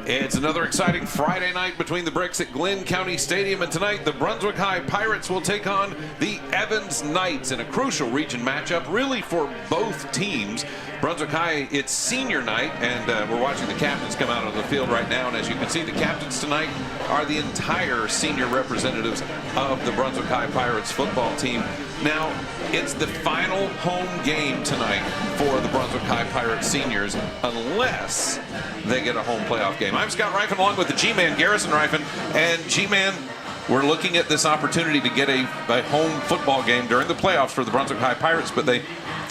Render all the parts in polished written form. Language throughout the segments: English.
It's another exciting Friday night between the bricks at Glynn County Stadium, and tonight the Brunswick High Pirates will take on the Evans Knights in a crucial region matchup, really for both teams. Brunswick High, it's senior night, and we're watching the captains come out on the field right now, and as you can see, the captains tonight are the entire senior representatives of the Brunswick High Pirates football team. Now, it's the final home game tonight for the Brunswick High Pirates seniors, unless they get a home playoff game. I'm Scott Reifin along with the G-Man, Garrison Reifin, and G-Man, we're looking at this opportunity to get a home football game during the playoffs for the Brunswick High Pirates, but they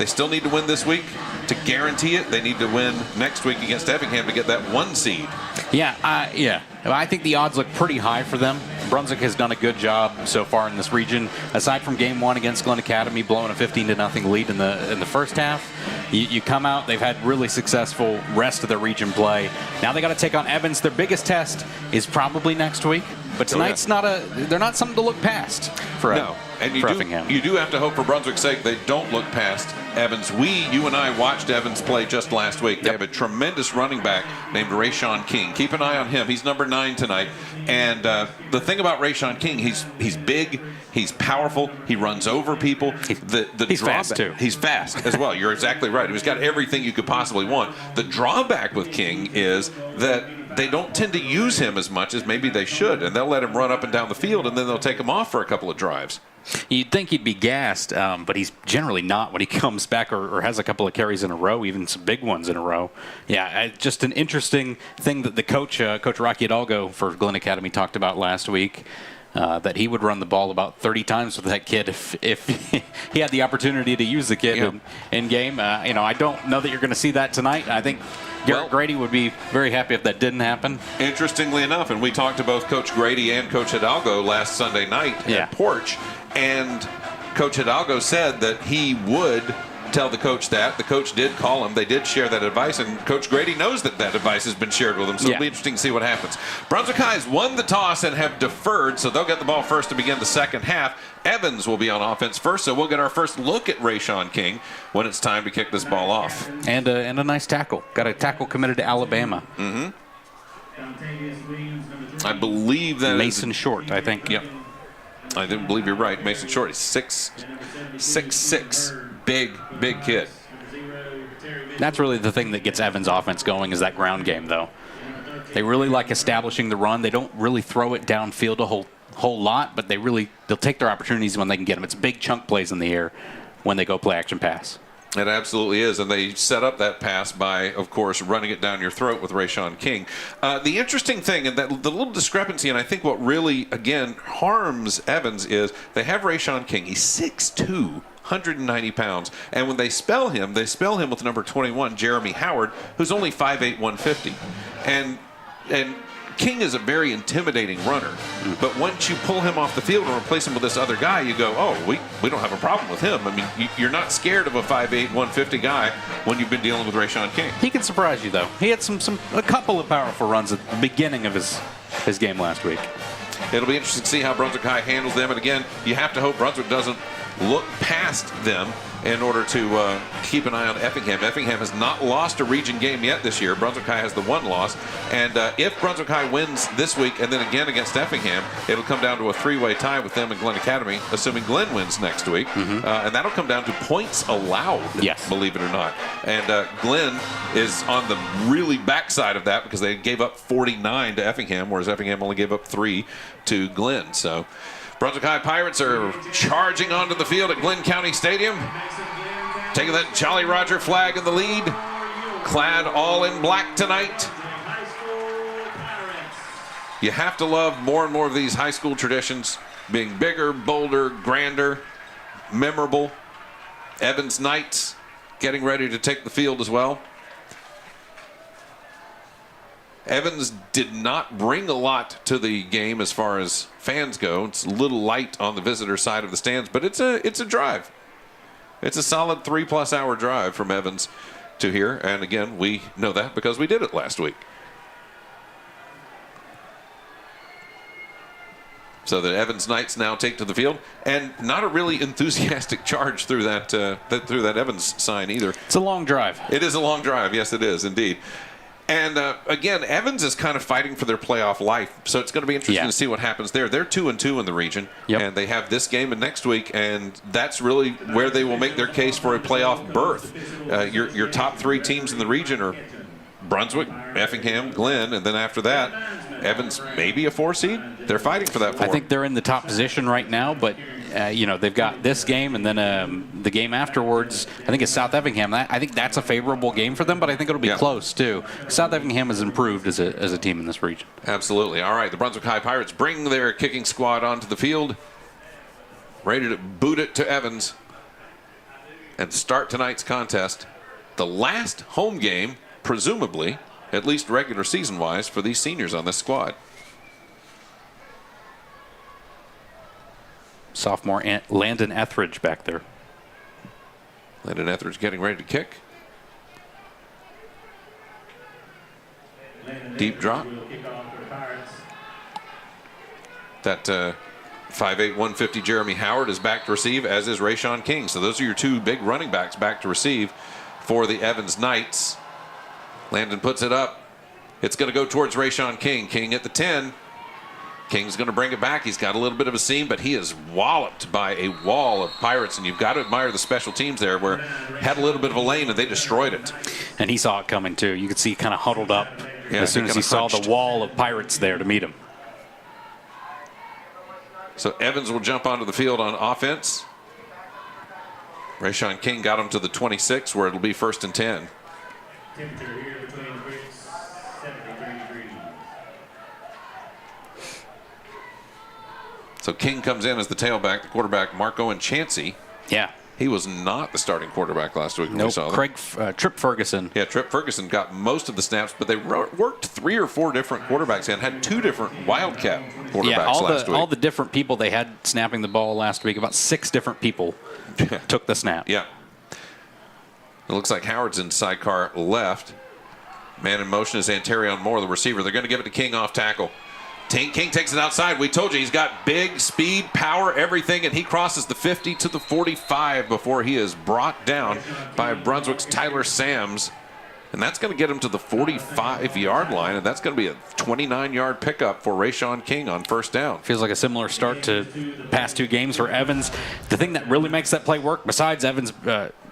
still need to win this week to guarantee it. They need to win next week against Effingham to get that 1 seed. Yeah. I think the odds look pretty high for them. Brunswick has done a good job so far in this region. Aside from game 1 against Glynn Academy, blowing a 15-0 lead in the first half, you come out. They've had really successful rest of their region play. Now they got to take on Evans. Their biggest test is probably next week. But tonight's they're not something to look past for Effingham. You do have to hope for Brunswick's sake they don't look past Evans. You and I watched Evans play just last week. They have a tremendous running back named Rayshawn King. Keep an eye on him. He's number 9 tonight. And the thing about Rayshawn King, he's big, he's powerful, he runs over people. He's fast too. He's fast as well. You're exactly right. He's got everything you could possibly want. The drawback with King is that they don't tend to use him as much as maybe they should, and they'll let him run up and down the field, and then they'll take him off for a couple of drives. You'd think he'd be gassed, but he's generally not when he comes back or has a couple of carries in a row, even some big ones in a row. Yeah, just an interesting thing that the coach Rocky Hidalgo for Glynn Academy talked about last week. that he would run the ball about 30 times with that kid if he had the opportunity to use the kid in game. I don't know that you're going to see that tonight. I think Garrett Grady would be very happy if that didn't happen. Interestingly enough, and we talked to both Coach Grady and Coach Hidalgo last Sunday night at Porch, and Coach Hidalgo said that he would tell the coach that. The coach did call him. They did share that advice, and Coach Grady knows that advice has been shared with him, so it'll be interesting to see what happens. Brunswick High's won the toss and have deferred, so they'll get the ball first to begin the second half. Evans will be on offense first, so we'll get our first look at Rayshawn King when it's time to kick this ball off. And a nice tackle. Got a tackle committed to Alabama. I believe that Mason Short, I think. Yep. I didn't believe you're right. Mason Short is 6'6". Big kid. That's really the thing that gets Evans' offense going, is that ground game, though. They really like establishing the run. They don't really throw it downfield a whole lot, but they'll take their opportunities when they can get them. It's big chunk plays in the air when they go play action pass. It absolutely is, and they set up that pass by, of course, running it down your throat with Rayshawn King. The interesting thing, and the little discrepancy, and I think what really, again, harms Evans is they have Rayshawn King. He's 6'2", 190 pounds, and when they spell him with number 21, Jeremy Howard, who's only 5'8", 150. And King is a very intimidating runner, but once you pull him off the field and replace him with this other guy, you go, oh, we don't have a problem with him. I mean, you're not scared of a 5'8", 150 guy when you've been dealing with Rayshawn King. He can surprise you, though. He had a couple of powerful runs at the beginning of his game last week. It'll be interesting to see how Brunswick High handles them, and again, you have to hope Brunswick doesn't look past them in order to keep an eye on Effingham. Effingham has not lost a region game yet this year. Brunswick High has the one loss. And if Brunswick High wins this week and then again against Effingham, it'll come down to a three-way tie with them and Glynn Academy, assuming Glynn wins next week. And that'll come down to points allowed, believe it or not. And Glynn is on the really backside of that because they gave up 49 to Effingham, whereas Effingham only gave up 3 to Glynn. So Brunswick High Pirates are charging onto the field at Glynn County Stadium, taking that Jolly Roger flag in the lead, clad all in black tonight. You have to love more and more of these high school traditions being bigger, bolder, grander, memorable. Evans Knights getting ready to take the field as well. Evans did not bring a lot to the game as far as fans go. It's a little light on the visitor side of the stands, but it's a drive. It's a solid 3+ hour drive from Evans to here. And again, we know that because we did it last week. So the Evans Knights now take to the field, and not a really enthusiastic charge through that Evans sign either. It's a long drive. It is a long drive. Yes, it is indeed. And again, Evans is kind of fighting for their playoff life, so it's going to be interesting to see what happens there. They're 2-2 in the region, and they have this game and next week, and that's really where they will make their case for a playoff berth. Your top 3 teams in the region are Brunswick, Effingham, Glynn, and then after that, Evans maybe a 4 seed. They're fighting for that 4. I think they're in the top position right now, but they've got this game and then the game afterwards. I think it's South Effingham. I think that's a favorable game for them, but I think it'll be close too. South Effingham has improved as a team in this region. Absolutely. All right, the Brunswick High Pirates bring their kicking squad onto the field, ready to boot it to Evans and start tonight's contest. The last home game, presumably, at least regular season-wise, for these seniors on this squad. Sophomore Landon Etheridge back there. Landon Etheridge getting ready to kick. Deep drop. That 5'8", 150 Jeremy Howard is back to receive, as is Rayshawn King. So those are your 2 big running backs back to receive for the Evans Knights. Landon puts it up. It's going to go towards Rayshawn King. King at the 10. King's going to bring it back. He's got a little bit of a seam, but he is walloped by a wall of Pirates, and you've got to admire the special teams there, where had a little bit of a lane and they destroyed it. And he saw it coming too. You could see he kind of huddled up as soon as he saw the wall of Pirates there to meet him. So Evans will jump onto the field on offense. Rayshawn King got him to the 26, where it'll be 1st and 10. Temperature here between bricks, 73 degrees. So King comes in as the tailback, the quarterback, Marco and Chansey. Yeah. He was not the starting quarterback last week when we saw them. Trip Ferguson. Yeah, Trip Ferguson got most of the snaps, but they worked 3 or 4 different quarterbacks and had 2 different Wildcat quarterbacks last week. All the different people they had snapping the ball last week, about 6 different people took the snap. Yeah. It looks like Howard's in sidecar left. Man in motion is Antarion Moore, the receiver. They're going to give it to King off tackle. King takes it outside. We told you he's got big speed, power, everything, and he crosses the 50 to the 45 before he is brought down by Brunswick's Tyler Sams. And that's going to get him to the 45-yard line, and that's going to be a 29-yard pickup for Rayshon King on first down. Feels like a similar start to the past 2 games for Evans. The thing that really makes that play work, besides Evans,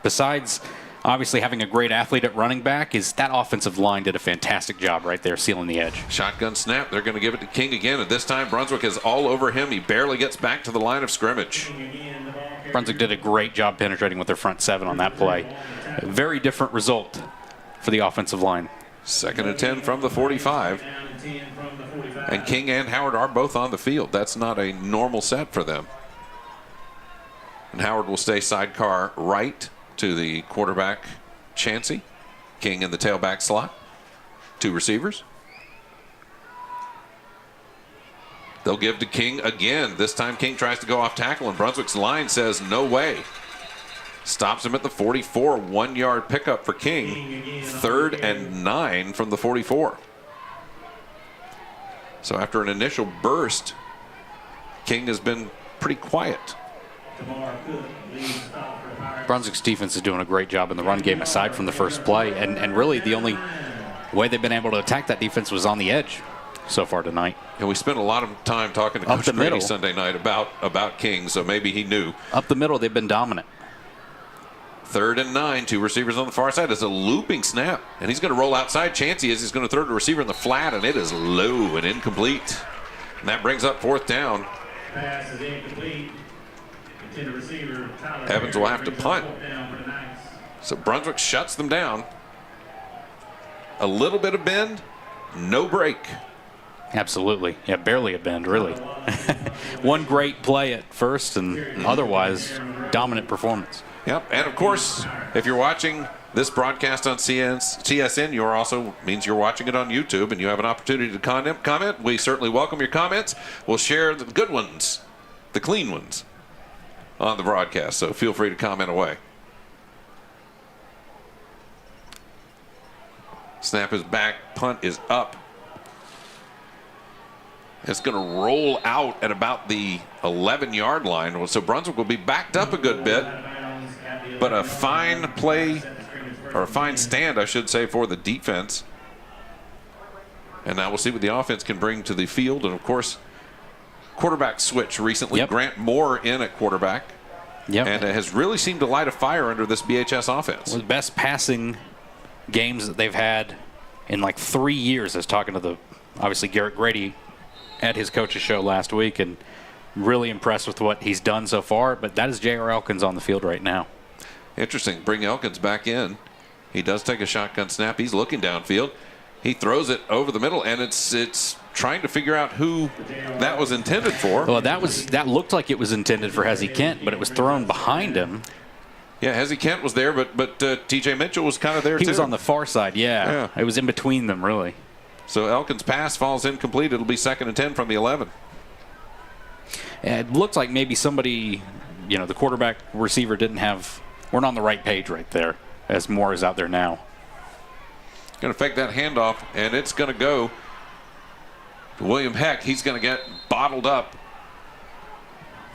besides obviously having a great athlete at running back, is that offensive line did a fantastic job right there sealing the edge. Shotgun snap. They're going to give it to King again, and this time Brunswick is all over him. He barely gets back to the line of scrimmage. Brunswick did a great job penetrating with their front 7 on that play. A very different result for the offensive line. 2nd and 10 from the 45. And King and Howard are both on the field. That's not a normal set for them. And Howard will stay sidecar right to the quarterback, Chansey. King in the tailback slot. 2 receivers. They'll give to King again. This time King tries to go off tackle, and Brunswick's line says no way. Stops him at the 44. 1-yard pickup for King. 3rd and 9 from the 44. So after an initial burst, King has been pretty quiet. Brunswick's defense is doing a great job in the run game aside from the first play. And really the only way they've been able to attack that defense was on the edge so far tonight. And we spent a lot of time talking to Coach Grady Sunday night about King, so maybe he knew. Up the middle, they've been dominant. 3rd and 9, 2 receivers on the far side. It's a looping snap, and he's going to roll outside. Chansey is he's going to throw to the receiver in the flat, and it is low and incomplete. And that brings up 4th down. Pass is incomplete. Evans will have to punt. So Brunswick shuts them down. A little bit of bend, no break. Absolutely. Yeah, barely a bend, really. One great play at first, and otherwise dominant performance. Yep, and of course, if you're watching this broadcast on CSN, you're also means you're watching it on YouTube, and you have an opportunity to comment. We certainly welcome your comments. We'll share the good ones, the clean ones, on the broadcast, so feel free to comment away. Snap is back, punt is up. It's going to roll out at about the 11-yard line, so Brunswick will be backed up a good bit, but a fine play, or a fine stand, I should say, for the defense. And now we'll see what the offense can bring to the field, and of course, quarterback switch recently. Yep. Grant Moore in at quarterback. Yep. And it has really seemed to light a fire under this BHS offense. One of the best passing games that they've had in like 3 years. I was talking to obviously Garrett Grady at his coach's show last week, and really impressed with what he's done so far. But that is J.R. Elkins on the field right now. Interesting. Bring Elkins back in. He does take a shotgun snap. He's looking downfield. He throws it over the middle, and it's trying to figure out who that was intended for. Well, that looked like it was intended for Hezzy Kent, but it was thrown behind him. Yeah, Hezzy Kent was there, but T.J. Mitchell was kind of there, too. He was on the far side, yeah. It was in between them, really. So Elkins' pass falls incomplete. It'll be 2nd and 10 from the 11. It looked like maybe somebody, the quarterback receiver weren't on the right page right there, as Moore is out there now. Going to fake that handoff, and it's going to go to William Heck. He's going to get bottled up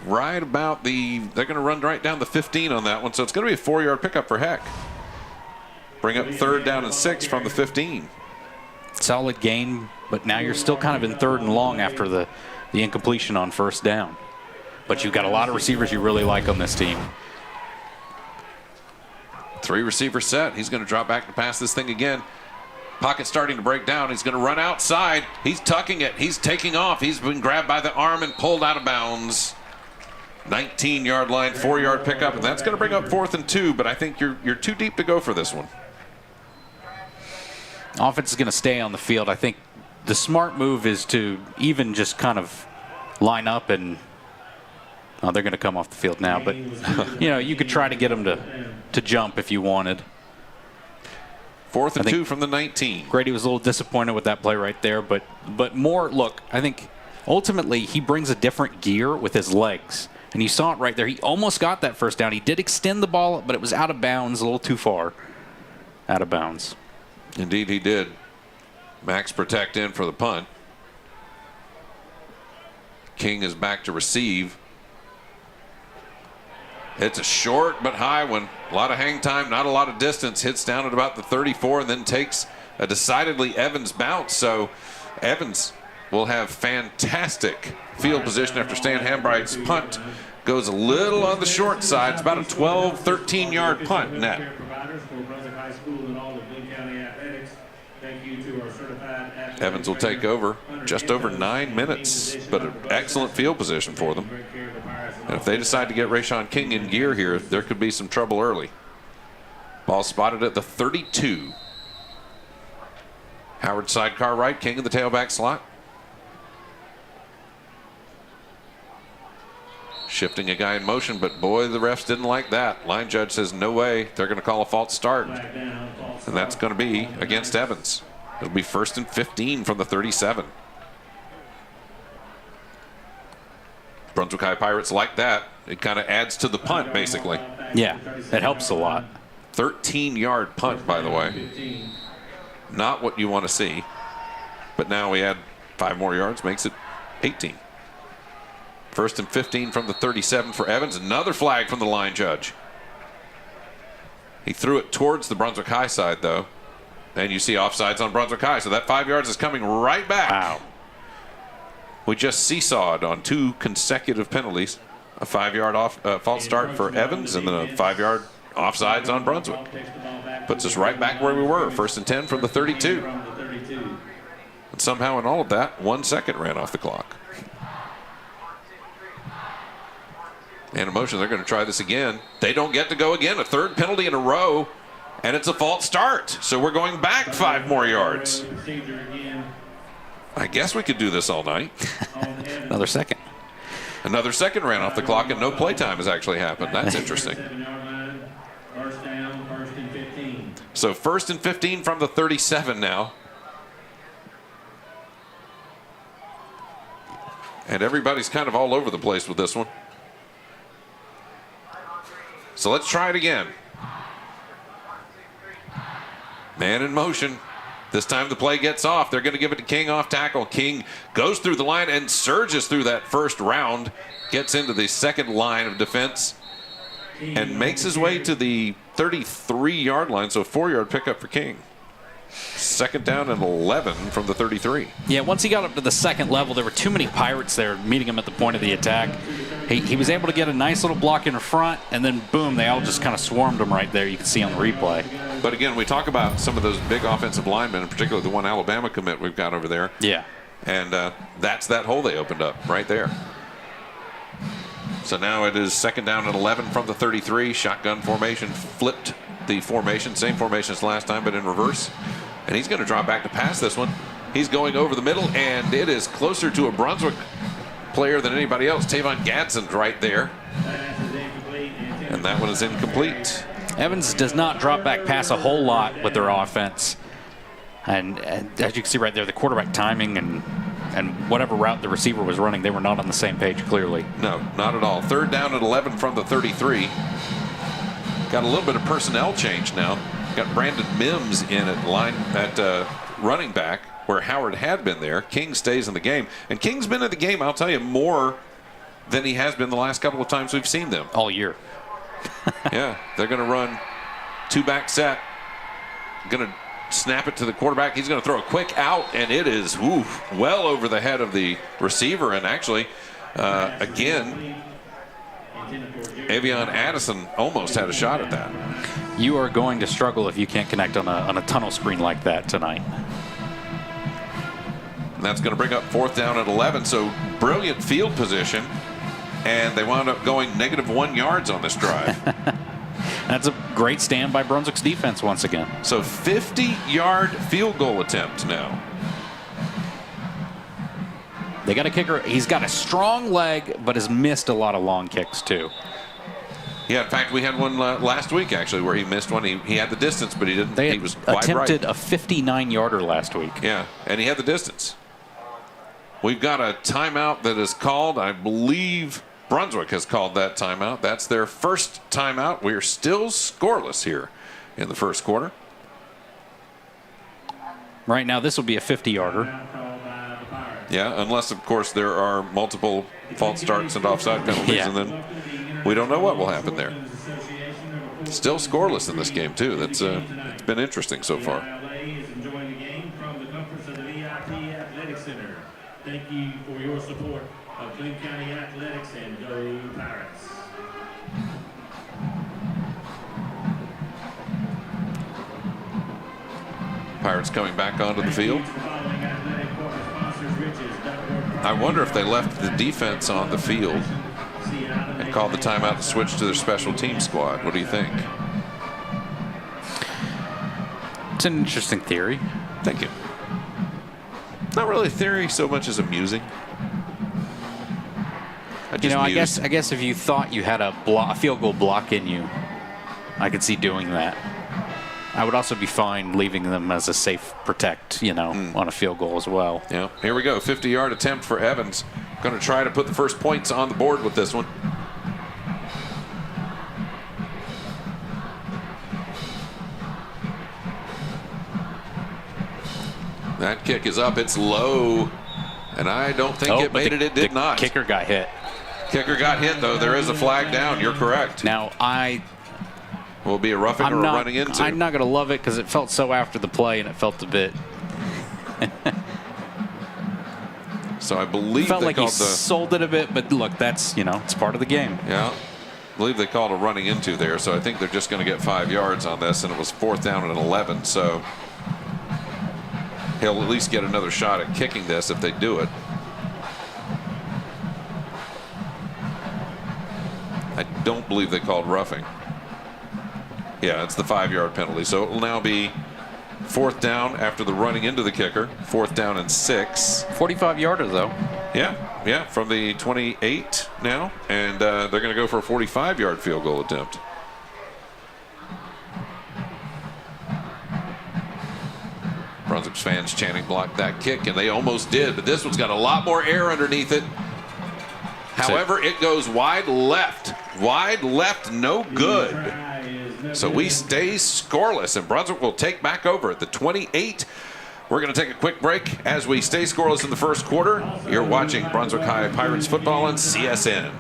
right about they're going to run right down the 15 on that one, so it's going to be a 4-yard pickup for Heck. Bring up 3rd down and 6 from the 15. Solid game, but now you're still kind of in 3rd and long after the incompletion on 1st down. But you've got a lot of receivers you really like on this team. 3 receiver set. He's going to drop back to pass this thing again. Pocket starting to break down. He's going to run outside. He's tucking it. He's taking off. He's been grabbed by the arm and pulled out of bounds. 19-yard line, 4-yard pickup, and that's going to bring up 4th and 2, but I think you're too deep to go for this one. Offense is going to stay on the field. I think the smart move is to even just kind of line up and Oh, they're going to come off the field now, but you could try to get them to jump if you wanted. 4th and 2 from the 19. Grady was a little disappointed with that play right there, but more, look, I think ultimately he brings a different gear with his legs. And you saw it right there. He almost got that first down. He did extend the ball, but it was out of bounds, a little too far. Out of bounds. Indeed he did. Max protect in for the punt. King is back to receive. It's a short but high one. A lot of hang time, not a lot of distance. Hits down at about the 34 and then takes a decidedly Evans bounce. So Evans will have fantastic field position after Stan Hambright's punt goes a little on the short side. It's about a 12, 13-yard punt net. Evans will take over just over 9 minutes, but an excellent field position for them. And if they decide to get Rayshon King in gear here, there could be some trouble early. Ball spotted at the 32. Howard sidecar right, King in the tailback slot. Shifting a guy in motion, but boy, the refs didn't like that. Line judge says no way. They're going to call a false start. And that's going to be against Evans. It'll be 1st and 15 from the 37. Brunswick High Pirates like that. It kind of adds to the punt, basically. Yeah, it helps a lot. 13-yard punt, by the way. Not what you want to see. But now we add 5 more yards, makes it 18. 1st and 15 from the 37 for Evans. Another flag from the line judge. He threw it towards the Brunswick High side, though. And you see offsides on Brunswick High. So that 5 yards is coming right back. Wow. We just seesawed on 2 consecutive penalties. A 5-yard false start for Evans and then a 5-yard offsides on Brunswick. Puts us right back where we were. 1st and 10 from the 32. And somehow in all of that, 1 second ran off the clock. And in motion, they're going to try this again. They don't get to go again. A 3rd penalty in a row. And it's a false start. So we're going back 5 more yards. I guess we could do this all night. Another second. Another second ran off the clock and no play time has actually happened. That's interesting. So 1st and 15 from the 37 now. And everybody's kind of all over the place with this one. So let's try it again. Man in motion. This time the play gets off. They're going to give it to King off tackle. King goes through the line and surges through that first round. Gets into the second line of defense. And makes his way to the 33-yard line. So a 4-yard pickup for King. 2nd down and 11 from the 33. Yeah, once he got up to the second level, there were too many Pirates there meeting him at the point of the attack. He was able to get a nice little block in front, and then boom, they all just kind of swarmed him right there. You can see on the replay. But again, we talk about some of those big offensive linemen, in particular the one Alabama commit we've got over there. Yeah. And that's that hole they opened up right there. So now it is 2nd down and 11 from the 33. Shotgun formation, flipped the formation, same formation as last time, but in reverse. And he's going to drop back to pass this one. He's going over the middle, and it is closer to a Brunswick player than anybody else. Tavon Gadsden's right there. And that one is incomplete. Evans does not drop back pass a whole lot with their offense. And as you can see right there, the quarterback timing and whatever route the receiver was running, they were not on the same page clearly. No, not at all. 3rd down and 11 from the 33. Got a little bit of personnel change now. Got Brandon Mims in at running back where Howard had been there. King stays in the game. And King's been in the game, I'll tell you, more than he has been the last couple of times we've seen them. All year. Yeah, they're going to run 2-back set. Going to snap it to the quarterback. He's going to throw a quick out, and it is well over the head of the receiver. And actually, again, Avion Addison almost had a shot at that. You are going to struggle if you can't connect on a tunnel screen like that tonight. And that's going to bring up 4th down at 11. So brilliant field position. And they wound up going -1 yards on this drive. That's a great stand by Brunswick's defense once again. So 50-yard field goal attempt now. They got a kicker. He's got a strong leg, but has missed a lot of long kicks, too. Yeah, in fact, we had one last week, actually, where he missed one. He had the distance, but he didn't. They he was wide attempted right. a 59-yarder last week. Yeah, and he had the distance. We've got a timeout that is called. I believe Brunswick has called that timeout. That's their first timeout. We are still scoreless here in the first quarter. Right now, this will be a 50-yarder. Yeah, unless, of course, there are multiple false starts and offside penalties, Yeah. and then we don't know what will happen there. Still scoreless in this game, too. That's it's been interesting so far. Thank you for your support of Glynn County Athletics, and go Pirates. Pirates coming back onto the field. I wonder if they left the defense on the field and called the timeout to switch to their special team squad. What do you think? It's an interesting theory. Thank you. Not really a theory so much as amusing. You know, I guess if you thought you had a field goal block in you, I could see doing that. I would also be fine leaving them as a safe protect, you know, on a field goal as well. Yeah, here we go. 50-yard attempt for Evans. Going to try to put the first points on the board with this one. That kick is up. It's low. And I don't think it made it. It did not. Kicker got hit. Kicker got hit, though. There is a flag down. You're correct. Now, Will it be a roughing or a running into? I'm not going to love it because it felt so after the play, and it felt a bit. So I believe felt they like called he sold it a bit, but look, that's, it's part of the game. Yeah. I believe they called a running into there, so I think they're just going to get 5 yards on this, and it was 4th down and 11, so he'll at least get another shot at kicking this if they do it. I don't believe they called roughing. Yeah, it's the 5-yard penalty. So it will now be 4th down after the running into the kicker. 4th down and 6. 45-yarder, though. Yeah, from the 28 now. And they're going to go for a 45-yard field goal attempt. Brunswick's fans chanting block that kick, and they almost did. But this one's got a lot more air underneath it. However, it goes wide left. Wide left, no good. So we stay scoreless, and Brunswick will take back over at the 28. We're going to take a quick break as we stay scoreless in the first quarter. You're watching Brunswick High Pirates football on CSN.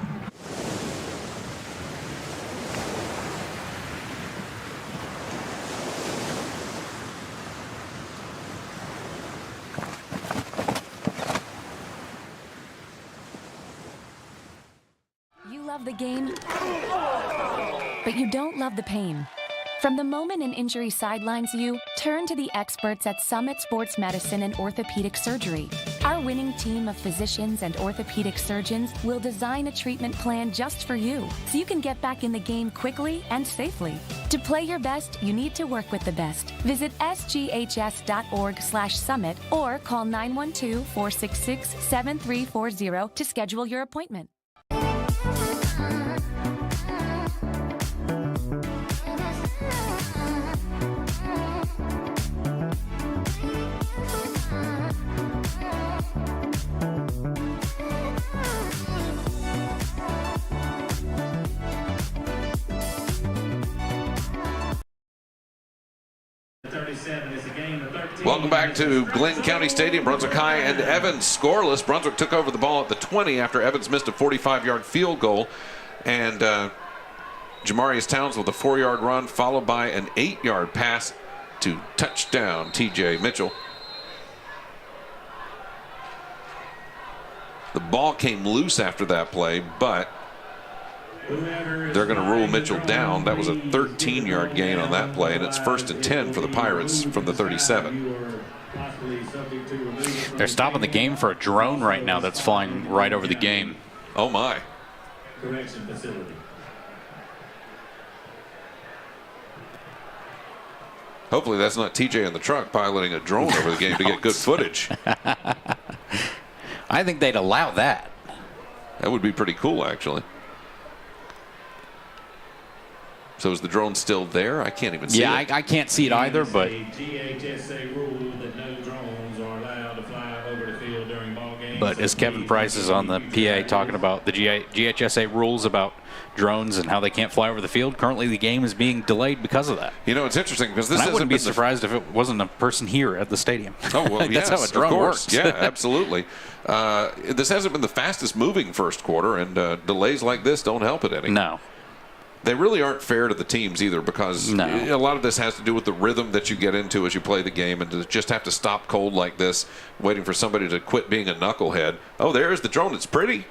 You love the game, but you don't love the pain. From the moment an injury sidelines you, turn to the experts at Summit Sports Medicine and Orthopedic Surgery. Our winning team of physicians and orthopedic surgeons will design a treatment plan just for you, so you can get back in the game quickly and safely. To play your best, you need to work with the best. Visit sghs.org/summit or call 912-466-7340 to schedule your appointment. Welcome back to Glynn County Stadium. Brunswick High and Evans scoreless. Brunswick took over the ball at the 20 after Evans missed a 45-yard field goal. And Jamarius Towns with a 4-yard run, followed by an 8-yard pass to touchdown TJ Mitchell. The ball came loose after that play, but they're going to rule Mitchell down. That was a 13-yard gain on that play, and it's 1st and 10 for the Pirates from the 37. They're stopping the game for a drone right now that's flying right over the game. Oh, my. Correction facility. Hopefully that's not TJ in the truck piloting a drone over the game to get good footage. I think they'd allow that. That would be pretty cool, actually. So is the drone still there? I can't even see it. I can't see it either, but A GHSA rule that no drones are allowed to fly over the field during ball games. But as Kevin Price is on the PA talking about the GHSA rules about drones and how they can't fly over the field, currently the game is being delayed because of that. You know, it's interesting because this And I wouldn't be isn't surprised if it wasn't a person here at the stadium. Oh, well, That's yes, how a drone of course. works. Yeah, absolutely. This hasn't been the fastest moving first quarter, and delays like this don't help it any. No. They really aren't fair to the teams either, because a lot of this has to do with the rhythm that you get into as you play the game, and to just have to stop cold like this, waiting for somebody to quit being a knucklehead. Oh, there's the drone. It's pretty.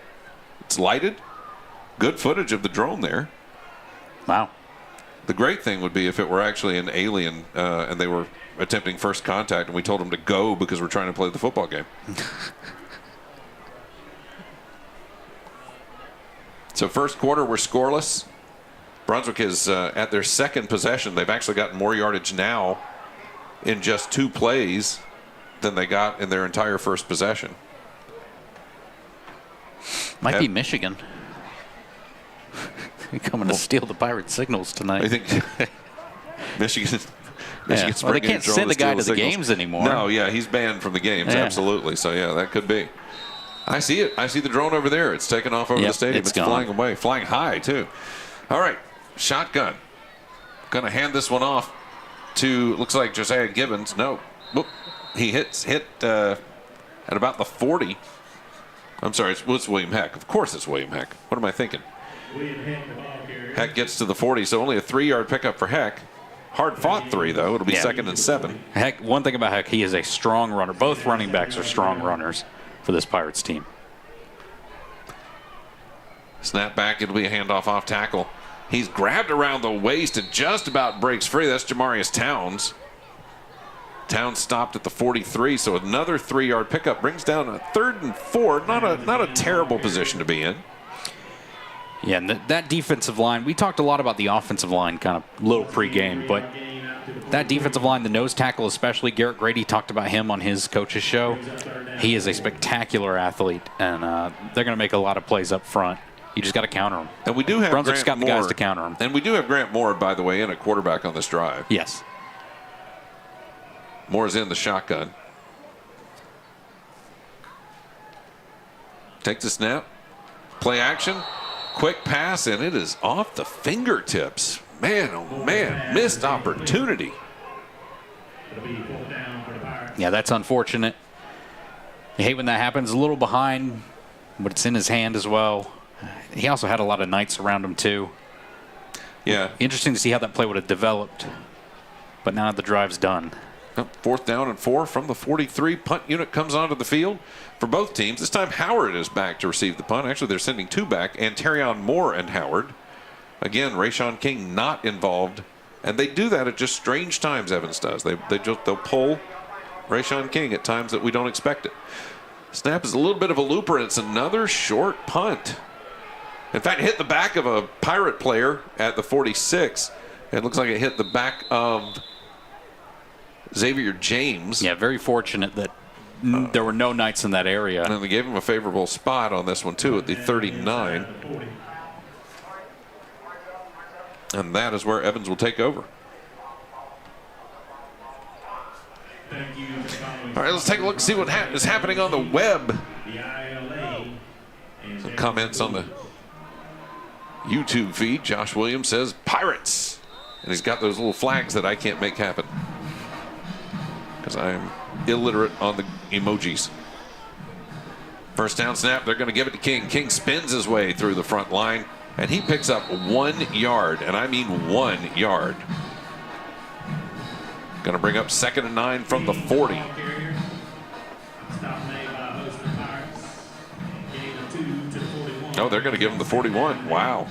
It's lighted. Good footage of the drone there. Wow. The great thing would be if it were actually an alien and they were attempting first contact and we told them to go because we're trying to play the football game. So first quarter, we're scoreless. Brunswick is at their second possession. They've actually gotten more yardage now in just 2 plays than they got in their entire first possession. Might be Michigan. Coming to steal the Pirate signals tonight. I think Michigan's well, they can't send a guy to the games anymore. No, yeah, he's banned from the games, absolutely. So, yeah, that could be. I see it. I see the drone over there. It's taking off over the stadium. It's flying away, flying high, too. All right, shotgun. Going to hand this one off to, looks like Josiah Gibbons. No, whoop. He hit at about the 40. I'm sorry, it's William Heck. Of course it's William Heck. What am I thinking? Heck gets to the 40, so only a 3-yard pickup for Heck. Hard fought 3, though. It'll be 2nd and 7. Heck, one thing about Heck, he is a strong runner. Both running backs are strong runners for this Pirates team. Snap back, it'll be a handoff off tackle. He's grabbed around the waist and just about breaks free. That's Jamarius Towns. Towns stopped at the 43, so another 3-yard pickup brings down a 3rd and 4. Not a terrible position to be in. Yeah, and that defensive line, we talked a lot about the offensive line kind of little pregame, but that defensive line, the nose tackle especially, Garrett Grady talked about him on his coach's show. He is a spectacular athlete, and they're going to make a lot of plays up front. You just got to counter them. And we do have Brunswick's Grant got the Moore, guys to counter them. And we do have Grant Moore, by the way, in a quarterback on this drive. Yes. Moore's in the shotgun. Take the snap. Play action. Quick pass, and it is off the fingertips. Man, oh man, missed opportunity. Yeah, that's unfortunate. You hate when that happens. A little behind, but it's in his hand as well. He also had a lot of knights around him, too. Yeah. Interesting to see how that play would have developed. But now the drive's done. 4th down and 4 from the 43. Punt unit comes onto the field for both teams. This time Howard is back to receive the punt. Actually, they're sending 2 back, and Terrion Moore and Howard. Again, Rayshawn King not involved. And they do that at just strange times, Evans does. They'll pull Rayshawn King at times that we don't expect it. Snap is a little bit of a looper, and it's another short punt. In fact, it hit the back of a Pirate player at the 46. It looks like it hit the back of Xavier James. Yeah, very fortunate that there were no Knights in that area. And they gave him a favorable spot on this one, too, at the 39. And that is where Evans will take over. All right, let's take a look and see what is happening on the web. Some comments on the YouTube feed. Josh Williams says, Pirates. And he's got those little flags that I can't make happen, because I'm illiterate on the emojis. First down snap, they're going to give it to King. King spins his way through the front line, and he picks up 1 yard, and I mean 1 yard. Going to bring up 2nd and 9 from the 40. Oh, they're going to give him the 41. Wow.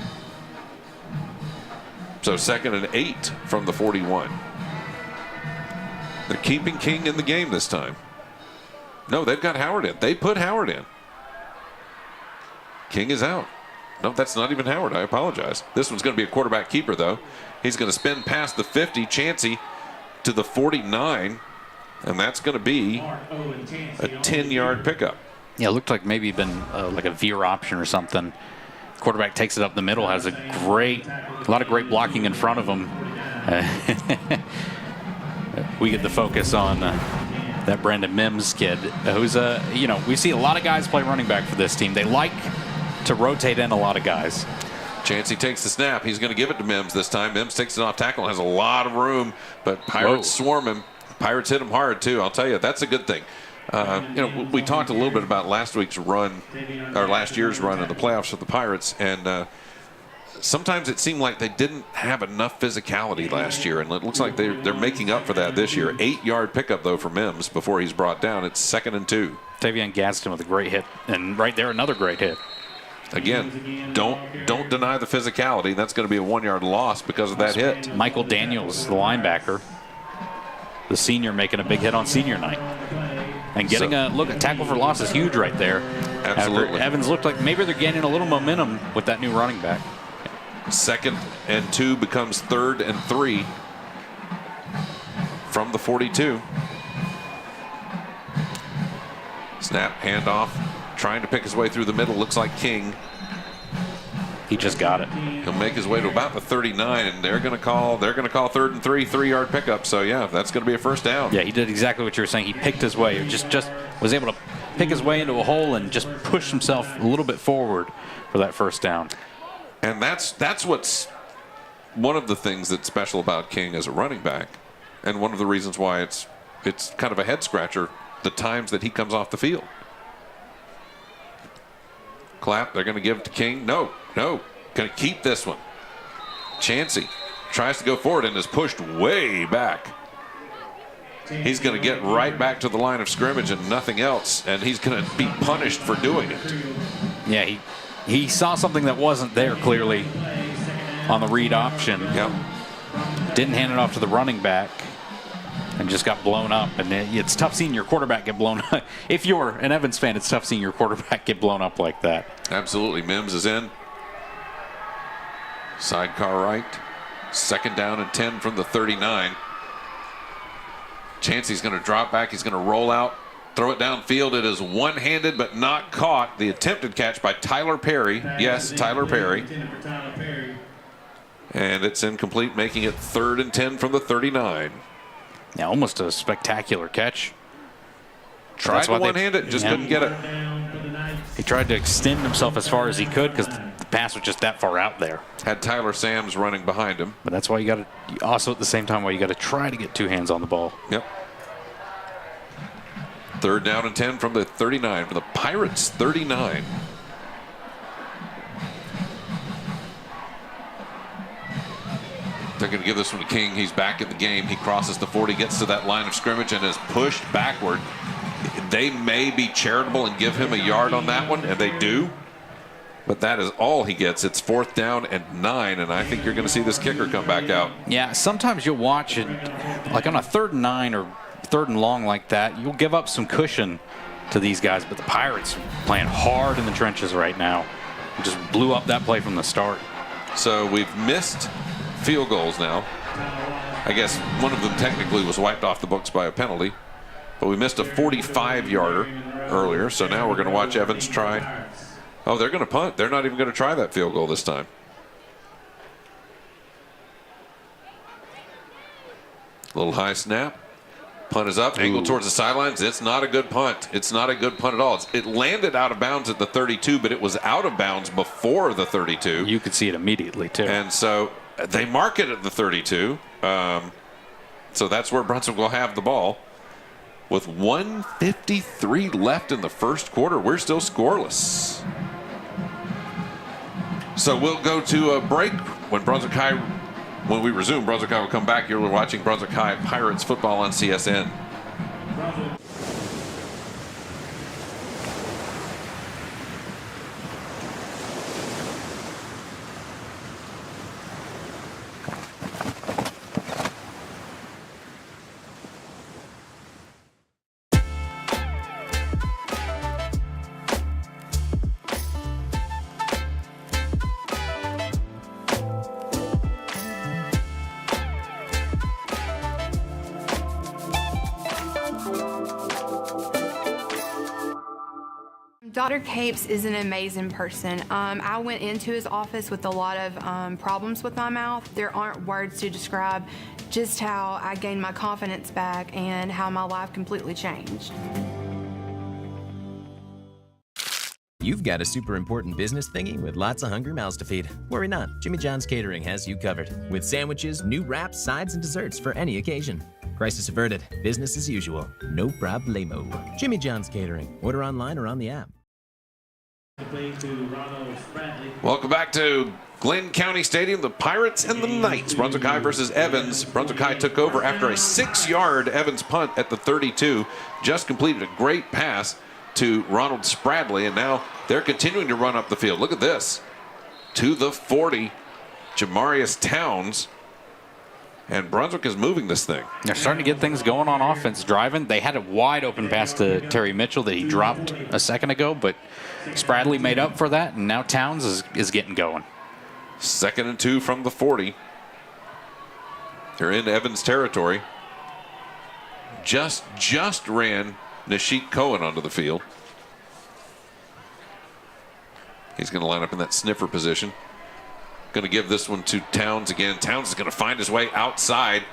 So 2nd and 8 from the 41. They're keeping King in the game this time. No, they've got Howard in. They put Howard in. King is out. No, that's not even Howard. I apologize. This one's going to be a quarterback keeper, though. He's going to spin past the 50, Chansey, to the 49, and that's going to be a 10-yard pickup. Yeah, it looked like maybe been like a veer option or something. Quarterback takes it up the middle, has a lot of great blocking in front of him. We get the focus on that Brandon Mims kid, who's we see a lot of guys play running back for this team. They like to rotate in a lot of guys. Chancey takes the snap. He's going to give it to Mims this time. Mims takes it off tackle, has a lot of room, but Pirates swarm him. Pirates hit him hard, too. I'll tell you, that's a good thing. We talked a little bit about last year's run in the playoffs for the Pirates, and sometimes it seemed like they didn't have enough physicality last year, and it looks like they're making up for that this year. 8-yard pickup, though, for Mims before he's brought down. It's 2nd and 2. Tavion Gadsden with a great hit, and right there, another great hit. Again, don't deny the physicality. That's going to be a 1-yard loss because of that hit. Michael Daniels, the linebacker, the senior, making a big hit on senior night. And getting a look at tackle for loss is huge right there. Absolutely. Evans looked like maybe they're gaining a little momentum with that new running back. 2nd and 2 becomes 3rd and 3 from the 42. Snap, handoff, trying to pick his way through the middle. Looks like King. He just got it. He'll make his way to about the 39, and they're going to call 3rd and 3, 3-yard pickup. So yeah, that's going to be a first down. Yeah, he did exactly what you were saying. He picked his way. He just was able to pick his way into a hole and just push himself a little bit forward for that first down. And that's what's one of the things that's special about King as a running back, and one of the reasons why it's kind of a head scratcher the times that he comes off the field. Clap, they're going to give it to King. No, going to keep this one. Chancey tries to go forward and is pushed way back. He's going to get right back to the line of scrimmage and nothing else, and he's going to be punished for doing it. Yeah, he saw something that wasn't there clearly on the read option. Yep. Didn't hand it off to the running back and just got blown up. And it's tough seeing your quarterback get blown up. If you're an Evans fan, it's tough seeing your quarterback get blown up like that. Absolutely. Mims is in. Sidecar right. 2nd down and 10 from the 39. Chancey's going to drop back. He's going to roll out, throw it downfield. It is one-handed but not caught. The attempted catch by Tyler Perry. Yes, Tyler Perry. And it's incomplete, making it 3rd and 10 from the 39. Yeah, almost a spectacular catch. Tried to one-hand it, just couldn't get it. He tried to extend himself as far as he could because the pass was just that far out there. Had Tyler Sams running behind him. But that's why you got to, also at the same time, why you got to try to get 2 hands on the ball. Yep. 3rd down and 10 from the 39, for the Pirates 39. They're going to give this one to King. He's back in the game. He crosses the 40, gets to that line of scrimmage, and is pushed backward. They may be charitable and give him a yard on that one, and they do. But that is all he gets. It's 4th down and 9, and I think you're going to see this kicker come back out. Yeah, sometimes you'll watch it, like on a 3rd and 9 or 3rd and long like that, you'll give up some cushion to these guys. But the Pirates are playing hard in the trenches right now. Just blew up that play from the start. So we've missed field goals now. I guess one of them technically was wiped off the books by a penalty, but we missed a 45-yarder earlier, so now we're going to watch Evans try. Oh, they're going to punt. They're not even going to try that field goal this time. Little high snap. Punt is up, angled towards the sidelines. It's not a good punt. It's not a good punt at all. It landed out of bounds at the 32, but it was out of bounds before the 32. You could see it immediately, too. And so they mark it at the 32. So that's where Brunswick will have the ball. With 1:53 left in the first quarter, we're still scoreless. So we'll go to a break. When we resume, Brunswick High will come back. You're watching Brunswick High Pirates football on CSN. Dr. Capes is an amazing person. I went into his office with a lot of problems with my mouth. There aren't words to describe just how I gained my confidence back and how my life completely changed. You've got a super important business thingy with lots of hungry mouths to feed. Worry not, Jimmy John's Catering has you covered. With sandwiches, new wraps, sides, and desserts for any occasion. Crisis averted, business as usual, no problemo. Jimmy John's Catering, order online or on the app. Welcome back to Glynn County Stadium, the Pirates and the Knights. Brunswick High versus Evans. Brunswick High took over after a 6-yard Evans punt at the 32. Just completed a great pass to Ronald Spradley, and now they're continuing to run up the field. Look at this. To the 40, Jamarius Towns. And Brunswick is moving this thing. They're starting to get things going on offense, driving. They had a wide open pass to Terry Mitchell that he dropped a second ago, but Spradley made up for that, and now Towns is getting going. 2nd and 2 from the 40. They're in Evans territory. Just ran Nashik Cohen onto the field. He's going to line up in that sniffer position. Going to give this one to Towns again. Towns is going to find his way outside.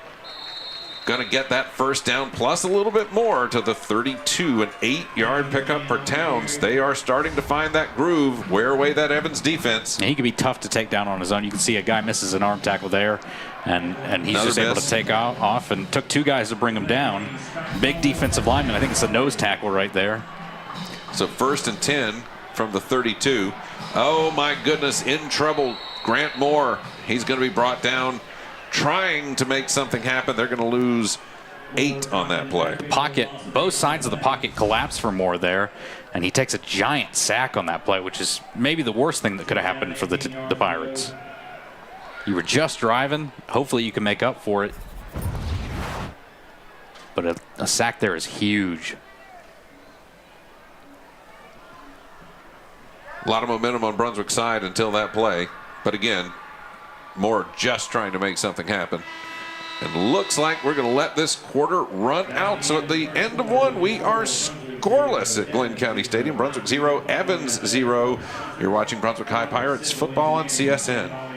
Going to get that first down plus a little bit more to the 32. An 8-yard pickup for Towns. They are starting to find that groove, wear away that Evans defense. And he can be tough to take down on his own. You can see a guy misses an arm tackle there, and he's Another just able to take off, and took 2 guys to bring him down. Big defensive lineman. I think it's a nose tackle right there. So 1st and 10 from the 32. Oh my goodness, in trouble. Grant Moore, he's going to be brought down trying to make something happen. They're going to lose 8 on that play. Pocket, both sides of the pocket collapse for Moore there, and he takes a giant sack on that play, which is maybe the worst thing that could have happened for the Pirates. You were just driving. Hopefully you can make up for it. But a sack there is huge. A lot of momentum on Brunswick's side until that play. But again, Moore just trying to make something happen. And looks like we're going to let this quarter run out. So at the end of one, we are scoreless at Glynn County Stadium. Brunswick 0, Evans 0. You're watching Brunswick High Pirates football on CSN.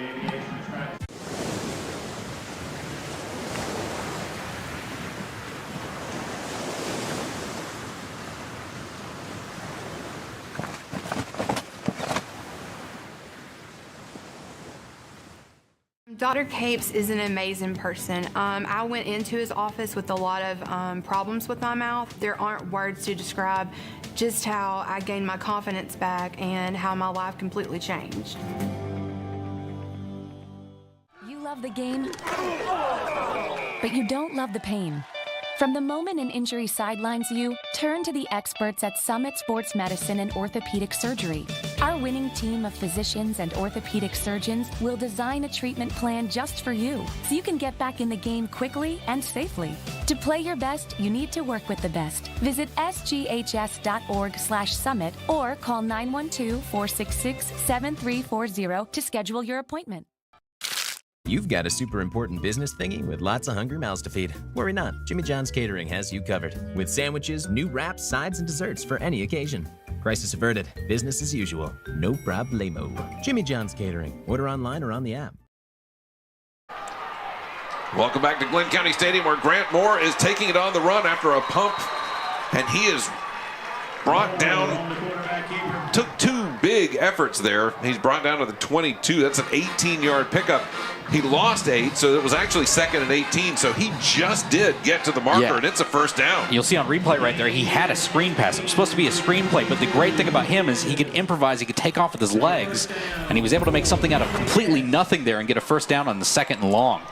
Dr. Capes is an amazing person. I went into his office with a lot of problems with my mouth. There aren't words to describe just how I gained my confidence back and how my life completely changed. You love the game, but you don't love the pain. From the moment an injury sidelines you, turn to the experts at Summit Sports Medicine and Orthopedic Surgery. Our winning team of physicians and orthopedic surgeons will design a treatment plan just for you, so you can get back in the game quickly and safely. To play your best, you need to work with the best. Visit sghs.org/summit or call 912-466-7340 to schedule your appointment. You've got a super important business thingy with lots of hungry mouths to feed. Worry not, Jimmy John's Catering has you covered. With sandwiches, new wraps, sides, and desserts for any occasion. Crisis averted, business as usual, no problemo. Jimmy John's Catering, order online or on the app. Welcome back to Glynn County Stadium, where Grant Moore is taking it on the run after a pump, and he is brought down. Took 2 big efforts there. He's brought down to the 22. That's an 18-yard pickup. He lost 8, so it was actually 2nd and 18. So he just did get to the marker, and it's a first down. You'll see on replay right there, he had a screen pass. It was supposed to be a screen play, but the great thing about him is he could improvise. He could take off with his legs, and he was able to make something out of completely nothing there and get a first down on the 2nd and long.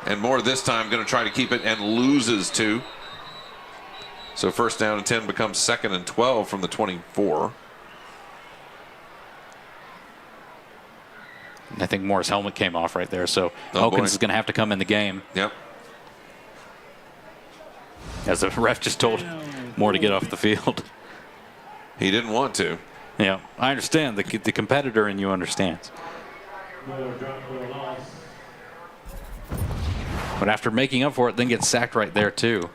And Moore this time going to try to keep it and loses 2. So first down and 10 becomes 2nd and 12 from the 24. I think Moore's helmet came off right there, so Hawkins is going to have to come in the game. Yep. As the ref just told Moore to get off the field. He didn't want to. Yeah, I understand. The competitor in you understands. But after making up for it, then gets sacked right there, too.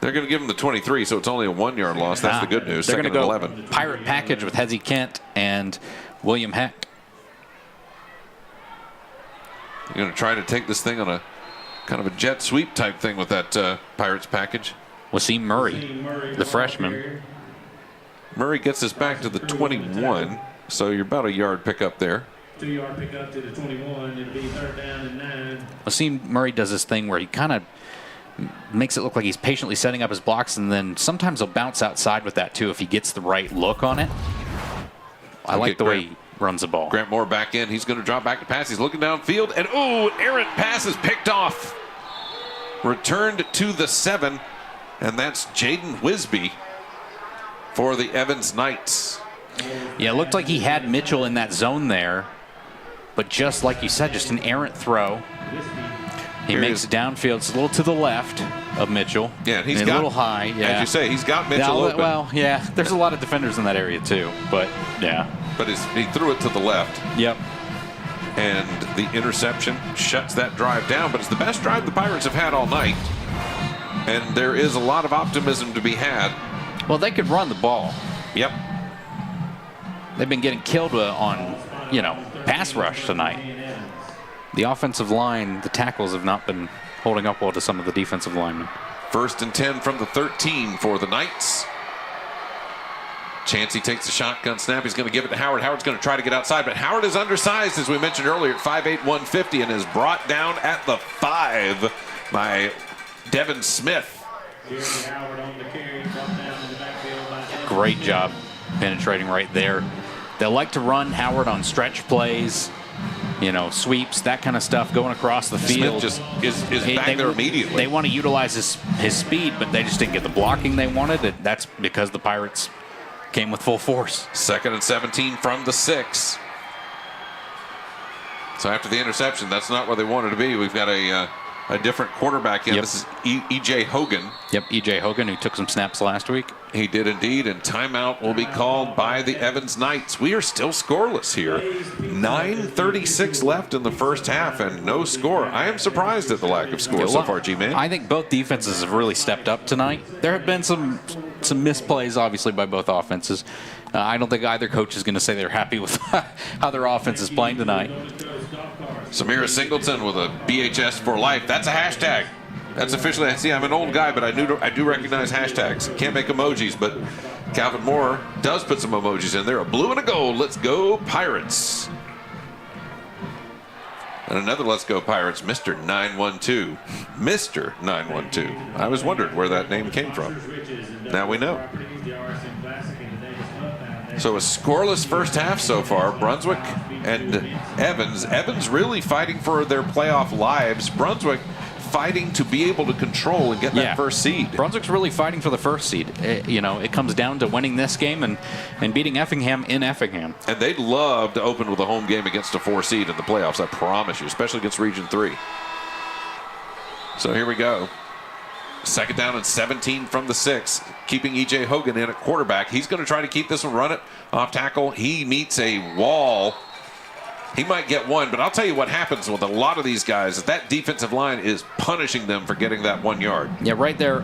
They're going to give him the 23, so it's only a 1-yard loss. That's the good news. They're going to go 11. Pirate package with Hezzy Kent and William Heck. You're going to try to take this thing on a kind of a jet sweep type thing with that Pirates package. Wasim Murray, the freshman. Murray gets us back to the 21, so you're about a yard pickup there. 2-yard pickup to the 21. It'll be 3rd down and 9. Wasim Murray does this thing where he kind of makes it look like he's patiently setting up his blocks, and then sometimes he'll bounce outside with that too if he gets the right look on it. I like the way he runs the ball. Grant Moore back in. He's going to drop back to pass. He's looking downfield, and an errant pass is picked off. Returned to the 7, and that's Jaden Wisby for the Evans Knights. Yeah, it looked like he had Mitchell in that zone there, but just like you said, just an errant throw. He makes it downfield. It's a little to the left of Mitchell. Yeah, and he's a little high. Yeah, as you say, he's got Mitchell open. Well, yeah, there's a lot of defenders in that area too, but yeah. But he threw it to the left. Yep. And the interception shuts that drive down. But it's the best drive the Pirates have had all night. And there is a lot of optimism to be had. Well, they could run the ball. Yep. They've been getting killed on, pass rush tonight. The offensive line, the tackles have not been holding up well to some of the defensive linemen. 1st and 10 from the 13 for the Knights. Chancey takes the shotgun snap. He's going to give it to Howard. Howard's going to try to get outside, but Howard is undersized, as we mentioned earlier, at 5'8", 150, and is brought down at the 5 by Devin Smith. Great job penetrating right there. They like to run Howard on stretch plays, sweeps, that kind of stuff, going across the field. Smith just is back there immediately. They want to utilize his speed, but they just didn't get the blocking they wanted. That's because the Pirates came with full force. 2nd and 17 from the 6. So after the interception, that's not where they wanted to be. We've got a different quarterback in. Yep. This is E.J. Hogan. Yep, E.J. Hogan, who took some snaps last week. He did indeed, and timeout will be called by the Evans Knights. We are still scoreless here. 9:36 left in the first half and no score. I am surprised at the lack of score so far, G-Man. I think both defenses have really stepped up tonight. There have been some misplays, obviously, by both offenses. I don't think either coach is going to say they're happy with how their offense is playing tonight. Samira Singleton with a BHS for life. That's a hashtag. That's officially, see, I'm an old guy, but I do recognize hashtags. Can't make emojis, but Calvin Moore does put some emojis in there. A blue and a gold. Let's go Pirates. And another Let's Go Pirates, Mr. 912. Mr. 912. I was wondering where that name came from. Now we know. So a scoreless first half so far. Brunswick and Evans. Evans really fighting for their playoff lives. Brunswick fighting to be able to control and get that first seed. Brunswick's really fighting for the first seed. It comes down to winning this game and beating Effingham in Effingham. And they'd love to open with a home game against a 4 seed in the playoffs, I promise you, especially against Region 3. So here we go. 2nd down and 17 from the 6. Keeping E.J. Hogan in at quarterback. He's going to try to keep this one, run it off tackle. He meets a wall. He might get one, but I'll tell you what happens with a lot of these guys is that defensive line is punishing them for getting that 1 yard. Yeah, right there.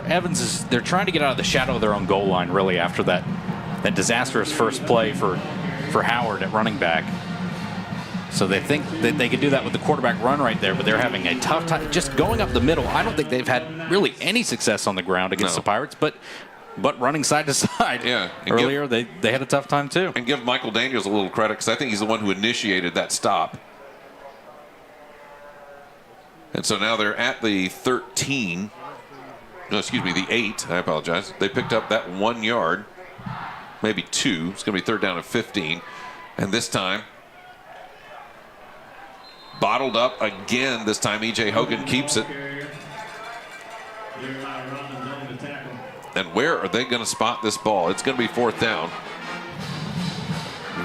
They're trying to get out of the shadow of their own goal line, really, after that disastrous first play for Howard at running back. So they think that they could do that with the quarterback run right there, but they're having a tough time just going up the middle. I don't think they've had really any success on the ground against the Pirates, but running side to side earlier, they had a tough time too. And give Michael Daniels a little credit because I think he's the one who initiated that stop. And so now they're at the 13. No, excuse me, the 8. I apologize. They picked up that 1 yard, maybe 2. It's going to be 3rd down and 15. And this time, bottled up again. This time E.J. Hogan keeps it. And where are they going to spot this ball? It's going to be 4th down.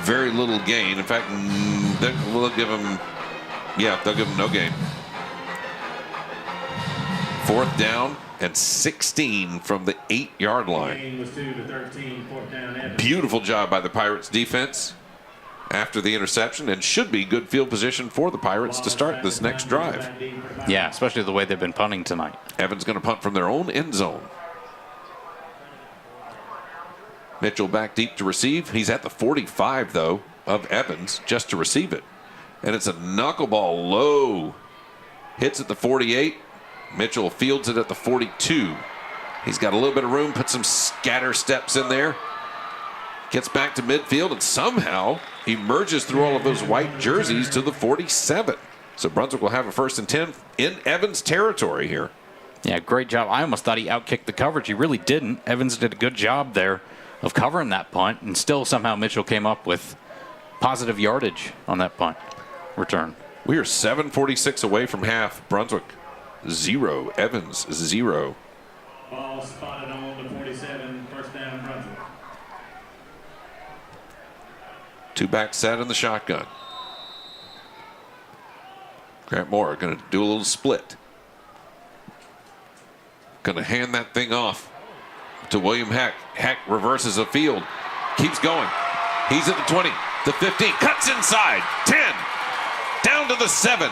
Very little gain. In fact, they'll give him, they'll give him no gain. 4th down and 16 from the 8-yard line. Beautiful job by the Pirates defense after the interception, and should be good field position for the Pirates to start this next drive. Yeah, especially the way they've been punting tonight. Evans going to punt from their own end zone. Mitchell back deep to receive. He's at the 45, though, of Evans just to receive it. And it's a knuckleball low. Hits at the 48. Mitchell fields it at the 42. He's got a little bit of room, put some scatter steps in there. Gets back to midfield and somehow emerges through all of those white jerseys to the 47. So Brunswick will have a 1st and 10 in Evans territory here. Yeah, great job. I almost thought he outkicked the coverage. He really didn't. Evans did a good job there of covering that punt, and still somehow Mitchell came up with positive yardage on that punt return. We are 7:46 away from half. Brunswick 0, Evans 0. Ball spotted on the 47, first down Brunswick. 2-back set in the shotgun. Grant Moore going to do a little split. Going to hand that thing off to William Heck. Heck reverses a field. Keeps going. He's at the 20, the 15. Cuts inside. 10. Down to the 7.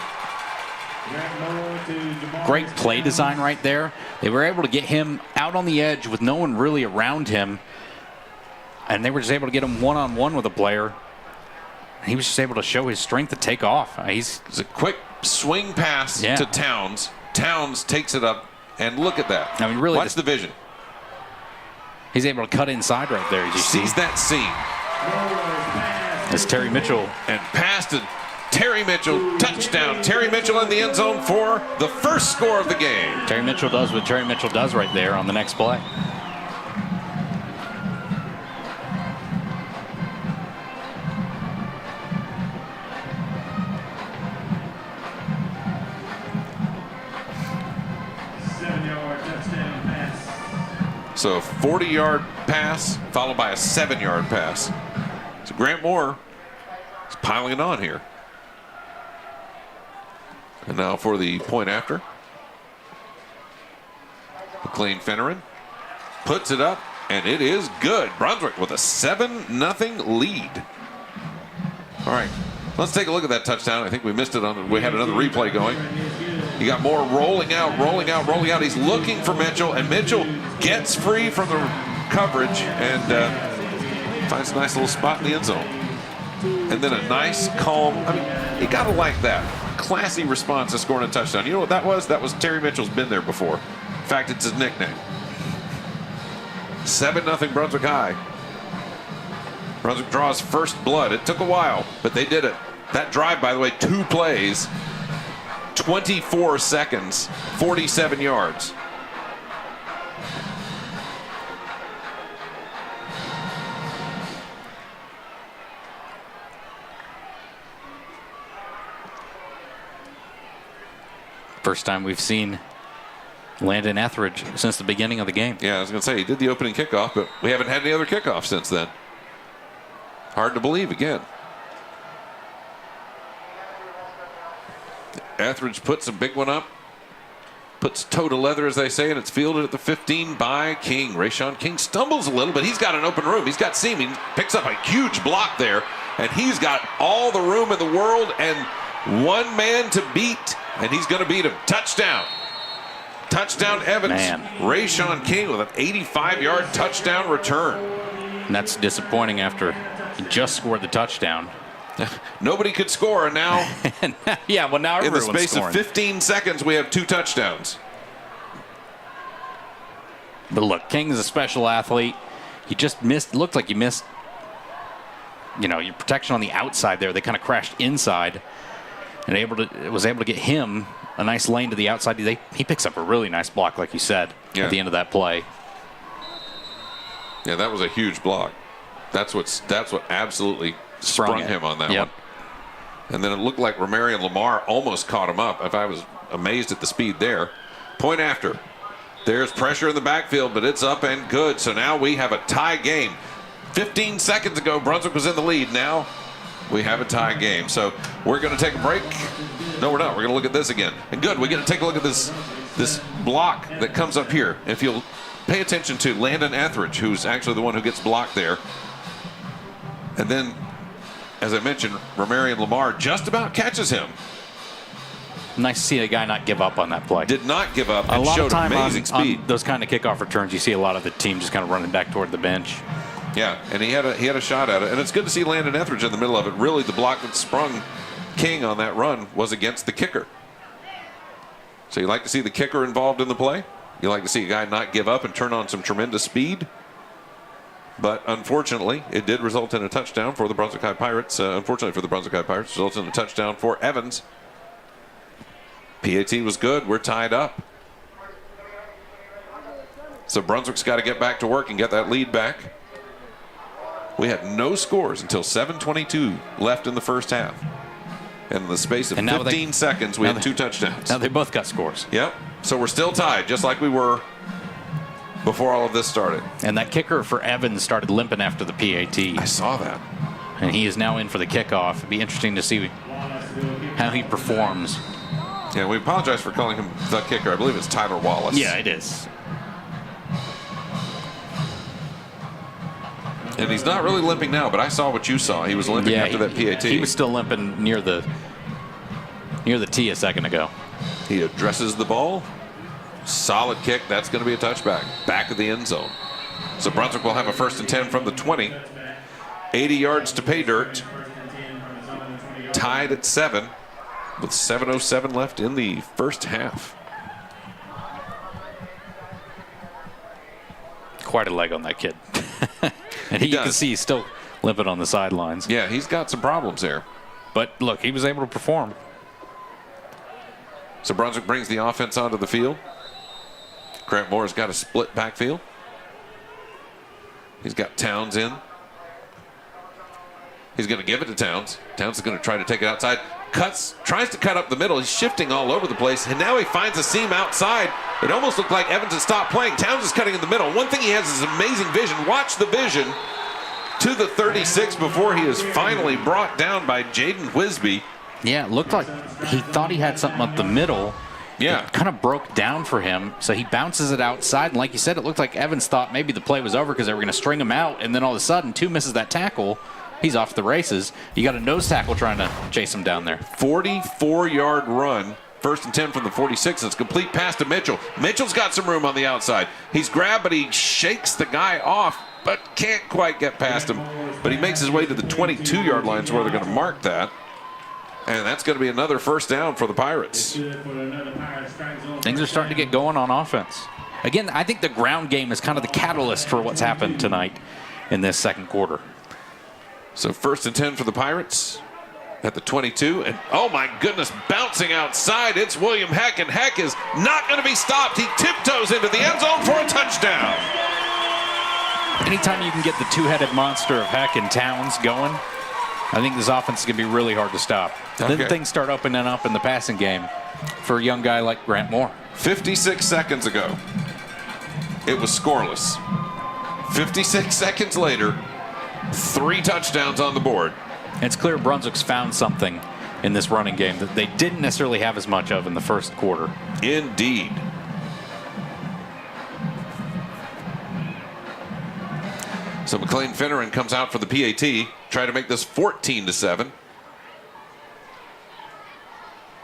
Great play design right there. They were able to get him out on the edge with no one really around him. And they were just able to get him one-on-one with a player. He was just able to show his strength to take off. It's a quick swing pass to Towns. Towns takes it up, and look at that. I mean, really, watch the vision. He's able to cut inside right there. Sees that seam. It's Terry Mitchell. And pass to Terry Mitchell. Touchdown. Terry Mitchell in the end zone for the first score of the game. Terry Mitchell does what Terry Mitchell does right there on the next play. So a 40-yard pass followed by a 7-yard pass. So Grant Moore is piling it on here. And now for the point after. McLean Finneran puts it up, and it is good. Brunswick with a 7-0 lead. All right, let's take a look at that touchdown. I think we missed it on. We had another replay going. You got Moore rolling out, rolling out, rolling out. He's looking for Mitchell, and Mitchell gets free from the coverage and finds a nice little spot in the end zone. And then a nice, calm, I mean, you got to like that. Classy response to scoring a touchdown. You know what that was? That was Terry Mitchell's been there before. In fact, it's his nickname. 7-0 Brunswick High. Brunswick draws first blood. It took a while, but they did it. That drive, by the way, 2 plays. 24 seconds, 47 yards. First time we've seen Landon Etheridge since the beginning of the game. Yeah, I was going to say, he did the opening kickoff, but we haven't had any other kickoffs since then. Hard to believe again. Etheridge puts a big one up. Puts toe to leather, as they say, and it's fielded at the 15 by King. Rayshawn King stumbles a little, but he's got an open room. He's got seam. He picks up a huge block there, and he's got all the room in the world and one man to beat, and he's going to beat him. Touchdown. Touchdown, Evans. Man. Rayshawn King with an 85-yard touchdown return. And that's disappointing after he just scored the touchdown. Nobody could score, and now yeah, well, now in the everyone's space scoring. of 15 seconds, we have 2 touchdowns. But look, King's a special athlete. You just missed, looked like you missed, you know, your protection on the outside there. They kind of crashed inside and was able to get him a nice lane to the outside. He picks up a really nice block, like you said, at the end of that play. Yeah, that was a huge block. That's what absolutely sprung him on that one. And then it looked like Romarian Lamar almost caught him up. If I was amazed at the speed there. Point after. There's pressure in the backfield, but it's up and good. So now we have a tie game. 15 seconds ago, Brunswick was in the lead. Now we have a tie game. So we're going to take a break. No, we're not. We're going to look at this again. And good, we're going to take a look at this block that comes up here. If you'll pay attention to Landon Etheridge, who's actually the one who gets blocked there. And then, as I mentioned, Romarian Lamar just about catches him. Nice to see a guy not give up on that play. Did not give up and showed amazing speed. On those kind of kickoff returns, you see a lot of the team just kind of running back toward the bench. Yeah, and he had a shot at it. And it's good to see Landon Etheridge in the middle of it. Really, the block that sprung King on that run was against the kicker. So you like to see the kicker involved in the play? You like to see a guy not give up and turn on some tremendous speed? But unfortunately, it did result in a touchdown for the Brunswick High Pirates. Unfortunately for the Brunswick High Pirates, it resulted in a touchdown for Evans. PAT was good. We're tied up. So Brunswick's got to get back to work and get that lead back. We had no scores until 7:22 left in the first half. And in the space of 15 seconds, we had 2 touchdowns. Now they both got scores. Yep. So we're still tied, just like we were before all of this started. And that kicker for Evans started limping after the PAT. I saw that. And he is now in for the kickoff. It'd be interesting to see how he performs. Yeah, we apologize for calling him the kicker. I believe it's Tyler Wallace. Yeah, it is. And he's not really limping now, but I saw what you saw. He was limping after that PAT. He was still limping near the tee a second ago. He addresses the ball. Solid kick. That's going to be a touchback. Back of the end zone. So Brunswick will have a 1st and 10 from the 20. 80 yards to pay dirt. Tied at 7 with 7:07 left in the first half. Quite a leg on that kid. And you can see he's still limping on the sidelines. Yeah, he's got some problems there. But look, he was able to perform. So Brunswick brings the offense onto the field. Grant Moore's got a split backfield. He's got Towns in. He's going to give it to Towns. Towns is going to try to take it outside. Tries to cut up the middle. He's shifting all over the place. And now he finds a seam outside. It almost looked like Evans had stopped playing. Towns is cutting in the middle. One thing he has is amazing vision. Watch the vision to the 36 before he is finally brought down by Jaden Whisby. Yeah, it looked like he thought he had something up the middle. Yeah. It kind of broke down for him, so he bounces it outside. And like you said, it looked like Evans thought maybe the play was over because they were going to string him out. And then all of a sudden, 2 misses that tackle. He's off the races. You got a nose tackle trying to chase him down there. 44-yard run. 1st and 10 from the 46. It's complete pass to Mitchell. Mitchell's got some room on the outside. He's grabbed, but he shakes the guy off, but can't quite get past him. But he makes his way to the 22-yard line, where they're going to mark that. And that's going to be another 1st down for the Pirates. Things are starting to get going on offense. Again, I think the ground game is kind of the catalyst for what's happened tonight in this second quarter. So 1st and 10 for the Pirates at the 22. And oh my goodness, bouncing outside. It's William Heck, and Heck is not going to be stopped. He tiptoes into the end zone for a touchdown. Anytime you can get the 2-headed monster of Heck and Towns going, I think this offense is going to be really hard to stop. Okay. Then things start opening up in the passing game for a young guy like Grant Moore. 56 seconds ago, it was scoreless. 56 seconds later, 3 touchdowns on the board. It's clear Brunswick's found something in this running game that they didn't necessarily have as much of in the first quarter. Indeed. So McLean Finneran comes out for the PAT, try to make this 14-7.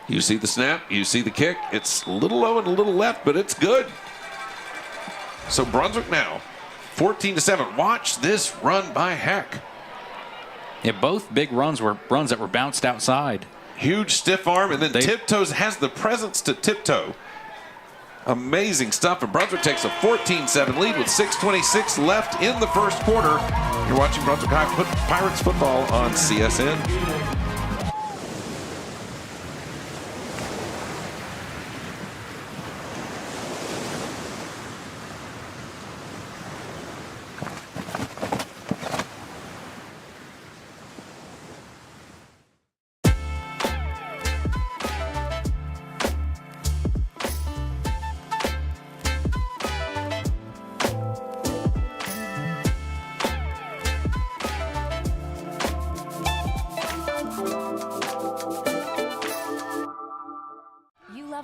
You see the snap, you see the kick. It's a little low and a little left, but it's good. So Brunswick now 14-7. Watch this run by Heck. Yeah, both big runs were runs that were bounced outside. Huge stiff arm, and then tiptoes, has the presence to tiptoe. Amazing stuff, and Brunswick takes a 14-7 lead with 6:26 left in the first quarter. You're watching Brunswick High Pirates football on CSN.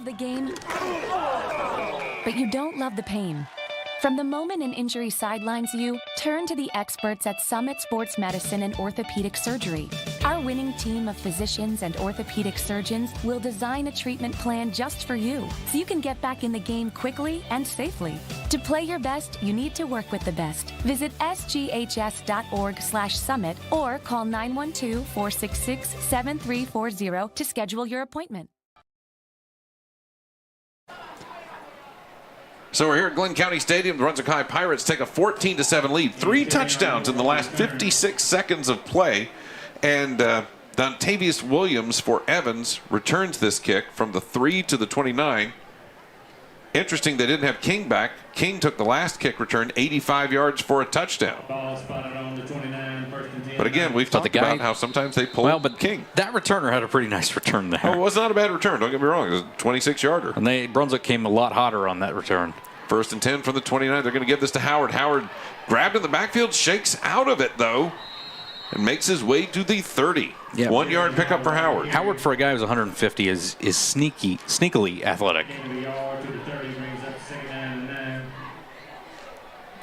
The game, but you don't love the pain. From the moment an injury sidelines you, turn to the experts at Summit Sports Medicine and Orthopedic Surgery. Our winning team of physicians and orthopedic surgeons will design a treatment plan just for you, so you can get back in the game quickly and safely. To play your best, you need to work with the best. Visit sghs.org/summit or call 912-466-7340 to schedule your appointment. So we're here at Glynn County Stadium. The Brunswick High Pirates take a 14-7 lead. 3 touchdowns in the last 56 seconds of play. And Dontavius Williams for Evans returns this kick from the 3 to the 29. Interesting, they didn't have King back. King took the last kick return, 85 yards for a touchdown. Ball spotted on the 29, first and 10. But again, we've talked about how sometimes they pull King. That returner had a pretty nice return there. Oh, it was not a bad return. Don't get me wrong. It was a 26-yarder. And Brunswick came a lot hotter on that return. First and 10 from the 29. They're going to give this to Howard. Howard grabbed in the backfield, shakes out of it, though, and makes his way to the 30. Yeah. 1 yard pickup for Howard. Howard, for a guy who's 150, is sneakily athletic.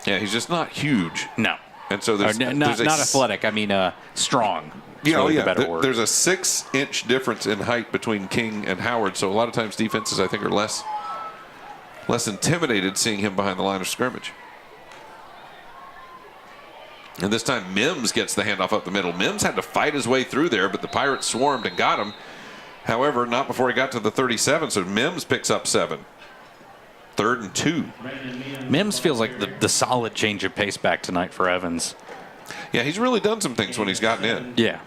Yeah, he's just not huge. No. And so there's not athletic. I mean, strong. There's a 6-inch difference in height between King and Howard. So a lot of times defenses, I think, are less intimidated seeing him behind the line of scrimmage. And this time Mims gets the handoff up the middle. Mims had to fight his way through there, but the Pirates swarmed and got him. However, not before he got to the 37. So Mims picks up 7. 3rd and 2. Mims feels like the solid change of pace back tonight for Evans. Yeah, he's really done some things when he's gotten in. Yeah.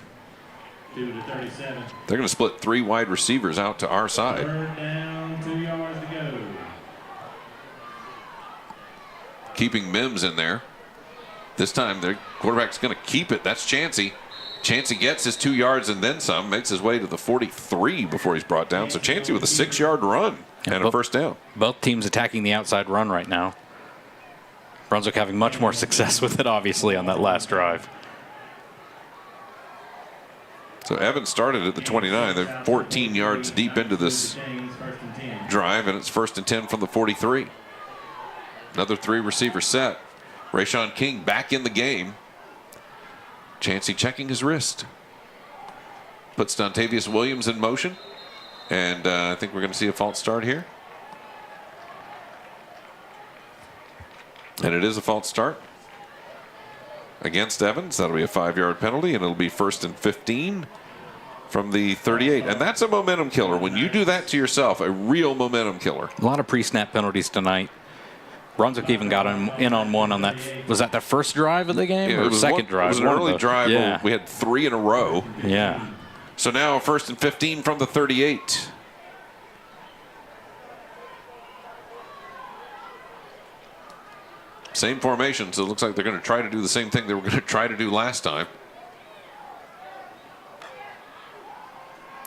They're going to split 3 wide receivers out to our side. 3rd down, 2 yards to go. Keeping Mims in there. This time their quarterback's going to keep it. That's Chancey. Chancey gets his 2 yards and then some, makes his way to the 43 before he's brought down. So Chancey with a 6-yard run and a first down. Both teams attacking the outside run right now. Brunswick having much more success with it, obviously, on that last drive. So Evans started at the 29. They're 14 yards deep into this drive, and it's 1st and 10 from the 43. Another 3 receiver set. Rayshawn King back in the game. Chancey checking his wrist. Puts Dontavius Williams in motion. And I think we're going to see a false start here. And it is a false start against Evans. That'll be a 5-yard penalty, and it'll be 1st and 15 from the 38. And that's a momentum killer. When you do that to yourself, a real momentum killer. A lot of pre-snap penalties tonight. Brunswick even got in on one on that. Was that the first drive of the game, yeah, or second drive? It was an early drive. Yeah. We had 3 in a row. Yeah. So now 1st and 15 from the 38. Same formation, so it looks like they're going to try to do the same thing they were going to try to do last time.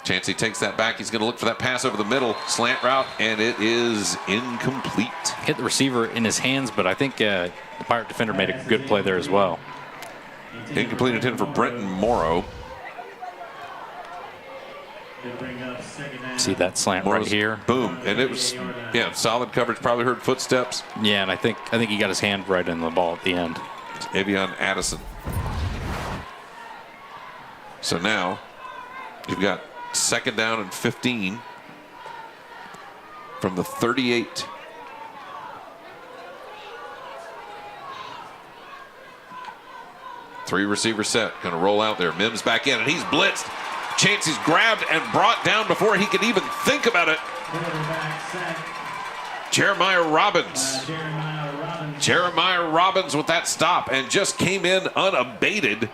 Chancey takes that back. He's going to look for that pass over the middle. Slant route, and it is incomplete. Hit the receiver in his hands, but I think the Pirate defender made a good play there as well. Incomplete intended for Brenton Morrow. See that slant Morrow's, right here? Boom. And it was, solid coverage. Probably heard footsteps. Yeah, and I think he got his hand right in the ball at the end. It's Avion Addison. So now you've got 2nd down and 15 from the 38. Three receiver set. Going to roll out there. Mims back in, and he's blitzed. Chancey's grabbed and brought down before he could even think about it. Jeremiah Robbins. Jeremiah Robbins with that stop and just came in unabated.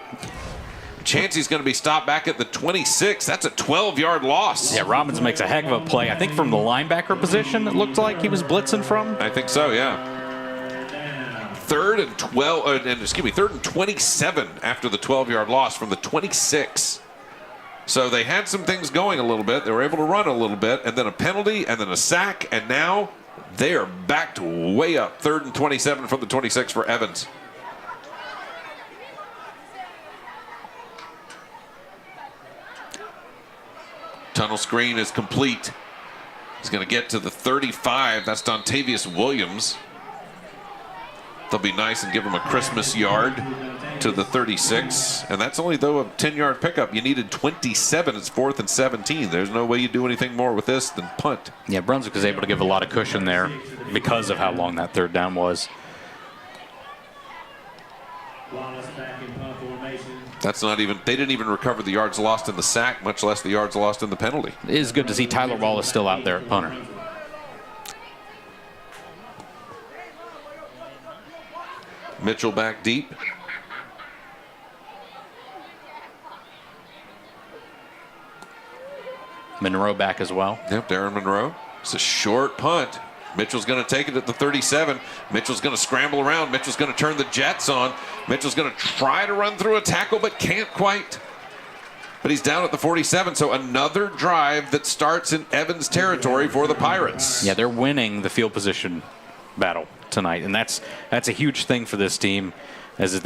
Chancey's going to be stopped back at the 26. That's a 12-yard loss. Yeah, Robbins makes a heck of a play. I think from the linebacker position, it looked like he was blitzing from. I think so, yeah. 3rd and 3rd and 27 after the 12-yard loss from the 26. So they had some things going a little bit. They were able to run a little bit, and then a penalty, and then a sack, and now they are back to way up. 3rd and 27 from the 26 for Evans. Tunnel screen is complete. He's going to get to the 35. That's Dontavius Williams. They'll be nice and give him a Christmas yard. to the 36, and that's only, though, a 10-yard pickup. You needed 27. It's 4th and 17. There's no way you do anything more with this than punt. Yeah, Brunswick was able to give a lot of cushion there because of how long that third down was. Wallace back in punt formation. That's not even, they didn't even recover the yards lost in the sack, much less the yards lost in the penalty. It is good to see Tyler Wallace still out there at punter. Mitchell back deep. Monroe back as well. Yep, Darren Monroe. It's a short punt. Mitchell's going to take it at the 37. Mitchell's going to scramble around. Mitchell's going to turn the jets on. Mitchell's going to try to run through a tackle, but can't quite. But he's down at the 47, so another drive that starts in Evans territory for the Pirates. Yeah, they're winning the field position battle tonight, and that's a huge thing for this team, as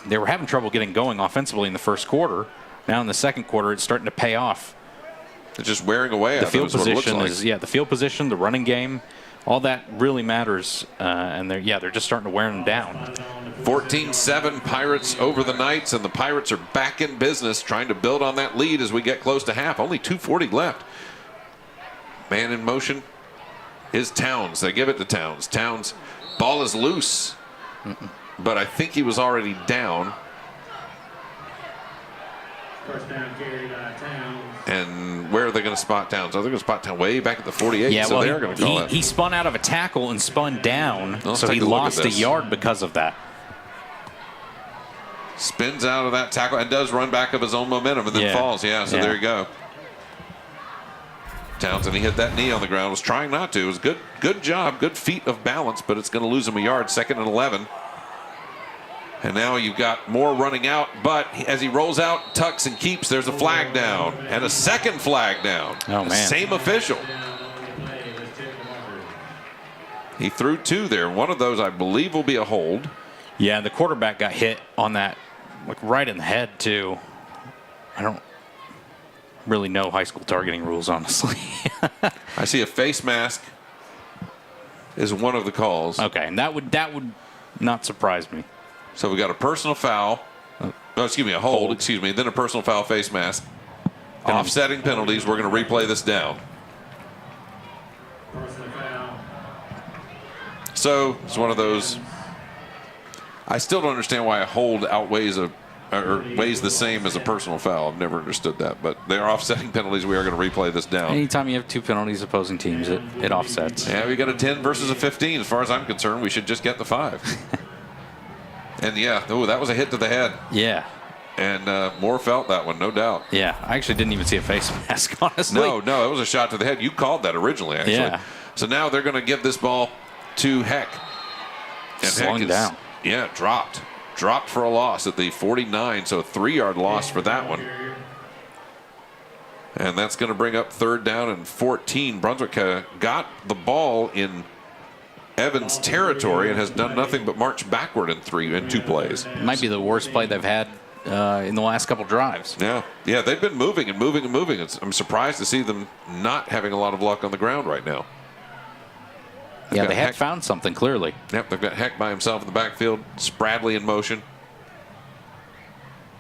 they were having trouble getting going offensively in the first quarter. Now in the second quarter, it's starting to pay off. They're just wearing away. The field position the field position, the running game, all that really matters, and they're just starting to wear them down. 14-7 Pirates over the Knights, and the Pirates are back in business trying to build on that lead as we get close to half. Only 2:40 left. Man in motion is Towns. They give it to Towns. Towns, ball is loose, but I think he was already down. First down carry by Towns. And where are they going to spot Towns? Oh, they're going to spot Towns way back at the 48. Yeah, so well, they're going to call it. He spun out of a tackle and spun down, so he take a look at lost a this. yard because of that. Spins out of that tackle and does run back of his own momentum and then falls. Yeah, so there you go. Townsend, he hit that knee on the ground, was trying not to. It was good job, good feat of balance, but it's going to lose him a yard. 2nd and 11. And now you've got Moore running out, but as he rolls out, tucks and keeps, there's a flag down and a second flag down. Oh, man. Same official. He threw 2 there. One of those, I believe, will be a hold. Yeah, the quarterback got hit on that, like right in the head, too. I don't really know high school targeting rules, honestly. I see a face mask is one of the calls. Okay, and that would not surprise me. So we got a personal foul. A hold. Then a personal foul, face mask. Offsetting penalties. We're going to replay this down. Personal foul. So it's one of those. I still don't understand why a hold outweighs weighs the same as a personal foul. I've never understood that, but they are offsetting penalties. We are going to replay this down. Anytime you have 2 penalties opposing teams, it offsets. Yeah, we got a 10 versus a 15. As far as I'm concerned, we should just get the 5. And that was a hit to the head. Yeah. And Moore felt that one, no doubt. Yeah, I actually didn't even see a face mask, honestly. No, it was a shot to the head. You called that originally, actually. Yeah. So now they're going to give this ball to Heck. And Slowing down. Yeah, dropped for a loss at the 49, so a 3-yard loss for that one. And that's going to bring up 3rd down and 14. Brunswick got the ball in Evans territory and has done nothing but march backward in 2 plays. Might be the worst play they've had in the last couple drives. Yeah, they've been moving and moving and moving. I'm surprised to see them not having a lot of luck on the ground right now. Yeah, they have found something, clearly. Yep, they've got Heck by himself in the backfield. Spradley in motion.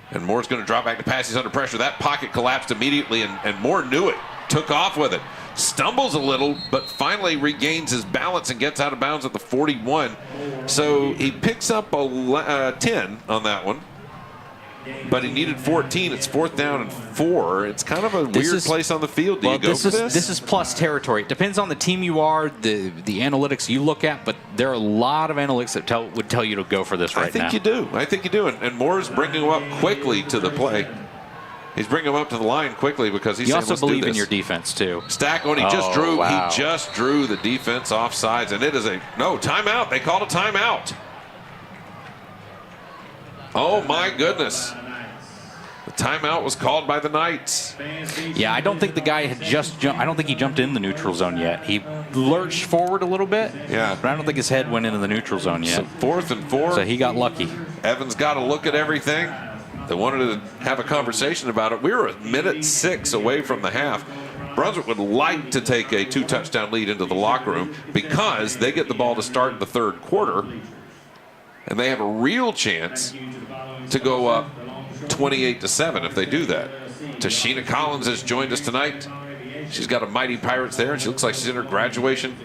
And Moore's going to drop back to pass. He's under pressure. That pocket collapsed immediately, and Moore knew it. Took off with it. Stumbles a little, but finally regains his balance and gets out of bounds at the 41. So he picks up a 10 on that one. But he needed 14. It's 4th down and 4. It's kind of a weird place on the field. Do you go for this? This is plus territory. It depends on the team you are, the analytics you look at, but there are a lot of analytics that would tell you to go for this right now. I think you do. And Moore's bringing him up quickly to the play. He's bringing him up to the line quickly because he's saying, let's do this. You also believe in your defense, too. Stack on. He just drew the defense offsides, and it is timeout. They called a timeout. Oh, my goodness. The timeout was called by the Knights. Yeah, I don't think the guy had just jumped. I don't think he jumped in the neutral zone yet. He lurched forward a little bit. Yeah. But I don't think his head went into the neutral zone yet. So 4th and 4. So he got lucky. Evans got to look at everything. They wanted to have a conversation about it. We were 1:06 away from the half. Brunswick would like to take a 2-touchdown lead into the locker room because they get the ball to start in the 3rd quarter. And they have a real chance to go up 28-7 if they do that. Tashina Collins has joined us tonight. She's got a Mighty Pirates there, and she looks like she's in her graduation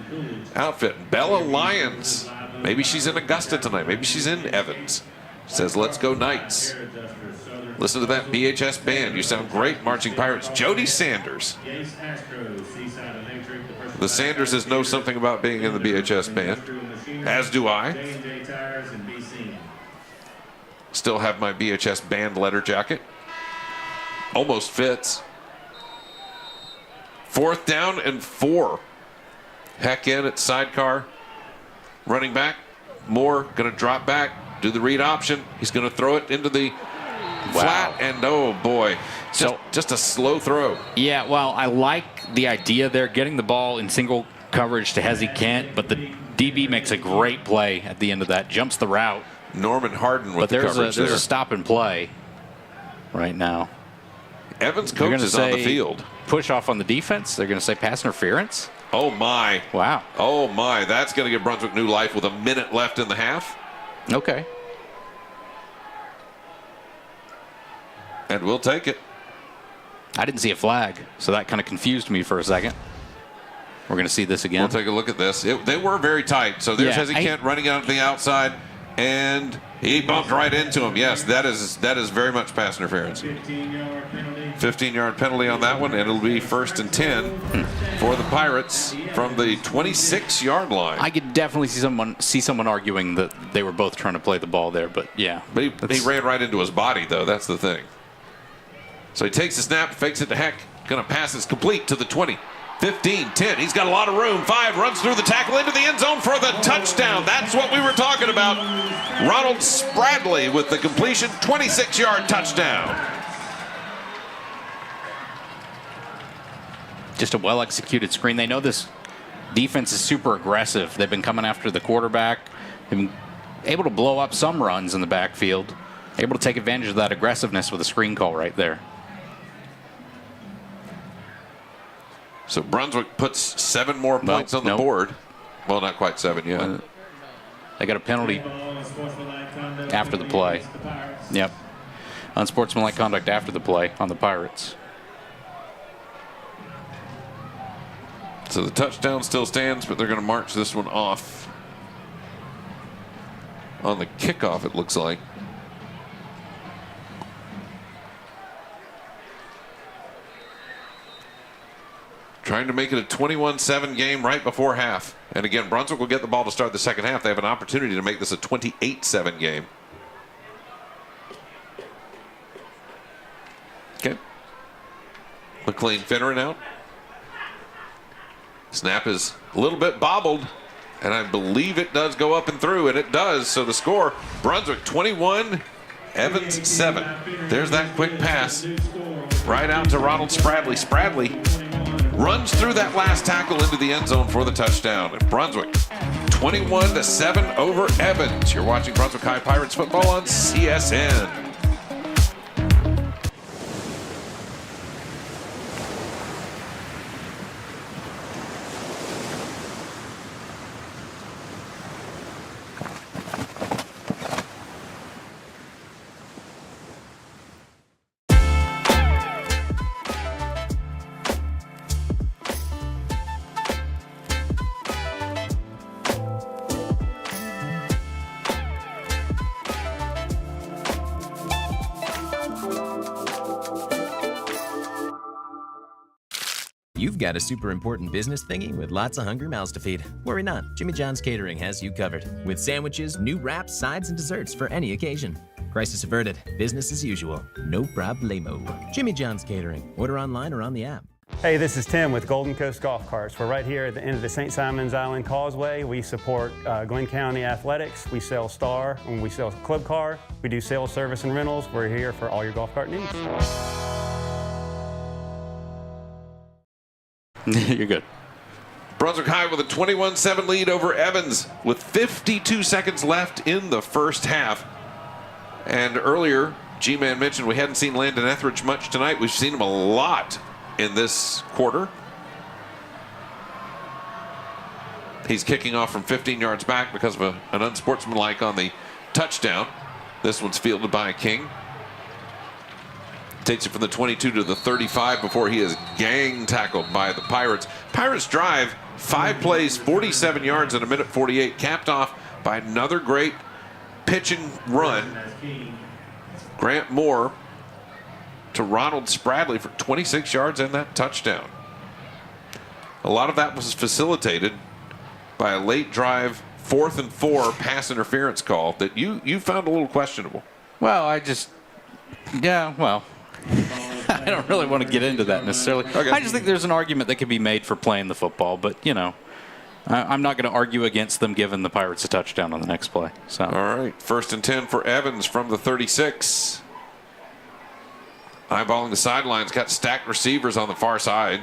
outfit. Bella Lyons, maybe she's in Augusta tonight. Maybe she's in Evans. Says, let's go Knights. Listen to that BHS band. You sound great, Marching Pirates. Jody Sanders. The Sanderses know something about being in the BHS band, as do I. Still have my BHS band letter jacket. Almost fits. 4th down and 4. Heck in at sidecar. Running back. Moore going to drop back. Do the read option. He's going to throw it into the flat. And oh boy. Just a slow throw. Yeah, well, I like the idea there, getting the ball in single coverage to Hezzy Kent, but the DB makes a great play at the end of that. Jumps the route. Norman Harden with the coverage there. But there's a stop and play right now. Evans coach is on the field. Push off on the defense. They're going to say pass interference. Oh, my. Wow. Oh, my. That's going to give Brunswick new life with a minute left in the half. Okay. And we'll take it. I didn't see a flag, so that kind of confused me for a second. We're going to see this again. We'll take a look at this. They were very tight. So there's Hezzy Kent running out to the outside, and he bumped right into him. Yes, that is very much pass interference. 15-yard penalty on that one, and it'll be 1st and 10 for the Pirates from the 26-yard line. I could definitely see someone arguing that they were both trying to play the ball there, but yeah. But he ran right into his body, though. That's the thing. So he takes the snap, fakes it to Heck. Going to pass is complete to the 20. 15, 10. He's got a lot of room. 5 runs through the tackle into the end zone for the touchdown. That's what we were talking about. Ronald Spradley with the completion. 26-yard touchdown. Just a well-executed screen. They know this defense is super aggressive. They've been coming after the quarterback. They've been able to blow up some runs in the backfield. Able to take advantage of that aggressiveness with a screen call right there. So Brunswick puts 7 more points on the board. Well, not quite 7 yet. They got a penalty after the play. Yep. Unsportsmanlike conduct after the play on the Pirates. So the touchdown still stands, but they're going to march this one off on the kickoff, it looks like. Trying to make it a 21-7 game right before half. And again, Brunswick will get the ball to start the second half. They have an opportunity to make this a 28-7 game. Okay. McLean Finneran out. Snap is a little bit bobbled, and I believe it does go up and through, and it does. So the score, Brunswick 21, Evans 7. There's that quick pass right out to Ronald Spradley. Spradley runs through that last tackle into the end zone for the touchdown. And Brunswick 21-7 over Evans. You're watching Brunswick High Pirates football on CSN. You've got a super important business thingy with lots of hungry mouths to feed. Worry not, Jimmy John's Catering has you covered. With sandwiches, new wraps, sides, and desserts for any occasion. Crisis averted, business as usual, no problemo. Jimmy John's Catering, order online or on the app. Hey, this is Tim with Golden Coast Golf Carts. We're right here at the end of the St. Simons Island Causeway. We support Glynn County Athletics. We sell Star and we sell Club Car. We do sales, service, and rentals. We're here for all your golf cart needs. You're good. Brunswick High with a 21-7 lead over Evans with 52 seconds left in the first half. And earlier, G-Man mentioned we hadn't seen Landon Etheridge much tonight. We've seen him a lot in this quarter. He's kicking off from 15 yards back because of an unsportsmanlike on the touchdown. This one's fielded by King. Takes it from the 22 to the 35 before he is gang tackled by the Pirates. Pirates drive 5 plays, 47 yards in a minute 48, capped off by another great pitch and run. Grant Moore to Ronald Spradley for 26 yards and that touchdown. A lot of that was facilitated by a late drive 4th and 4 pass interference call that you found a little questionable. Well, I don't really want to get into that necessarily. Okay. I just think there's an argument that could be made for playing the football, but, I'm not going to argue against them giving the Pirates a touchdown on the next play. So. All right, 1st and 10 for Evans from the 36. Eyeballing the sidelines, got stacked receivers on the far side.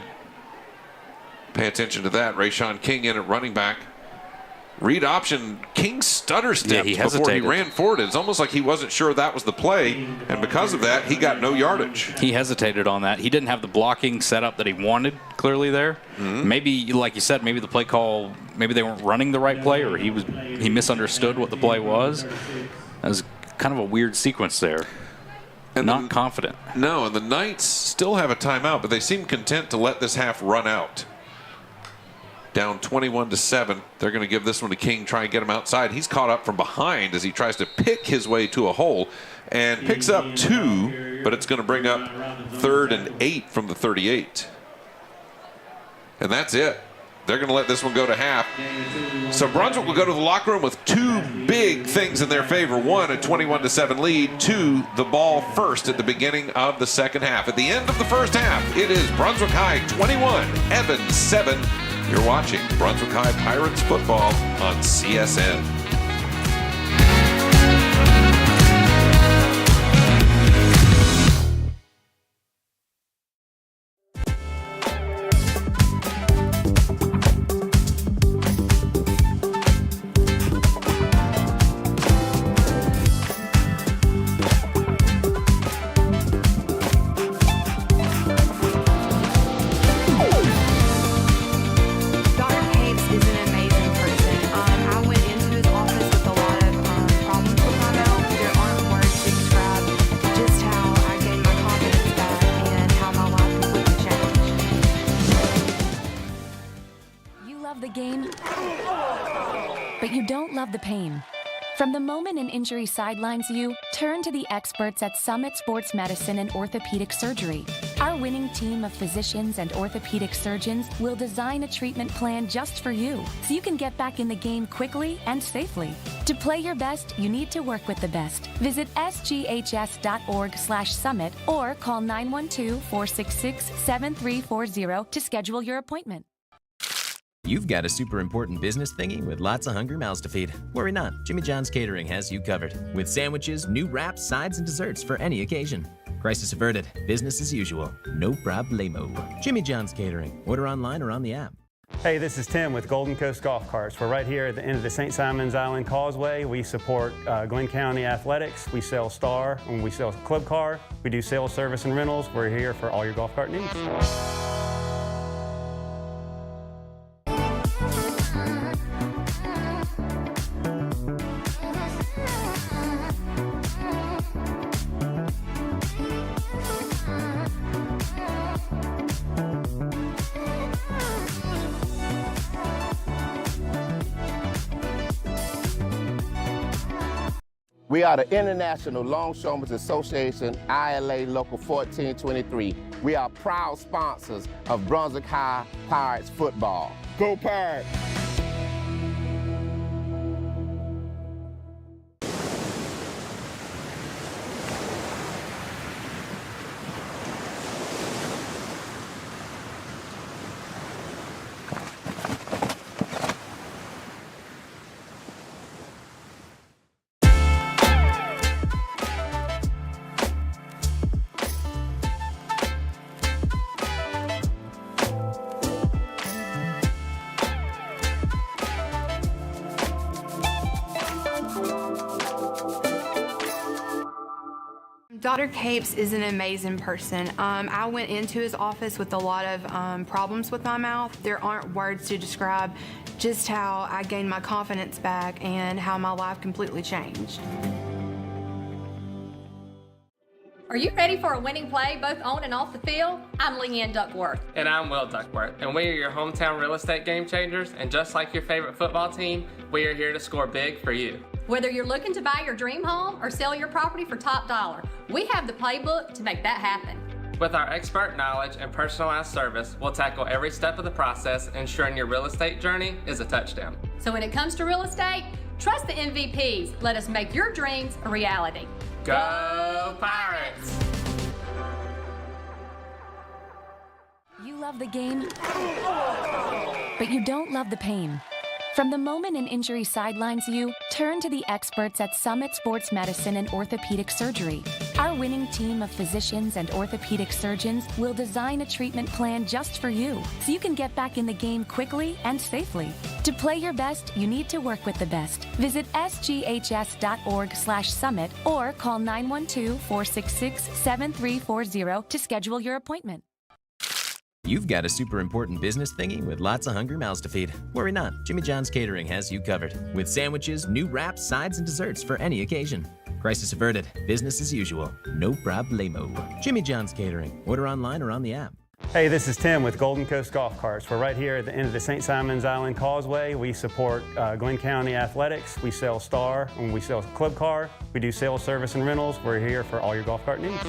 Pay attention to that. Rayshawn King in at running back. Read option. King stutter stepped before he ran forward. It's almost like he wasn't sure that was the play, and because of that, he got no yardage. He hesitated on that. He didn't have the blocking set up that he wanted clearly there. Mm-hmm. Maybe, like you said, maybe the play call, maybe they weren't running the right play, or he misunderstood what the play was. That was kind of a weird sequence there. And not confident. No, and the Knights still have a timeout, but they seem content to let this half run out. Down 21-7. They're going to give this one to King, try and get him outside. He's caught up from behind as he tries to pick his way to a hole and picks up 2, but it's going to bring up 3rd and 8 from the 38. And that's it. They're going to let this one go to half. So Brunswick will go to the locker room with 2 big things in their favor. 1, a 21-7 lead. 2, the ball first at the beginning of the second half. At the end of the first half, it is Brunswick High 21, Evans 7. You're watching Brunswick High Pirates football on CSN. The pain. From the moment an injury sidelines you, turn to the experts at Summit Sports Medicine and Orthopedic Surgery. Our winning team of physicians and orthopedic surgeons will design a treatment plan just for you, so you can get back in the game quickly and safely. To play your best, you need to work with the best. Visit sghs.org/summit or call 912-466-7340 to schedule your appointment. You've got a super important business thingy with lots of hungry mouths to feed. Worry not, Jimmy John's Catering has you covered. With sandwiches, new wraps, sides, and desserts for any occasion. Crisis averted, business as usual, no problemo. Jimmy John's Catering, order online or on the app. Hey, this is Tim with Golden Coast Golf Carts. We're right here at the end of the St. Simons Island Causeway. We support Glynn County Athletics. We sell Star, and we sell Club Car. We do sales, service, and rentals. We're here for all your golf cart needs. We are the International Longshoremen's Association, ILA Local 1423. We are proud sponsors of Brunswick High Pirates football. Go Pirates! Dr. Capes is an amazing person. I went into his office with a lot of problems with my mouth. There aren't words to describe just how I gained my confidence back and how my life completely changed. Are you ready for a winning play both on and off the field? I'm Leanne Duckworth. And I'm Will Duckworth, and we are your hometown real estate game changers, and just like your favorite football team, we are here to score big for you. Whether you're looking to buy your dream home or sell your property for top dollar, we have the playbook to make that happen. With our expert knowledge and personalized service, we'll tackle every step of the process, ensuring your real estate journey is a touchdown. So when it comes to real estate, trust the MVPs. Let us make your dreams a reality. Go Pirates! You love the game, but you don't love the pain. From the moment an injury sidelines you, turn to the experts at Summit Sports Medicine and Orthopedic Surgery. Our winning team of physicians and orthopedic surgeons will design a treatment plan just for you, so you can get back in the game quickly and safely. To play your best, you need to work with the best. Visit sghs.org/summit or call 912-466-7340 to schedule your appointment. You've got a super important business thingy with lots of hungry mouths to feed. Worry not, Jimmy John's Catering has you covered. With sandwiches, new wraps, sides, and desserts for any occasion. Crisis averted, business as usual, no problemo. Jimmy John's Catering, order online or on the app. Hey, this is Tim with Golden Coast Golf Carts. We're right here at the end of the St. Simons Island Causeway. We support Glynn County Athletics. We sell Star, and we sell Club Car. We do sales, service, and rentals. We're here for all your golf cart needs.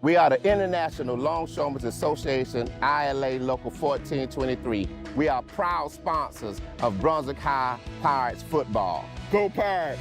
We are the International Longshoremen's Association, ILA Local 1423. We are proud sponsors of Brunswick High Pirates football. Go Pirates!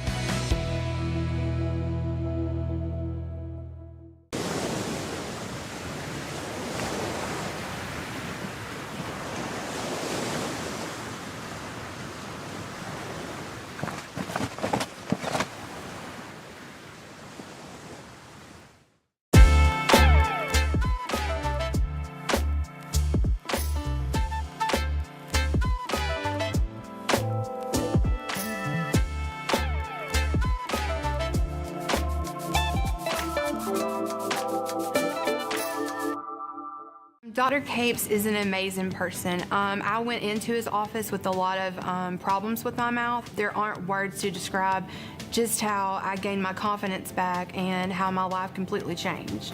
Dr. Capes is an amazing person. I went into his office with a lot of problems with my mouth. There aren't words to describe just how I gained my confidence back and how my life completely changed.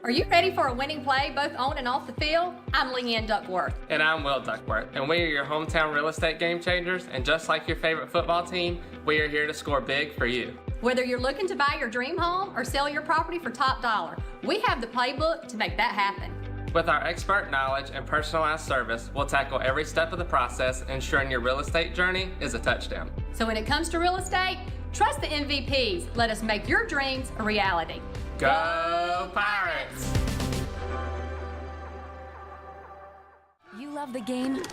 Are you ready for a winning play both on and off the field? I'm Leanne Duckworth. And I'm Will Duckworth, and we are your hometown real estate game changers, and just like your favorite football team, we are here to score big for you. Whether you're looking to buy your dream home or sell your property for top dollar, we have the playbook to make that happen. With our expert knowledge and personalized service, we'll tackle every step of the process, ensuring your real estate journey is a touchdown. So when it comes to real estate, trust the MVPs. Let us make your dreams a reality. Go Pirates! You love the game,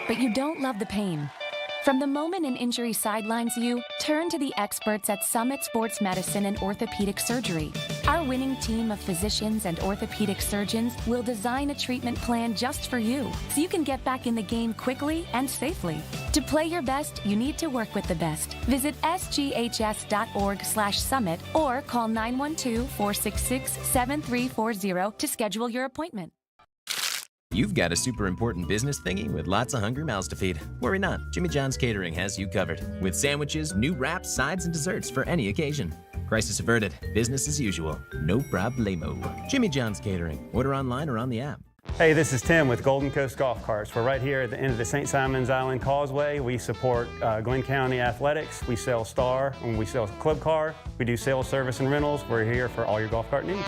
but you don't love the pain. From the moment an injury sidelines you, turn to the experts at Summit Sports Medicine and Orthopedic Surgery. Our winning team of physicians and orthopedic surgeons will design a treatment plan just for you, so you can get back in the game quickly and safely. To play your best, you need to work with the best. Visit sghs.org/summit or call 912-466-7340 to schedule your appointment. You've got a super important business thingy with lots of hungry mouths to feed. Worry not, Jimmy John's Catering has you covered. With sandwiches, new wraps, sides, and desserts for any occasion. Crisis averted, business as usual, no problemo. Jimmy John's Catering, order online or on the app. Hey, this is Tim with Golden Coast Golf Carts. We're right here at the end of the St. Simons Island Causeway. We support Glynn County Athletics. We sell Star, and we sell Club Car. We do sales, service, and rentals. We're here for all your golf cart needs.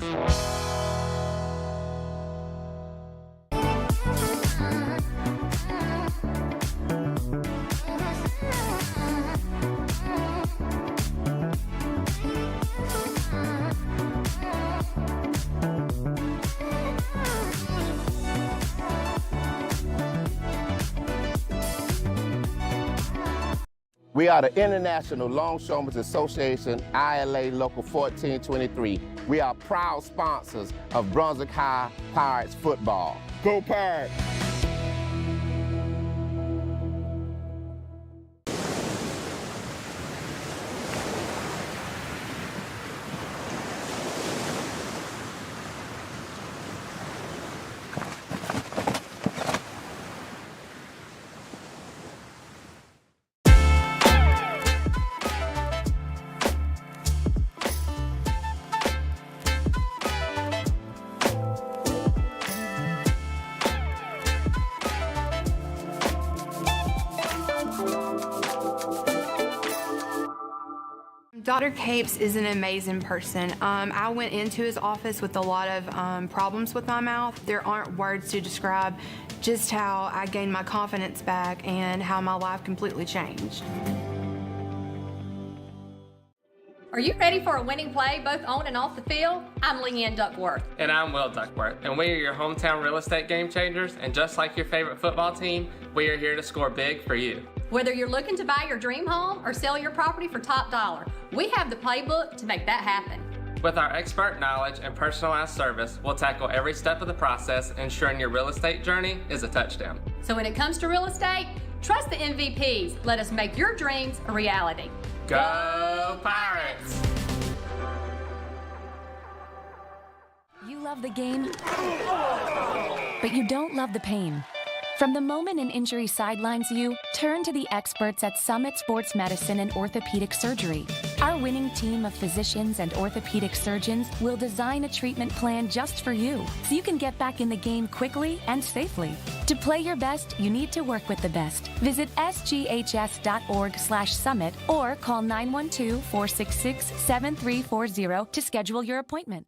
We are the International Longshoremen's Association, ILA Local 1423. We are proud sponsors of Brunswick High Pirates football. Go Pirates! Dr. Capes is an amazing person. I went into his office with a lot of problems with my mouth. There aren't words to describe just how I gained my confidence back and how my life completely changed. Are you ready for a winning play both on and off the field? I'm Glynn Duckworth. And I'm Will Duckworth, and we are your hometown real estate game changers, and just like your favorite football team, we are here to score big for you. Whether you're looking to buy your dream home or sell your property for top dollar, we have the playbook to make that happen. With our expert knowledge and personalized service, we'll tackle every step of the process, ensuring your real estate journey is a touchdown. So when it comes to real estate, trust the MVPs. Let us make your dreams a reality. Go Pirates! You love the game, but you don't love the pain. From the moment an injury sidelines you, turn to the experts at Summit Sports Medicine and Orthopedic Surgery. Our winning team of physicians and orthopedic surgeons will design a treatment plan just for you, so you can get back in the game quickly and safely. To play your best, you need to work with the best. Visit sghs.org/summit or call 912-466-7340 to schedule your appointment.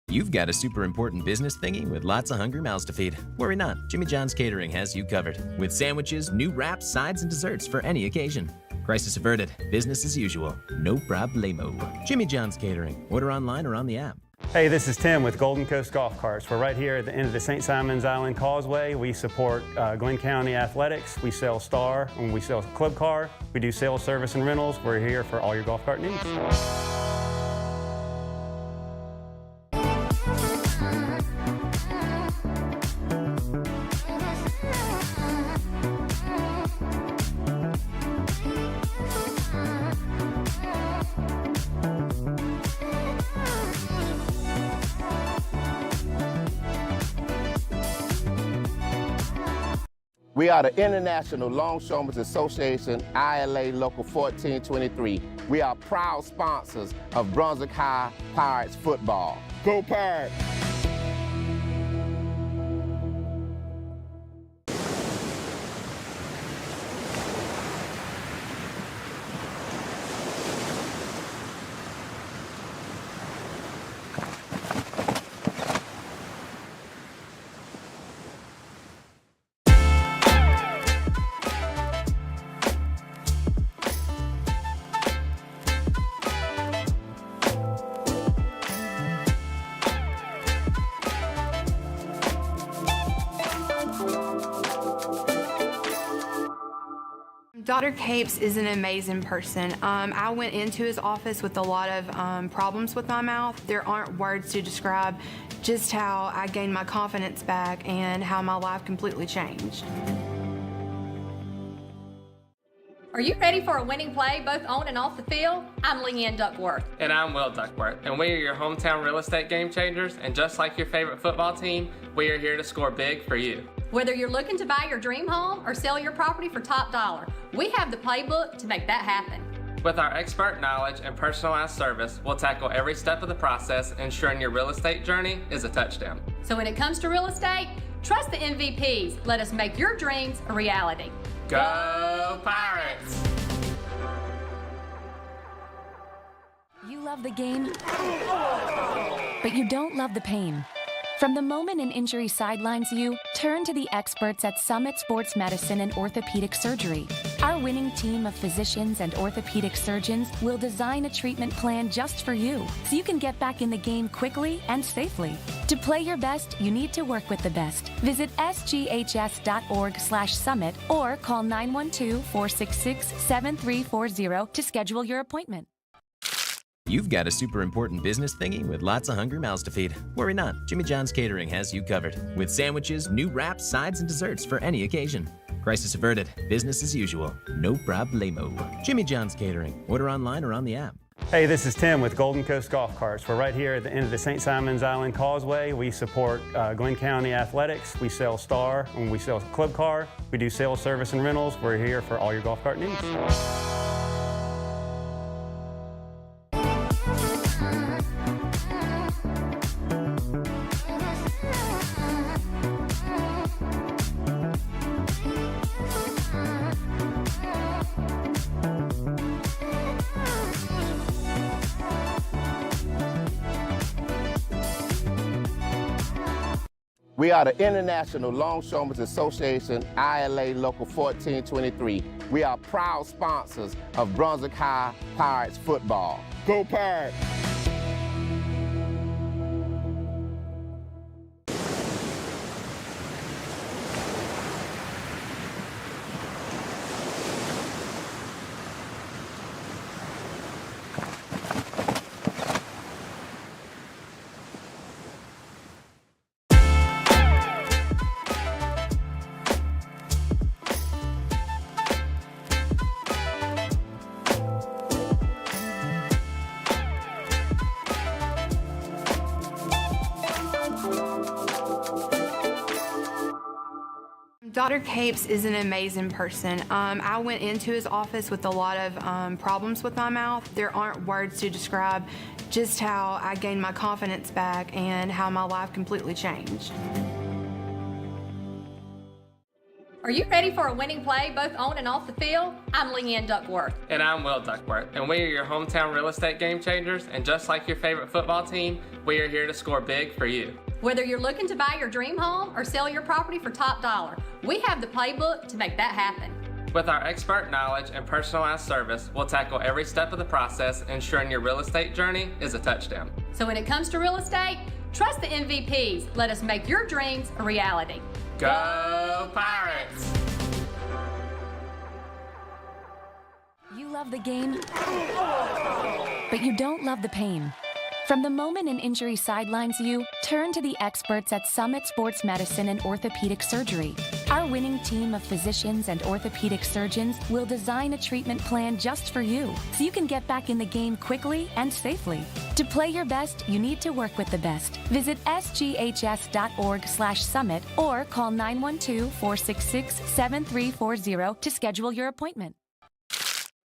You've got a super important business thingy with lots of hungry mouths to feed. Worry not, Jimmy John's Catering has you covered. With sandwiches, new wraps, sides, and desserts for any occasion. Crisis averted, business as usual, no problemo. Jimmy John's Catering, order online or on the app. Hey, this is Tim with Golden Coast Golf Carts. We're right here at the end of the St. Simons Island Causeway. We support Glynn County Athletics. We sell Star and we sell Club Car. We do sales, service, and rentals. We're here for all your golf cart needs. We are the International Longshoremen's Association, ILA Local 1423. We are proud sponsors of Brunswick High Pirates football. Go Pirates! Dr. Capes is an amazing person. I went into his office with a lot of problems with my mouth. There aren't words to describe just how I gained my confidence back and how my life completely changed. Are you ready for a winning play both on and off the field? I'm Glynn Duckworth. And I'm Will Duckworth, and we are your hometown real estate game changers, and just like your favorite football team, we are here to score big for you. Whether you're looking to buy your dream home or sell your property for top dollar, we have the playbook to make that happen. With our expert knowledge and personalized service, we'll tackle every step of the process, ensuring your real estate journey is a touchdown. So when it comes to real estate, trust the MVPs. Let us make your dreams a reality. Go Pirates! You love the game, but you don't love the pain. From the moment an injury sidelines you, turn to the experts at Summit Sports Medicine and Orthopedic Surgery. Our winning team of physicians and orthopedic surgeons will design a treatment plan just for you, so you can get back in the game quickly and safely. To play your best, you need to work with the best. Visit sghs.org/summit or call 912-466-7340 to schedule your appointment. You've got a super important business thingy with lots of hungry mouths to feed. Worry not, Jimmy John's Catering has you covered. With sandwiches, new wraps, sides, and desserts for any occasion. Crisis averted, business as usual, no problemo. Jimmy John's Catering, order online or on the app. Hey, this is Tim with Golden Coast Golf Carts. We're right here at the end of the St. Simons Island Causeway. We support Glynn County Athletics. We sell Star and we sell Club Car. We do sales, service, and rentals. We're here for all your golf cart needs. We are the International Longshoremen's Association, ILA Local 1423. We are proud sponsors of Brunswick High Pirates football. Go Pirates! Dr. Capes is an amazing person. I went into his office with a lot of problems with my mouth. There aren't words to describe just how I gained my confidence back and how my life completely changed. Are you ready for a winning play both on and off the field? I'm Leanne Duckworth. And I'm Will Duckworth, and we are your hometown real estate game changers, and just like your favorite football team, we are here to score big for you. Whether you're looking to buy your dream home or sell your property for top dollar, we have the playbook to make that happen. With our expert knowledge and personalized service, we'll tackle every step of the process, ensuring your real estate journey is a touchdown. So when it comes to real estate, trust the MVPs. Let us make your dreams a reality. Go Pirates! You love the game, but you don't love the pain. From the moment an injury sidelines you, turn to the experts at Summit Sports Medicine and Orthopedic Surgery. Our winning team of physicians and orthopedic surgeons will design a treatment plan just for you, so you can get back in the game quickly and safely. To play your best, you need to work with the best. Visit sghs.org/summit or call 912-466-7340 to schedule your appointment.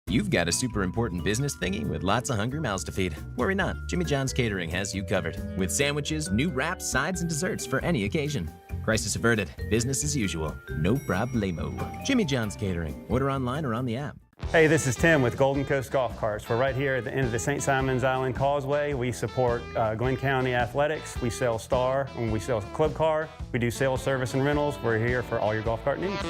You've got a super important business thingy with lots of hungry mouths to feed. Worry not, Jimmy John's Catering has you covered. With sandwiches, new wraps, sides, and desserts for any occasion. Crisis averted, business as usual, no problemo. Jimmy John's Catering, order online or on the app. Hey, this is Tim with Golden Coast Golf Carts. We're right here at the end of the St. Simons Island Causeway. We support Glynn County Athletics. We sell Star and we sell Club Car. We do sales, service, and rentals. We're here for all your golf cart needs.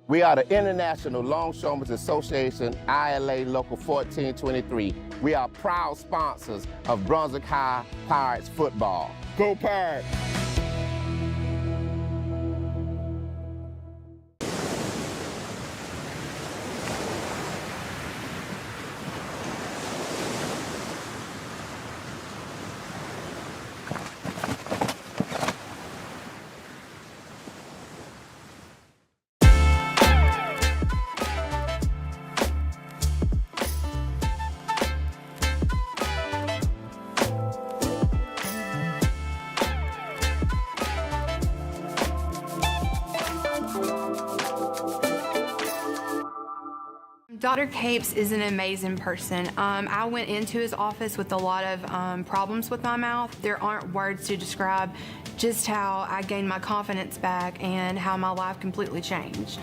We are the International Longshoremen's Association, ILA Local 1423. We are proud sponsors of Brunswick High Pirates football. Go Pirates! Dr. Capes is an amazing person. I went into his office with a lot of problems with my mouth. There aren't words to describe just how I gained my confidence back and how my life completely changed.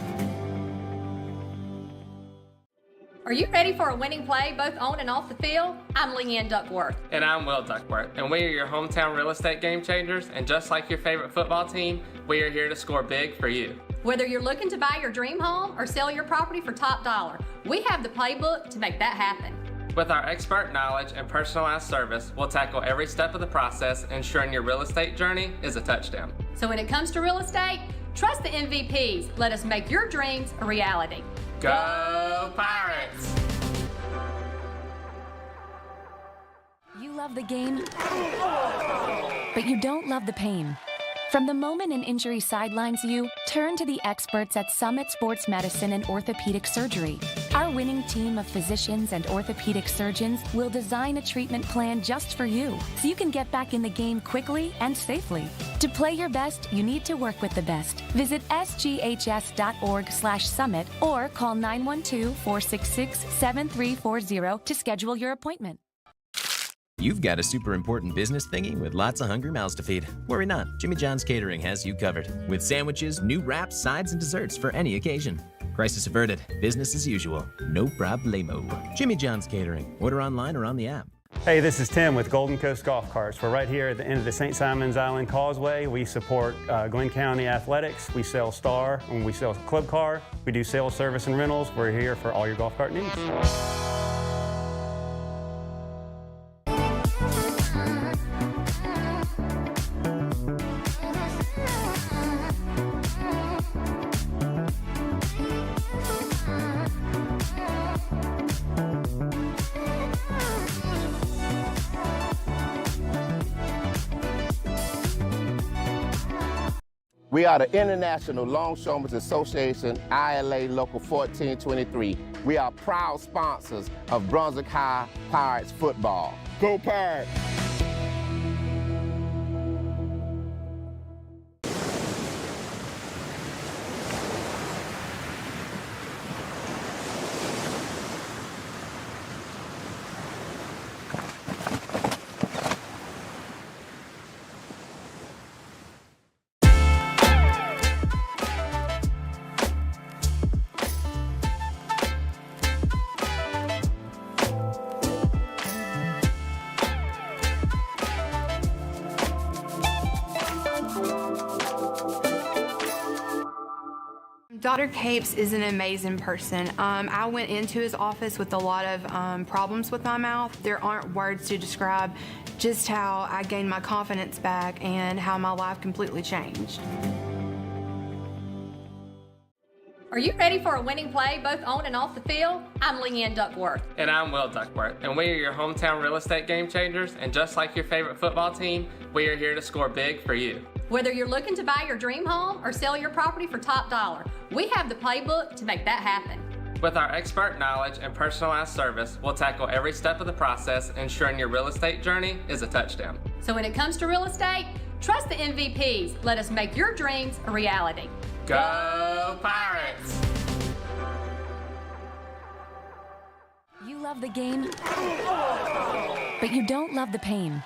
Are you ready for a winning play both on and off the field? I'm Leanne Duckworth. And I'm Will Duckworth, and we are your hometown real estate game changers, and just like your favorite football team, we are here to score big for you. Whether you're looking to buy your dream home or sell your property for top dollar, we have the playbook to make that happen. With our expert knowledge and personalized service, we'll tackle every step of the process, ensuring your real estate journey is a touchdown. So when it comes to real estate, trust the MVPs. Let us make your dreams a reality. Go Pirates! You love the game, but you don't love the pain. From the moment an injury sidelines you, turn to the experts at Summit Sports Medicine and Orthopedic Surgery. Our winning team of physicians and orthopedic surgeons will design a treatment plan just for you, so you can get back in the game quickly and safely. To play your best, you need to work with the best. Visit sghs.org/summit or call 912-466-7340 to schedule your appointment. You've got a super important business thingy with lots of hungry mouths to feed. Worry not, Jimmy John's Catering has you covered. With sandwiches, new wraps, sides, and desserts for any occasion. Crisis averted, business as usual, no problemo. Jimmy John's Catering, order online or on the app. Hey, this is Tim with Golden Coast Golf Carts. We're right here at the end of the St. Simons Island Causeway. We support Glynn County Athletics. We sell Star and we sell Club Car. We do sales, service, and rentals. We're here for all your golf cart needs. We are the International Longshoremen's Association, ILA Local 1423. We are proud sponsors of Brunswick High Pirates football. Go Pirates! Dr. Capes is an amazing person. I went into his office with a lot of problems with my mouth. There aren't words to describe just how I gained my confidence back and how my life completely changed. Are you ready for a winning play both on and off the field? I'm Leanne Duckworth. And I'm Will Duckworth, and we are your hometown real estate game changers, and just like your favorite football team, we are here to score big for you. Whether you're looking to buy your dream home or sell your property for top dollar, we have the playbook to make that happen. With our expert knowledge and personalized service, we'll tackle every step of the process, ensuring your real estate journey is a touchdown. So when it comes to real estate, trust the MVPs. Let us make your dreams a reality. Go Pirates! You love the game, but you don't love the pain.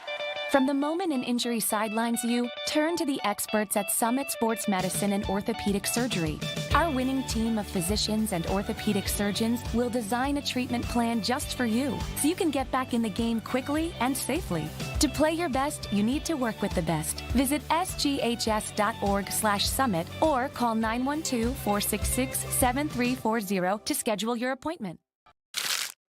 From the moment an injury sidelines you, turn to the experts at Summit Sports Medicine and Orthopedic Surgery. Our winning team of physicians and orthopedic surgeons will design a treatment plan just for you, so you can get back in the game quickly and safely. To play your best, you need to work with the best. Visit sghs.org/summit or call 912-466-7340 to schedule your appointment.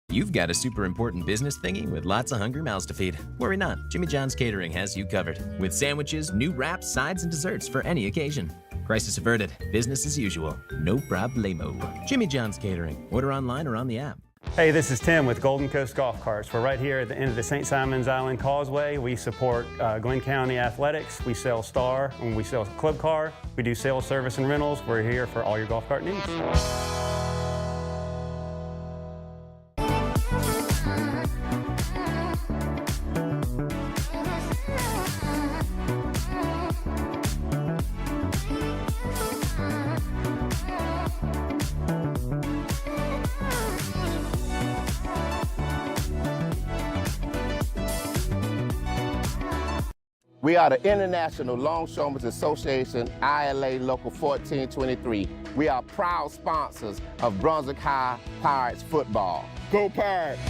You've got a super important business thingy with lots of hungry mouths to feed. Worry not, Jimmy John's Catering has you covered. With sandwiches, new wraps, sides, and desserts for any occasion. Crisis averted, business as usual, no problemo. Jimmy John's Catering, order online or on the app. Hey, this is Tim with Golden Coast Golf Carts. We're right here at the end of the St. Simons Island Causeway. We support Glynn County Athletics. We sell Star and we sell Club Car. We do sales, service, and rentals. We're here for all your golf cart needs. We are the International Longshoremen's Association, ILA Local 1423. We are proud sponsors of Brunswick High Pirates football. Go Pirates!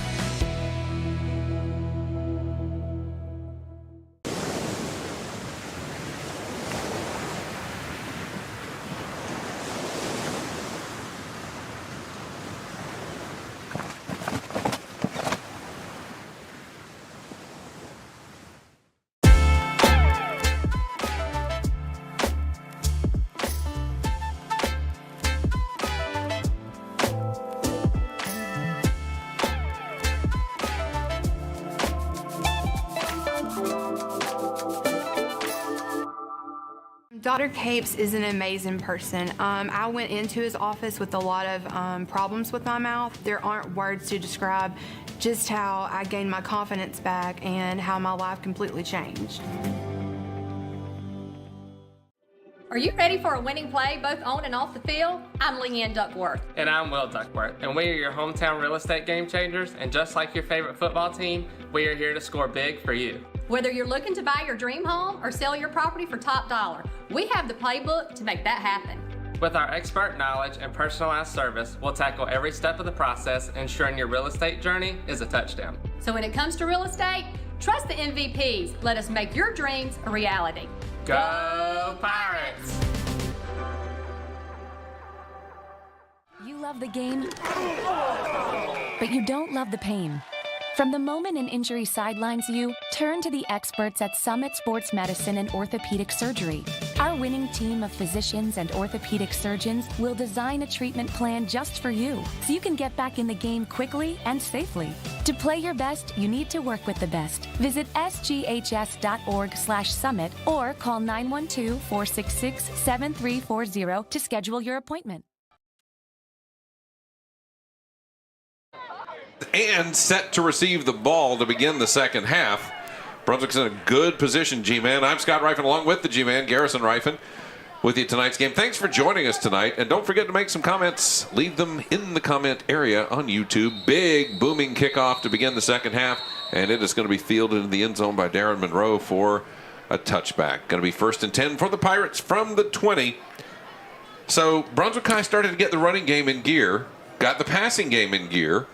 Dr. Capes is an amazing person. I went into his office with a lot of problems with my mouth. There aren't words to describe just how I gained my confidence back and how my life completely changed. Are you ready for a winning play both on and off the field? I'm Leanne Duckworth. And I'm Will Duckworth, and we are your hometown real estate game changers, and just like your favorite football team, we are here to score big for you. Whether you're looking to buy your dream home or sell your property for top dollar, we have the playbook to make that happen. With our expert knowledge and personalized service, we'll tackle every step of the process, ensuring your real estate journey is a touchdown. So when it comes to real estate, trust the MVPs. Let us make your dreams a reality. Go Pirates! You love the game, but you don't love the pain. From the moment an injury sidelines you, turn to the experts at Summit Sports Medicine and Orthopedic Surgery. Our winning team of physicians and orthopedic surgeons will design a treatment plan just for you, so you can get back in the game quickly and safely. To play your best, you need to work with the best. Visit sghs.org/summit or call 912-466-7340 to schedule your appointment. And set to receive the ball to begin the second half. Brunswick's in a good position, G-Man. I'm Scott Rifen, along with the G-Man, Garrison Rifen, with you tonight's game. Thanks for joining us tonight. And don't forget to make some comments. Leave them in the comment area on YouTube. Big, booming kickoff to begin the second half. And it is going to be fielded in the end zone by Darren Monroe for a touchback. Going to be 1st and 10 for the Pirates from the 20. So Brunswick High started to get the running game in gear. Got the passing game in gear.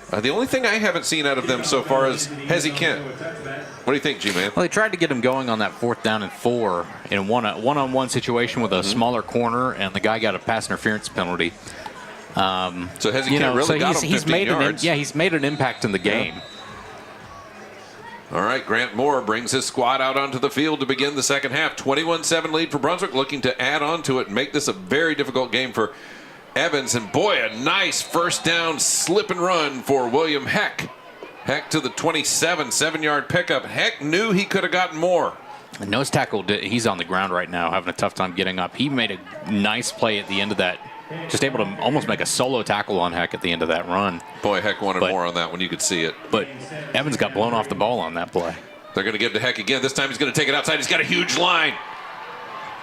The only thing I haven't seen out of them so far is Hezzy Kent. What do you think, G-Man? Well, they tried to get him going on that 4th down and 4 in a one-on-one situation with a smaller corner, and the guy got a pass interference penalty. So Hezzy Kent really got him 15 yards. He's made an impact in the game. Yeah. All right, Grant Moore brings his squad out onto the field to begin the second half. 21-7 lead for Brunswick, looking to add on to it and make this a very difficult game for Evans. And boy, a nice first down slip and run for William Heck. Heck to the 27, 7-yard pickup. Heck knew he could have gotten more. And nose tackle, he's on the ground right now, having a tough time getting up. He made a nice play at the end of that. Just able to almost make a solo tackle on Heck at the end of that run. Boy, Heck wanted more on that one. You could see it. But Evans got blown off the ball on that play. They're going to give to Heck again. This time he's going to take it outside. He's got a huge line.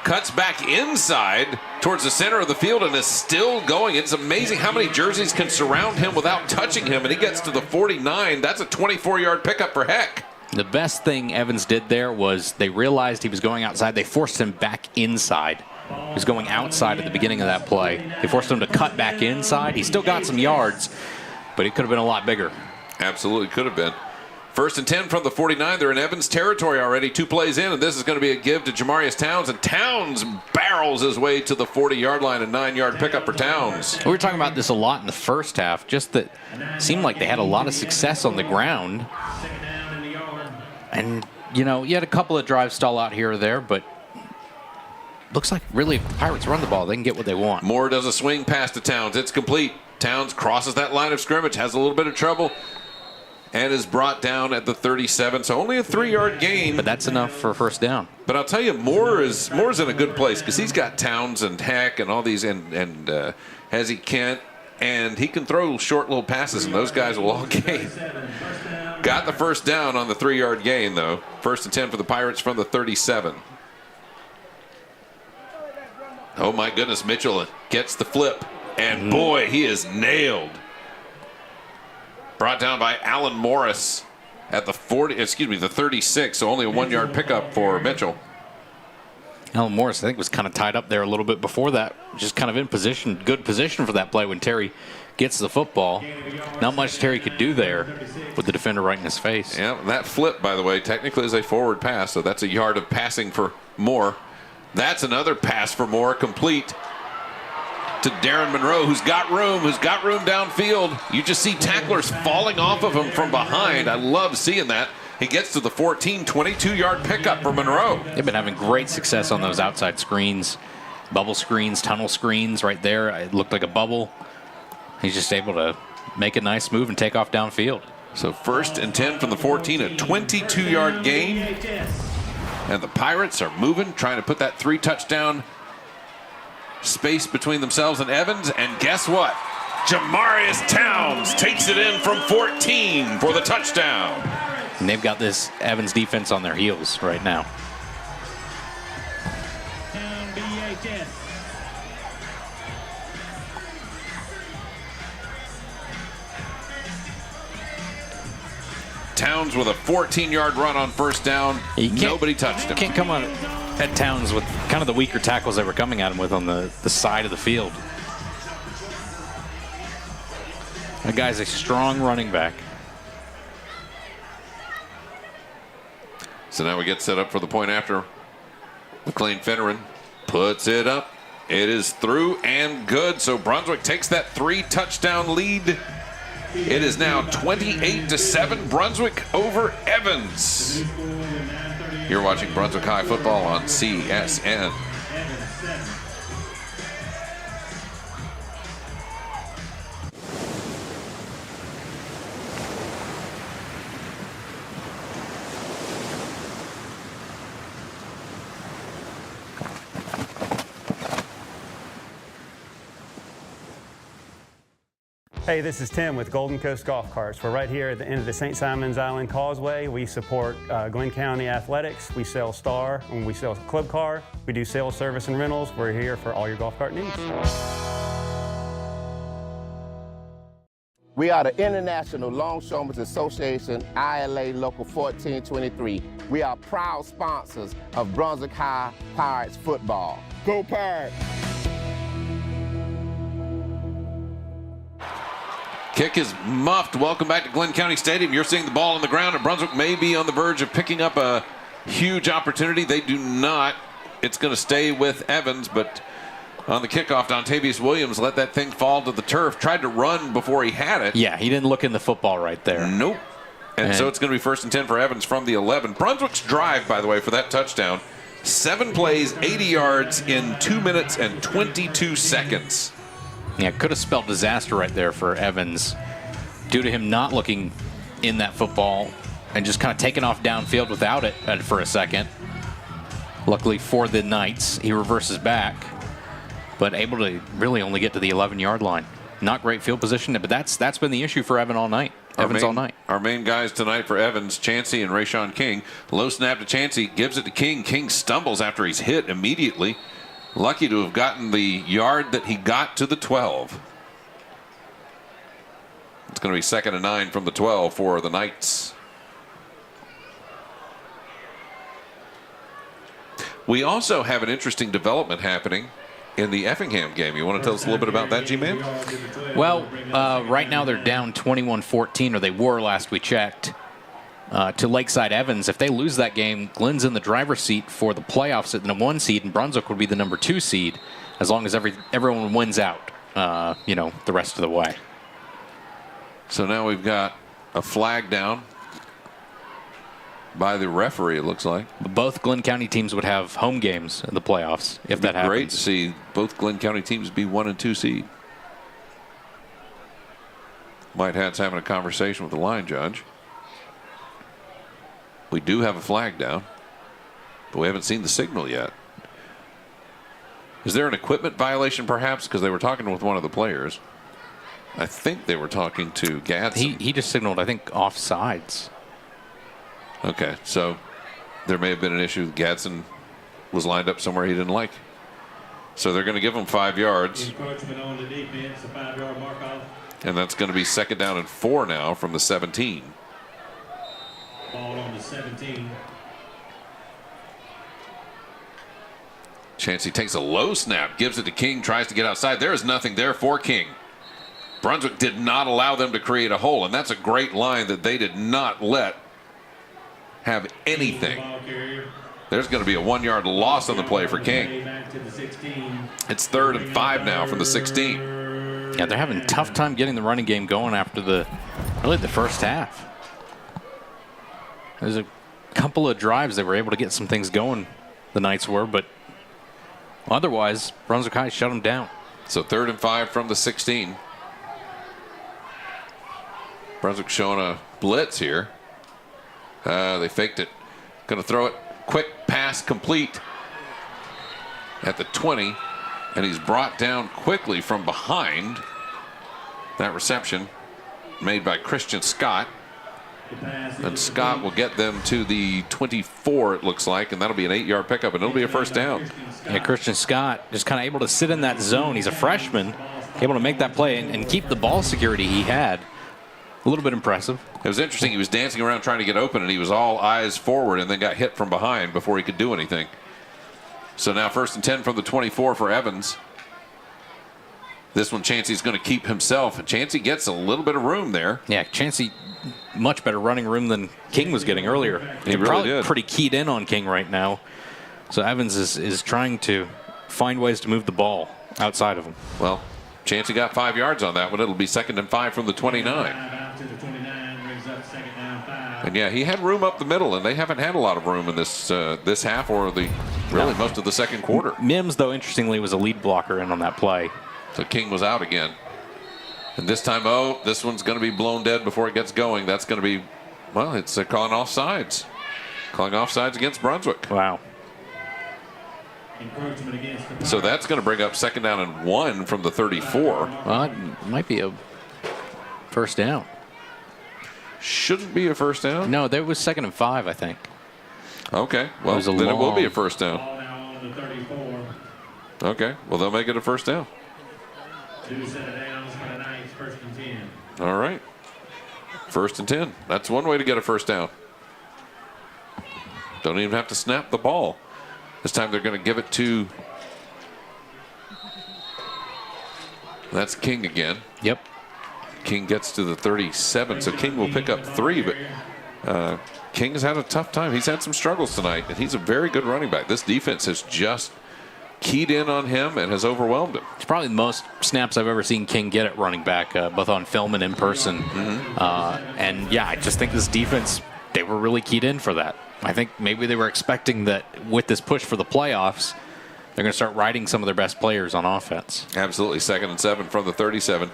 Cuts back inside towards the center of the field and is still going. It's amazing how many jerseys can surround him without touching him. And he gets to the 49. That's a 24-yard pickup for Heck. The best thing Evans did there was they realized he was going outside. They forced him back inside. He was going outside at the beginning of that play. They forced him to cut back inside. He still got some yards, but it could have been a lot bigger. Absolutely could have been. 1st and 10 from the 49. They're in Evans territory already. 2 plays in, and this is going to be a give to Jamarius Towns. And Towns barrels his way to the 40-yard line. A 9-yard pickup for Towns. We were talking about this a lot in the first half. Just that it seemed like they had a lot of success on the ground. And, you know, you had a couple of drives stall out here or there, but looks like really if the Pirates run the ball, they can get what they want. Moore does a swing pass to Towns. It's complete. Towns crosses that line of scrimmage, has a little bit of trouble, and is brought down at the 37. So only a 3-yard gain. But that's enough for a first down. But I'll tell you, Moore's in a good place because he's got Towns and Heck and all these, and Hezzy Kent, and he can throw short little passes, and those guys will all gain. Got the first down on the 3-yard gain, though. 1st and 10 for the Pirates from the 37. Oh, my goodness, Mitchell gets the flip. And, boy, he is nailed. Brought down by Alan Morris at the the 36, so only a 1-yard pickup for Mitchell. Alan Morris, I think, was kind of tied up there a little bit before that. Just kind of in position, good position for that play when Terry gets the football. Not much Terry could do there with the defender right in his face. Yeah, that flip, by the way, technically is a forward pass, so that's a yard of passing for Moore. That's another pass for Moore, complete to Darren Monroe, who's got room downfield. You just see tacklers falling off of him from behind. I love seeing that. He gets to the 14, 22-yard pickup for Monroe. They've been having great success on those outside screens, bubble screens, tunnel screens right there. It looked like a bubble. He's just able to make a nice move and take off downfield. So 1st and 10 from the 14, a 22-yard gain. And the Pirates are moving, trying to put that 3-touchdown space between themselves and Evans. And guess what? Jamarius Towns takes it in from 14 for the touchdown. And they've got this Evans defense on their heels right now. BHS. Towns with a 14-yard run on 1st down. Nobody touched him. Can't come on at Towns with kind of the weaker tackles they were coming at him with on the side of the field. That guy's a strong running back. So now we get set up for the point after. McLean Finneran puts it up. It is through and good. So Brunswick takes that 3-touchdown lead. It is now 28-7, Brunswick over Evans. You're watching Brunswick High football on CSN. Hey, this is Tim with Golden Coast Golf Carts. We're right here at the end of the St. Simons Island Causeway. We support Glynn County Athletics. We sell Star and we sell Club Car. We do sales, service, and rentals. We're here for all your golf cart needs. We are the International Longshoremen's Association, ILA Local 1423. We are proud sponsors of Brunswick High Pirates football. Go Pirates! Kick is muffed. Welcome back to Glynn County Stadium. You're seeing the ball on the ground, and Brunswick may be on the verge of picking up a huge opportunity. They do not. It's going to stay with Evans, but on the kickoff, Dontavius Williams let that thing fall to the turf. Tried to run before he had it. Yeah, he didn't look in the football right there. Nope. And so it's going to be 1st and 10 for Evans from the 11. Brunswick's drive, by the way, for that touchdown, 7 plays, 80 yards in 2 minutes and 22 seconds. Yeah, could have spelled disaster right there for Evans due to him not looking in that football and just kind of taking off downfield without it for a second. Luckily for the Knights, he reverses back, but able to really only get to the 11-yard line. Not great field position, but that's been the issue for Evans all night. Our main guys tonight for Evans, Chansey and Rayshawn King. Low snap to Chansey, gives it to King. King stumbles after he's hit immediately. Lucky to have gotten the yard that he got to the 12. It's going to be 2nd and 9 from the 12 for the Knights. We also have an interesting development happening in the Effingham game. You want to tell us a little bit about that, G-Man? Well, right now they're down 21-14, or they were last we checked, to Lakeside Evans. If they lose that game, Glynn's in the driver's seat for the playoffs at the 1 seed, and Brunswick would be the number 2 seed as long as everyone wins out, the rest of the way. So now we've got a flag down by the referee, it looks like. Both Glynn County teams would have home games in the playoffs if that happens. Great to see both Glynn County teams be 1 and 2 seed. Whitehat's having a conversation with the line judge. We do have a flag down, but we haven't seen the signal yet. Is there an equipment violation, perhaps? Because they were talking with one of the players. I think they were talking to Gadsden. He just signaled, I think, offsides. Okay, so there may have been an issue. Gadsden was lined up somewhere he didn't like. So they're going to give him 5 yards. Encroachment on the defense, a 5-yard mark off. And that's going to be 2nd down and 4 now from the 17. Ball on the 17. Chancey takes a low snap, gives it to King, tries to get outside. There is nothing there for King. Brunswick did not allow them to create a hole, and that's a great line that they did not let have anything. There's going to be a 1-yard loss on the play for King. It's 3rd and 5 now from the 16. Yeah, they're having a tough time getting the running game going after the first half. There's a couple of drives they were able to get some things going, the Knights were, but otherwise, Brunswick High shut them down. So 3rd and 5 from the 16. Brunswick showing a blitz here. They faked it. Going to throw it. Quick pass complete at the 20. And he's brought down quickly from behind. That reception made by Christian Scott. And Scott will get them to the 24, it looks like, and that'll be an 8-yard pickup, and it'll be a first down. Yeah, Christian Scott just kind of able to sit in that zone. He's a freshman, able to make that play and keep the ball security he had. A little bit impressive. It was interesting. He was dancing around trying to get open, and he was all eyes forward and then got hit from behind before he could do anything. So now 1st and 10 from the 24 for Evans. This one Chancey's going to keep himself, and Chancey gets a little bit of room there. Yeah, Chancey, much better running room than King was getting earlier. He really probably did. Pretty keyed in on King right now. So Evans is trying to find ways to move the ball outside of him. Well, Chancey got 5 yards on that one. It'll be 2nd and 5 from the 29. And yeah, he had room up the middle, and they haven't had a lot of room in this this half or most of the second quarter. Mims, though, interestingly, was a lead blocker in on that play. So King was out again. And this time, this one's going to be blown dead before it gets going. That's going to be, well, it's calling offsides. Calling offsides against Brunswick. Wow. So that's going to bring up 2nd down and 1 from the 34. Well, it might be a first down. Shouldn't be a first down. No, there was 2nd and 5, I think. Okay, well, then it will be a first down. Okay, well, they'll make it a first down. 2 set of downs for the Knights, 1st and 10. All right. 1st and 10. That's one way to get a first down. Don't even have to snap the ball. This time they're going to give it to... That's King again. Yep. King gets to the 37, so King will pick up 3, but King has had a tough time. He's had some struggles tonight, and he's a very good running back. This defense has just keyed in on him and has overwhelmed him. It's probably the most snaps I've ever seen King get at running back, both on film and in person. And yeah, I just think this defense, they were really keyed in for that. I think maybe they were expecting that with this push for the playoffs, they're going to start riding some of their best players on offense. Absolutely. 2nd and 7 from the 37.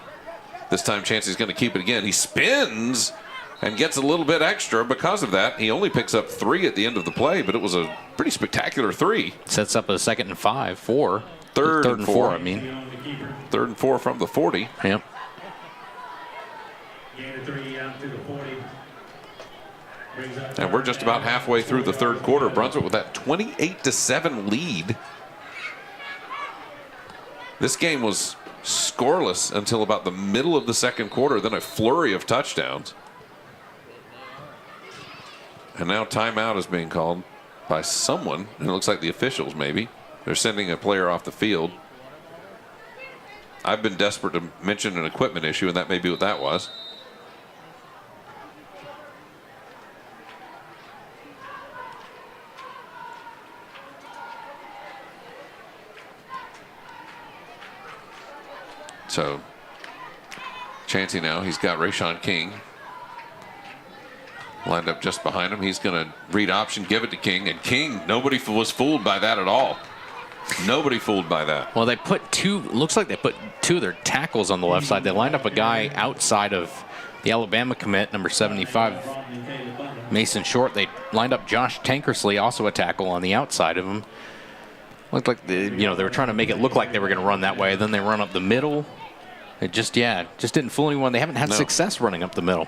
This time Chancey's going to keep it again. He spins and gets a little bit extra because of that. He only picks up 3 at the end of the play, but it was a pretty spectacular 3. Sets up a 2nd and 5, 4. Third and 4, I mean. 3rd and 4 from the 40. Yep. And we're just about halfway through the 3rd quarter. Brunswick with that 28-7 lead. This game was scoreless until about the middle of the 2nd quarter, then a flurry of touchdowns. And now timeout is being called by someone. It looks like the officials, maybe. They're sending a player off the field. I've been desperate to mention an equipment issue, and that may be what that was. So, Chancey now, he's got Rayshawn King lined up just behind him. He's going to read option, give it to King, and King, nobody was fooled by that at all. Nobody fooled by that. Well, they put looks like they put 2 of their tackles on the left side. They lined up a guy outside of the Alabama commit, number 75, Mason Short. They lined up Josh Tankersley, also a tackle, on the outside of him. Looked like they were trying to make it look like they were going to run that way. Then they run up the middle. It just didn't fool anyone. They haven't had success running up the middle.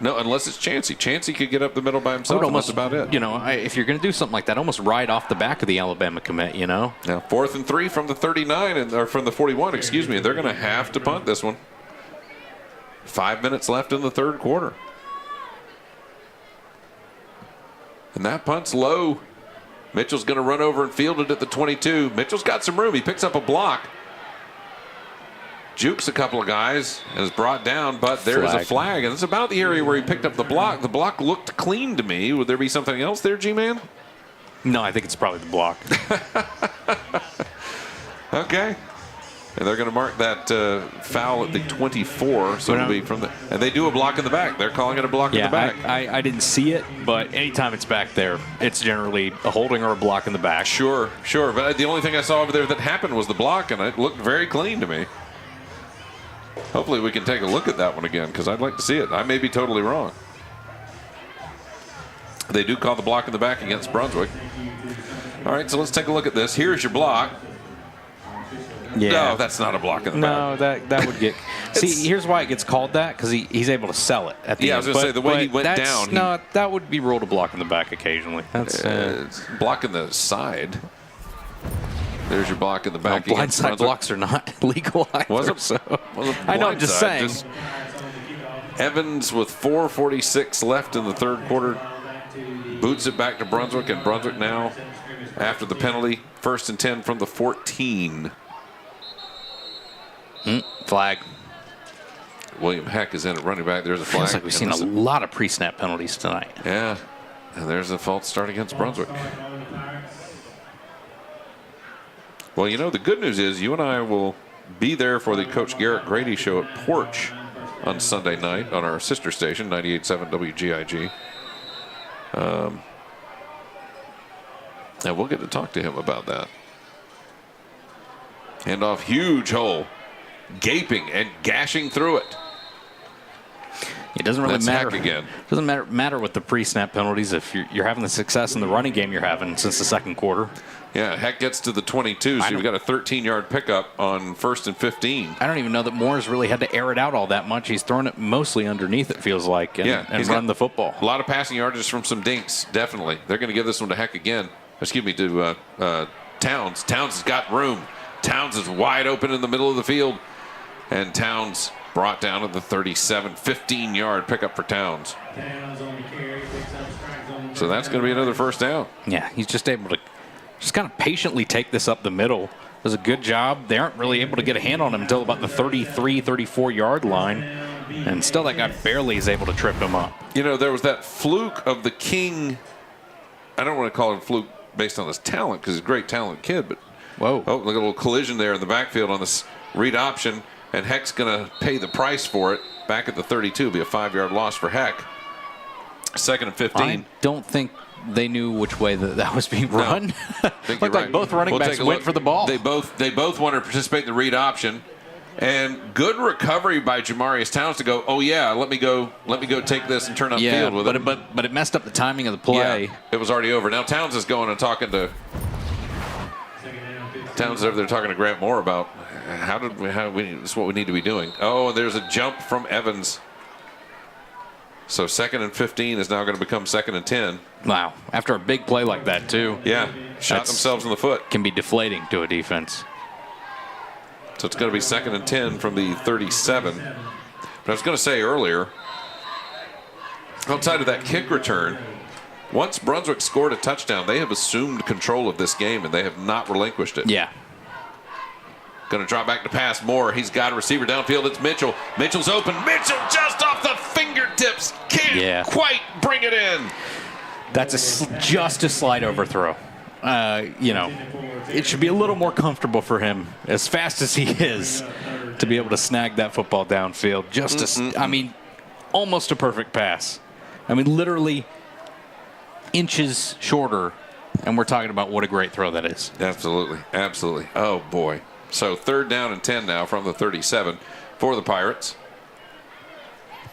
No, unless it's Chancey. Chancey could get up the middle by himself. That's about it. If you're going to do something like that, almost ride off the back of the Alabama commit, Now, 4th and 3 from the 39, or from the 41, excuse me. They're going to have to punt this one. 5 minutes left in the 3rd quarter. And that punt's low. Mitchell's going to run over and field it at the 22. Mitchell's got some room. He picks up a block. Jukes a couple of guys and is brought down, but there is a flag. And it's about the area where he picked up the block. The block looked clean to me. Would there be something else there, G-Man? No, I think it's probably the block. Okay. And they're going to mark that foul at the 24. So it'll be from the. And they do a block in the back. They're calling it a block in the back. I didn't see it, but anytime it's back there, it's generally a holding or a block in the back. Sure. But the only thing I saw over there that happened was the block, and it looked very clean to me. Hopefully we can take a look at that one again, because I'd like to see it. I may be totally wrong. They do call the block in the back against Brunswick. All right, so let's take a look at this. Here's your block. Yeah. No, that's not a block in the back. No, that would get. See, here's why it gets called that, because he's able to sell it at the end. Yeah, I was going to say, the way he went down. No, that would be ruled a block in the back occasionally. That's it's blocking the side. There's your block in the back. Blindside blocks are not legal either. I know, I'm just saying. Evans with 4:46 left in the third quarter boots it back to Brunswick, and Brunswick now, after the penalty, 1st and 10 from the 14. Flag. William Heck is in at running back. There's a flag. Feels like we've seen a lot of pre-snap penalties tonight. Yeah, and there's a false start against Brunswick. Well, you know, the good news is you and I will be there for the Coach Garrett Grady show at Porch on Sunday night on our sister station, 98.7 WGIG. And we'll get to talk to him about that. Handoff, huge hole, gaping and gashing through it. It doesn't really matter. Again. It doesn't matter with the pre-snap penalties if you're having the success in the running game you're having since the second quarter. Yeah, Heck gets to the 22, so you've got a 13-yard pickup on 1st and 15. I don't even know that Moore's really had to air it out all that much. He's thrown it mostly underneath, it feels like, and run the football. A lot of passing yardage from some dinks, definitely. They're going to give this one to Heck again. Excuse me, to Towns. Towns has got room. Towns is wide open in the middle of the field. And Towns brought down to the 37, 15-yard pickup for Towns. So that's going to be another first down. Yeah, he's just able to just kind of patiently take this up the middle. Does a good job. They aren't really able to get a hand on him until about the 33, 34-yard line. And still that guy barely is able to trip him up. You know, there was that fluke of the King. I don't want to call him fluke based on his talent, because he's a great talented kid. But whoa. Oh, look at a little collision there in the backfield on this read option. And Heck's going to pay the price for it. Back at the 32, it'll be a 5-yard loss for Heck. 2nd and 15. I don't think they knew which way that was being run. No, looked like both running backs went for the ball. They both wanted to participate in the read option, and good recovery by Jamarius Towns to go. Oh yeah, let me go take this and turn upfield with it. But it messed up the timing of the play. Yeah, it was already over. Now Towns is going and talking to Towns over there talking to Grant Moore about this is what we need to be doing. Oh, there's a jump from Evans. So 2nd and 15 is now going to become 2nd and 10. Wow. After a big play like that, too. Yeah. Shot themselves in the foot. Can be deflating to a defense. So it's going to be 2nd and 10 from the 37. But I was going to say earlier, outside of that kick return, once Brunswick scored a touchdown, they have assumed control of this game, and they have not relinquished it. Yeah. Going to drop back to pass. Moore. He's got a receiver downfield. It's Mitchell. Mitchell's open. Mitchell just off the fingertips. Can't quite bring it in. That's just a slide overthrow. It should be a little more comfortable for him, as fast as he is, to be able to snag that football downfield. Almost a perfect pass. I mean, literally inches shorter, and we're talking about what a great throw that is. Absolutely. Absolutely. Oh, boy. So 3rd down and 10 now from the 37 for the Pirates.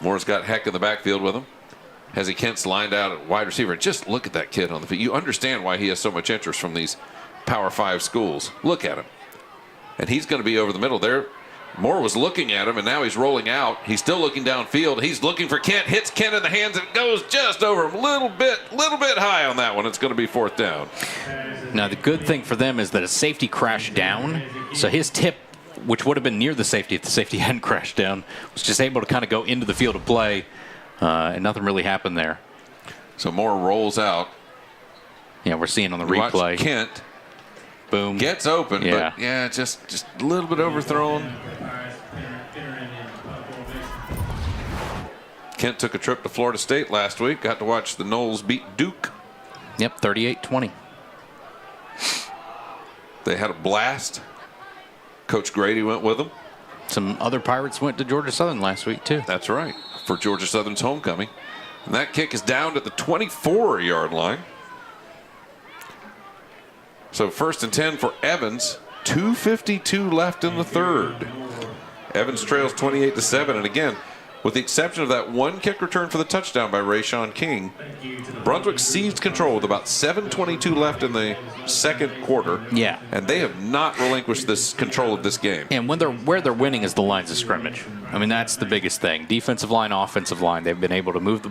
Moore's got Heck in the backfield with him. Hezzy Kent's lined out at wide receiver. Just look at that kid on the field. You understand why he has so much interest from these Power 5 schools. Look at him. And he's going to be over the middle there. Moore was looking at him, and now he's rolling out. He's still looking downfield. He's looking for Kent. Hits Kent in the hands, and it goes just over him. A little bit high on that one. It's going to be 4th down. Now, the good thing for them is that a safety crashed down. So his tip, which would have been near the safety if the safety hadn't crashed down, was just able to kind of go into the field of play, and nothing really happened there. So Moore rolls out. Yeah, we're seeing on the Watch replay. Kent Boom. gets open, but yeah, just a little bit overthrown. Kent took a trip to Florida State last week. Got to watch the Noles beat Duke. Yep, 38-20. They had a blast. Coach Grady went with them. Some other Pirates went to Georgia Southern last week, too. That's right, for Georgia Southern's homecoming. And that kick is down at the 24-yard line. So 1st and 10 for Evans. 2:52 left in the third. Evans trails 28-7. And again, with the exception of that one kick return for the touchdown by Rayshawn King, Brunswick seized control with about 7:22 left in the second quarter. Yeah. And they have not relinquished this control of this game. And where they're winning is the lines of scrimmage. I mean, that's the biggest thing. Defensive line, offensive line. They've been able to move the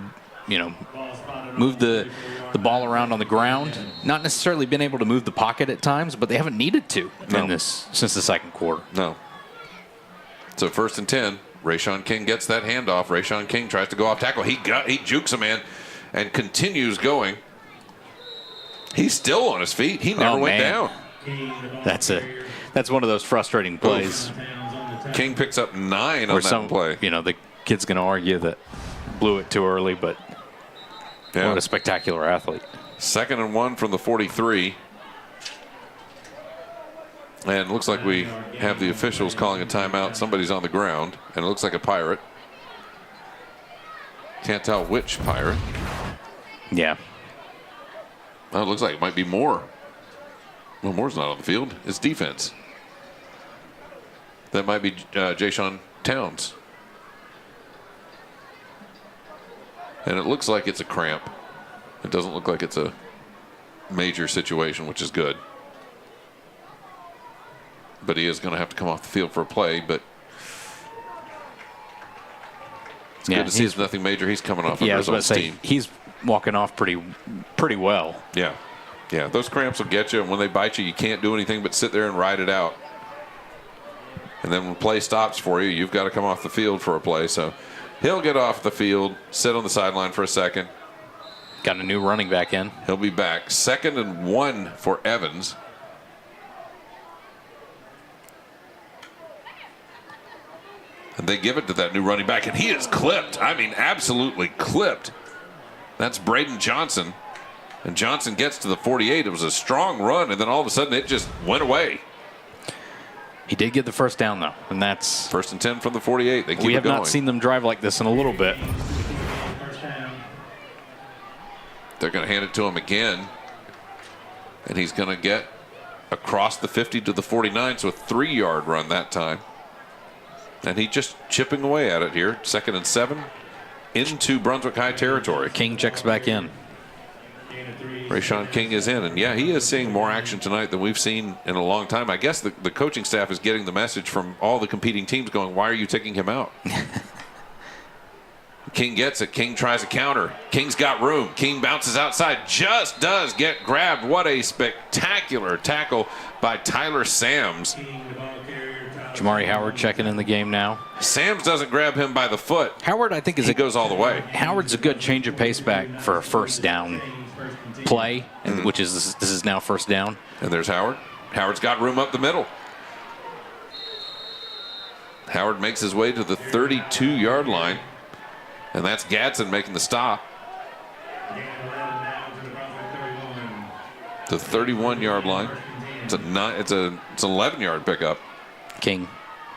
ball around on the ground. Not necessarily been able to move the pocket at times, but they haven't needed to since the second quarter. No. So 1st and 10. Rayshawn King gets that handoff. Rayshawn King tries to go off tackle. He jukes a man and continues going. He's still on his feet. He never went down. That's one of those frustrating plays. King picks up 9 on that play. The kid's going to argue that blew it too early, but what a spectacular athlete. 2nd and 1 from the 43. And it looks like we have the officials calling a timeout. Somebody's on the ground, and it looks like a Pirate. Can't tell which Pirate. Yeah. Oh, it looks like it might be Moore. Well, Moore's not on the field. It's defense. That might be Jayshon Towns. And it looks like it's a cramp. It doesn't look like it's a major situation, which is good. But he is going to have to come off the field for a play. But it's good to see it's nothing major. He's coming off under his own steam. He's walking off pretty well. Yeah. Yeah, those cramps will get you. And when they bite you, you can't do anything but sit there and ride it out. And then when play stops for you, you've got to come off the field for a play. So he'll get off the field, sit on the sideline for a second. Got a new running back in. He'll be back. 2nd and 1 for Evans. And they give it to that new running back, and he is clipped. I mean, absolutely clipped. That's Braden Johnson. And Johnson gets to the 48. It was a strong run, and then all of a sudden it just went away. He did get the first down, though, and that's 1st and 10 from the 48. They keep we it have going. not seen them drive like this in a little bit. They're going to hand it to him again, and he's going to get across the 50 to the 49, so a 3-yard run that time. And he's just chipping away at it here. 2nd and 7 into Brunswick High territory. King checks back in. Rayshawn King is in. And, yeah, he is seeing more action tonight than we've seen in a long time. I guess the coaching staff is getting the message from all the competing teams going, why are you taking him out? King gets it. King tries a counter. King's got room. King bounces outside. Just does get grabbed. What a spectacular tackle by Tyler Sams. Jamari Howard checking in the game now. Sams doesn't grab him by the foot. Howard, I think, he goes all the way. Howard's a good change of pace back for a first down play, which is this is now 1st down. And there's Howard. Howard's got room up the middle. Howard makes his way to the 32-yard line, and that's Gadsden making the stop. The 31-yard line. It's an 11-yard pickup. King.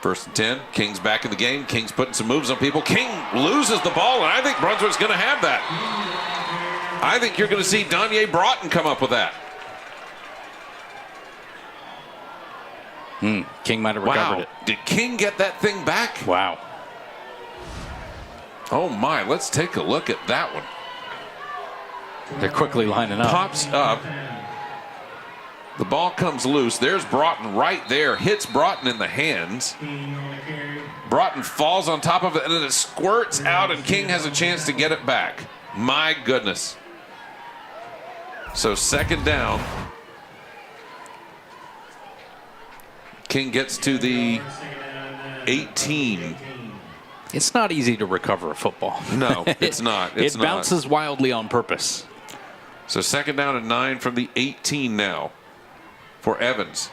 1st and 10. King's back in the game. King's putting some moves on people. King loses the ball, and I think Brunswick's going to have that. I think you're going to see Danye Broughton come up with that. King might have recovered it. Did King get that thing back? Wow. Oh, my. Let's take a look at that one. They're quickly lining up. Pops up. The ball comes loose. There's Broughton right there. Hits Broughton in the hands. Broughton falls on top of it, and then it squirts out, and King has a chance to get it back. My goodness. So 2nd down. King gets to the 18. It's not easy to recover a football. No, it's not. It bounces wildly on purpose. So 2nd down and 9 from the 18 now for Evans.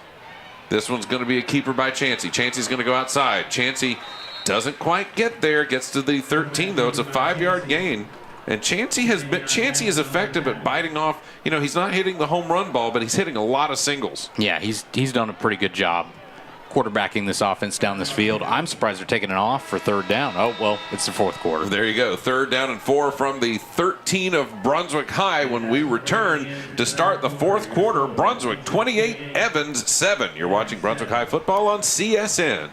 This one's going to be a keeper by Chancey. Chancey's going to go outside. Chancey doesn't quite get there. Gets to the 13, though. It's a 5-yard gain. And Chancey is effective at biting off. You know, he's not hitting the home run ball, but he's hitting a lot of singles. Yeah, he's done a pretty good job quarterbacking this offense down this field. I'm surprised they're taking it off for 3rd down. Oh, well, it's the 4th quarter. There you go. 3rd down and 4 from the 13 of Brunswick High when we return to start the 4th quarter. Brunswick 28, Evans 7. You're watching Brunswick High football on CSN.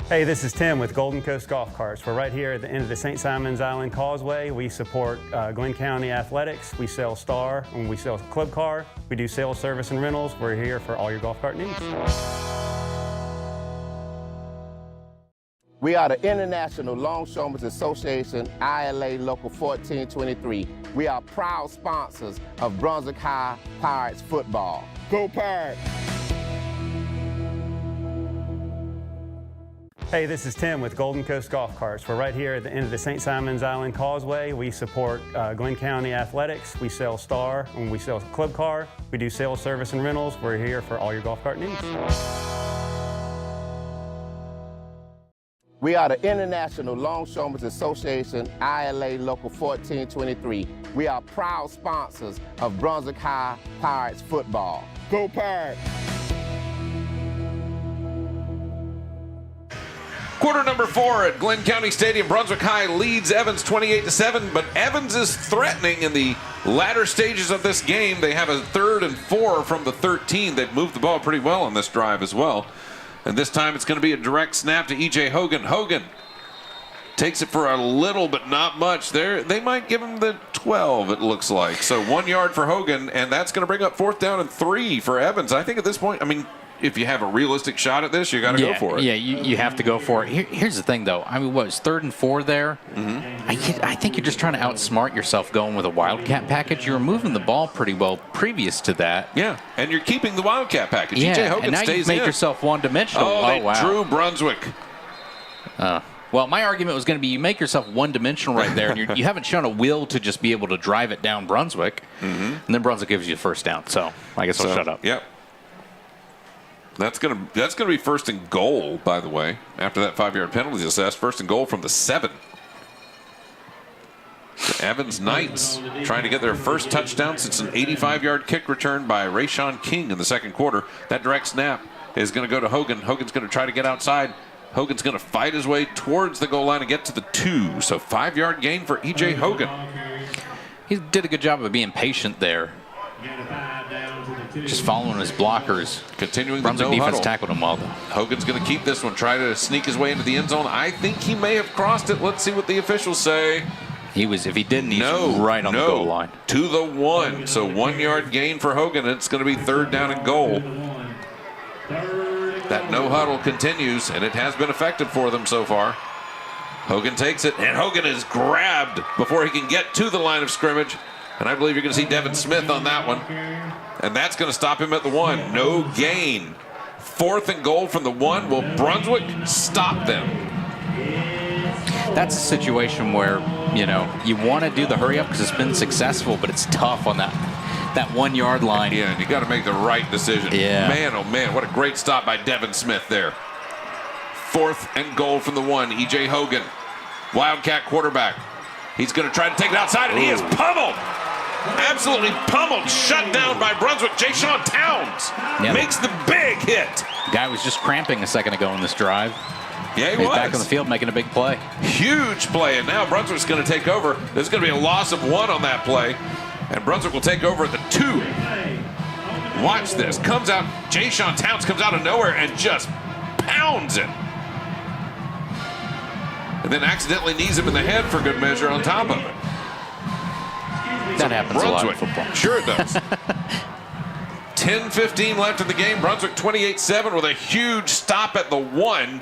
Hey, this is Tim with Golden Coast Golf Carts. We're right here at the end of the St. Simons Island Causeway. We support Glynn County Athletics. We sell Star and we sell Club Car. We do sales, service, and rentals. We're here for all your golf cart needs. We are the International Longshoremen's Association, ILA Local 1423. We are proud sponsors of Brunswick High Pirates football. Go Pirates! Hey, this is Tim with Golden Coast Golf Carts. We're right here at the end of the St. Simons Island Causeway. We support Glynn County Athletics. We sell Star and we sell Club Car. We do sales, service, and rentals. We're here for all your golf cart needs. We are the International Longshoremen's Association, ILA Local 1423. We are proud sponsors of Brunswick High Pirates football. Go Pirates! Quarter number 4 at Glynn County Stadium. Brunswick High leads Evans 28-7, but Evans is threatening in the latter stages of this game. They have a 3rd and 4 from the 13. They've moved the ball pretty well on this drive as well. And this time it's going to be a direct snap to E.J. Hogan. Hogan takes it for a little, but not much. They might give him the 12, it looks like. So 1 yard for Hogan, and that's going to bring up 4th down and 3 for Evans. I think at this point, I mean, if you have a realistic shot at this, you got to go for it. Yeah, you have to go for it. Here's the thing, though. I mean, what, it's 3rd and 4 there? Mm-hmm. I think you're just trying to outsmart yourself going with a Wildcat package. You were moving the ball pretty well previous to that. Yeah, and you're keeping the Wildcat package. Yeah, E.J. Hogan and now stays you've made in. yourself one-dimensional. Oh, they wow. drew Brunswick. Well, my argument was going to be you make yourself one-dimensional right there, and you haven't shown a will to just be able to drive it down Brunswick, and then Brunswick gives you the 1st down. So I guess I'll shut up. Yep. That's gonna be 1st and goal, by the way. After that 5-yard penalty assessed, 1st and goal from the 7. The Evans Knights trying to get their first touchdown since an 85-yard kick return by Rayshawn King in the 2nd quarter. That direct snap is going to go to Hogan. Hogan's going to try to get outside. Hogan's going to fight his way towards the goal line and get to the 2. So 5-yard gain for E.J. Hogan. He did a good job of being patient there. Just following his blockers. Continuing the Brunswick no defense huddle. tackled him well, though. Hogan's going to keep this one, try to sneak his way into the end zone. I think he may have crossed it. Let's see what the officials say. If he didn't, he's right on the goal line. To the 1. So 1 yard gain for Hogan. It's going to be 3rd down and goal. That no huddle continues, and it has been effective for them so far. Hogan takes it, and Hogan is grabbed before he can get to the line of scrimmage. And I believe you're going to see Devin Smith on that one. And that's going to stop him at the 1. No gain. 4th and goal from the 1. Will Brunswick stop them? That's a situation where, you want to do the hurry up because it's been successful, but it's tough on that 1 yard line. Yeah, and you got to make the right decision. Yeah. Man, oh man, what a great stop by Devin Smith there. 4th and goal from the 1. E.J. Hogan, Wildcat quarterback. He's going to try to take it outside, and he is pummeled. Absolutely pummeled. Shut down by Brunswick. Jayshawn Towns makes the big hit. Guy was just cramping a second ago in this drive. Yeah, he He's was. back on the field making a big play. Huge play, and now Brunswick's going to take over. There's going to be a loss of 1 on that play, and Brunswick will take over at the 2. Watch this. Comes out. Jayshawn Towns comes out of nowhere and just pounds it. And then accidentally knees him in the head for good measure on top of it. That happens a lot in football. Sure it does. 10:15 left in the game. Brunswick 28-7 with a huge stop at the 1.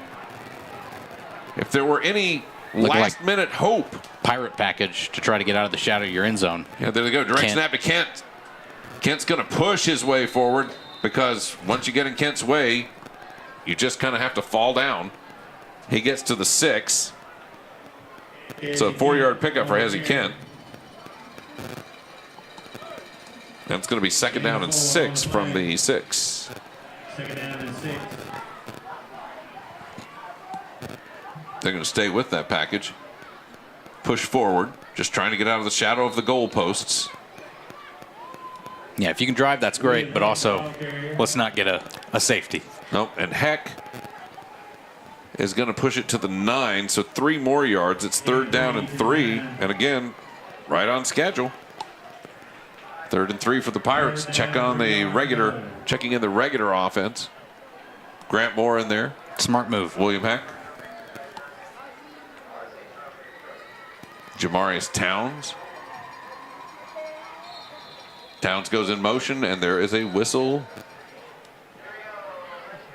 If there were any last-minute hope. Pirate package to try to get out of the shadow of your end zone. Yeah, there they go. Direct snap to Kent. Kent's going to push his way forward because once you get in Kent's way, you just kind of have to fall down. He gets to the 6. So a 4-yard pickup for Hezzy Kent. And it's going to be 2nd down and 6 from the 6. 2nd down and 6. They're going to stay with that package. Push forward, just trying to get out of the shadow of the goalposts. Yeah, if you can drive, that's great, but also let's not get a safety. Nope, and Heck is going to push it to the 9, so 3 more yards. It's 3rd down and 3, and again, right on schedule. 3rd and 3 for the Pirates. Checking in the regular offense. Grant Moore in there. Smart move. William Heck. Jamarius Towns. Towns goes in motion, and there is a whistle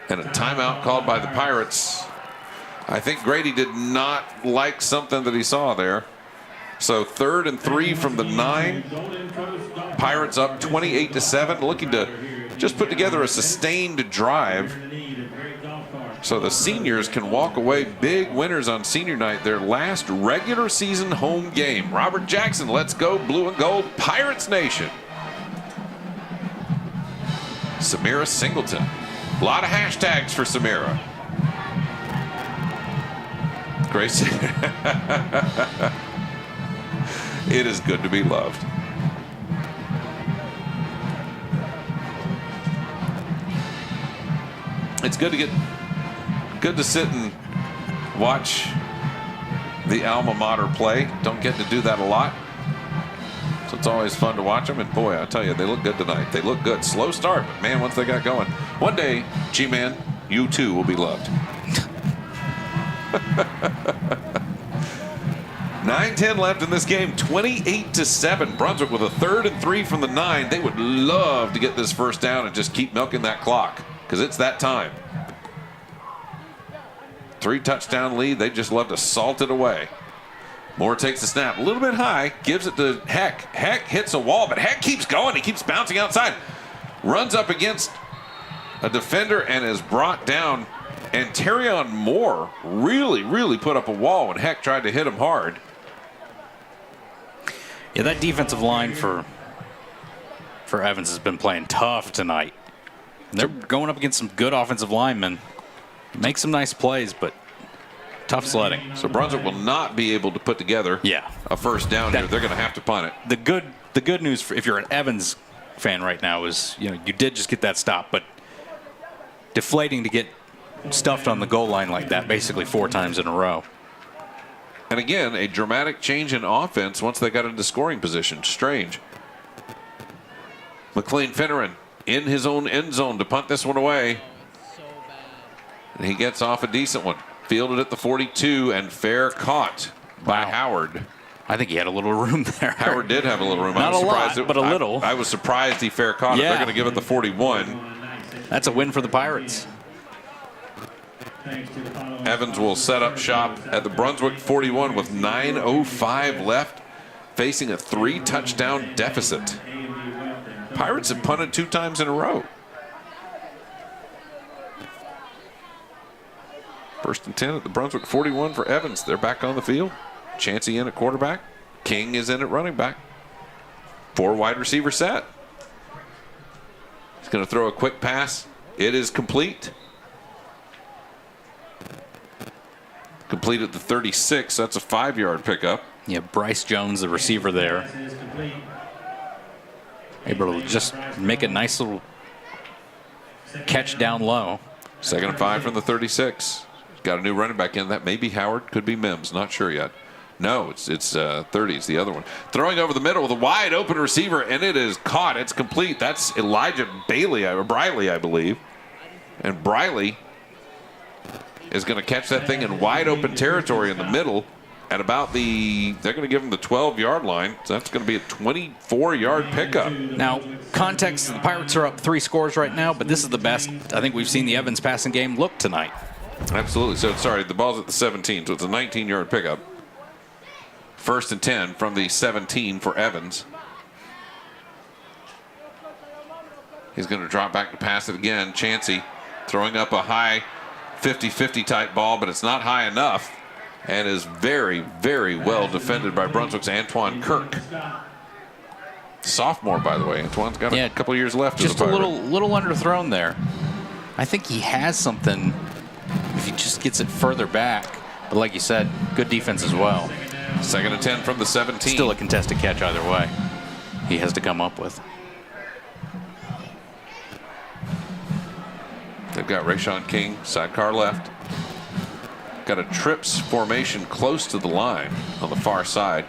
and a timeout called by the Pirates. I think Grady did not like something that he saw there. So 3rd and 3 from the 9. Pirates up 28-7, looking to just put together a sustained drive so the seniors can walk away big winners on senior night, their last regular season home game. Robert Jackson, let's go blue and gold, Pirates Nation. Samira Singleton. A lot of hashtags for Samira. Grace. It is good to be loved. It's good to sit and watch the alma mater play. Don't get to do that a lot. So it's always fun to watch them. And boy, I tell you, they look good tonight. They look good. Slow start, but man, once they got going. One day, G-Man, you too will be loved. 9:10 left in this game, 28-7. Brunswick with a 3rd and 3 from the 9. They would love to get this 1st down and just keep milking that clock because it's that time. 3-touchdown lead. They just love to salt it away. Moore takes the snap a little bit high, gives it to Heck. Heck hits a wall, but Heck keeps going. He keeps bouncing outside. Runs up against a defender and is brought down. And Terrion Moore really put up a wall when Heck tried to hit him hard. Yeah, that defensive line for Evans has been playing tough tonight. They're going up against some good offensive linemen. Make some nice plays, but tough sledding. So Brunswick will not be able to put together a 1st down here. They're going to have to punt it. The good news if you're an Evans fan right now is you did just get that stop, but deflating to get stuffed on the goal line like that basically 4 times in a row. And again, a dramatic change in offense once they got into scoring position. Strange. McLean Finneran in his own end zone to punt this one away. And he gets off a decent one. Fielded at the 42 and fair caught by Howard. I think he had a little room there. Howard did have a little room. Not a lot, but a little. I was surprised he fair caught it. They're going to give it the 41. That's a win for the Pirates. Evans will set up shop at the Brunswick 41 with 9:05 left, facing a 3-touchdown deficit. Pirates have punted 2 times in a row. 1st and 10 at the Brunswick 41 for Evans. They're back on the field. Chancey in at quarterback. King is in at running back. 4 wide receiver set. He's going to throw a quick pass. It is complete. Complete at the 36. That's a 5-yard pickup. Yeah, Bryce Jones, the receiver there. Able to just make a nice little catch down low. 2nd and 5 from the 36. Got a new running back in. That may be Howard, could be Mims. Not sure yet. No, it's 30. It's the other one. Throwing over the middle with a wide open receiver, and it is caught. It's complete. That's Elijah Briley, I believe. And Briley is going to catch that thing in wide open territory in the middle at about they're going to give him the 12-yard line. So that's going to be a 24-yard pickup. Now, context, the Pirates are up 3 scores right now, but this is the best I think we've seen the Evans passing game look tonight. Absolutely. So, sorry, the ball's at the 17, so it's a 19-yard pickup. 1st and 10 from the 17 for Evans. He's going to drop back to pass it again. Chancey throwing up a high 50-50 type ball, but it's not high enough, and is very, very well defended by Brunswick's Antoine Kirk. Sophomore, by the way. Antoine's got a couple years left. Just a little underthrown there. I think he has something if he just gets it further back. But like you said, good defense as well. 2nd and 10 from the 17. Still a contested catch either way. He has to come up with. They've got Rayshawn King, sidecar left. Got a trips formation close to the line on the far side.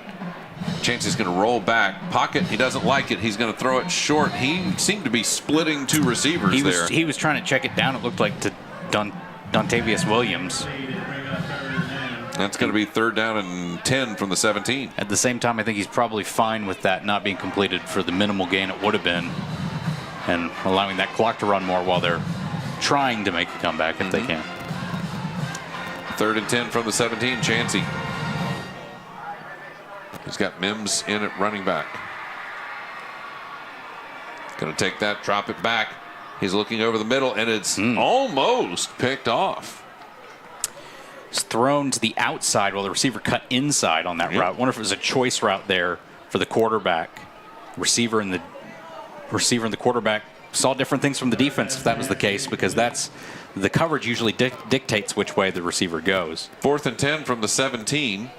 Chancey's going to roll back. Pocket, he doesn't like it. He's going to throw it short. He seemed to be splitting two receivers there. He was trying to check it down, it looked like, to Dontavius Williams. That's going to be 3rd down and 10 from the 17. At the same time, I think he's probably fine with that not being completed for the minimal gain it would have been, and allowing that clock to run more while they're trying to make a comeback if they can. 3rd and 10 from the 17. Chancey. He's got Mims in at running back. Going to take that, drop it back. He's looking over the middle, and it's almost picked off. It's thrown to the outside while the receiver cut inside on that route. I wonder if it was a choice route there for the quarterback. Receiver and the quarterback saw different things from the defense if that was the case, because that's the coverage usually dictates which way the receiver goes. 4th and 10 from the 17.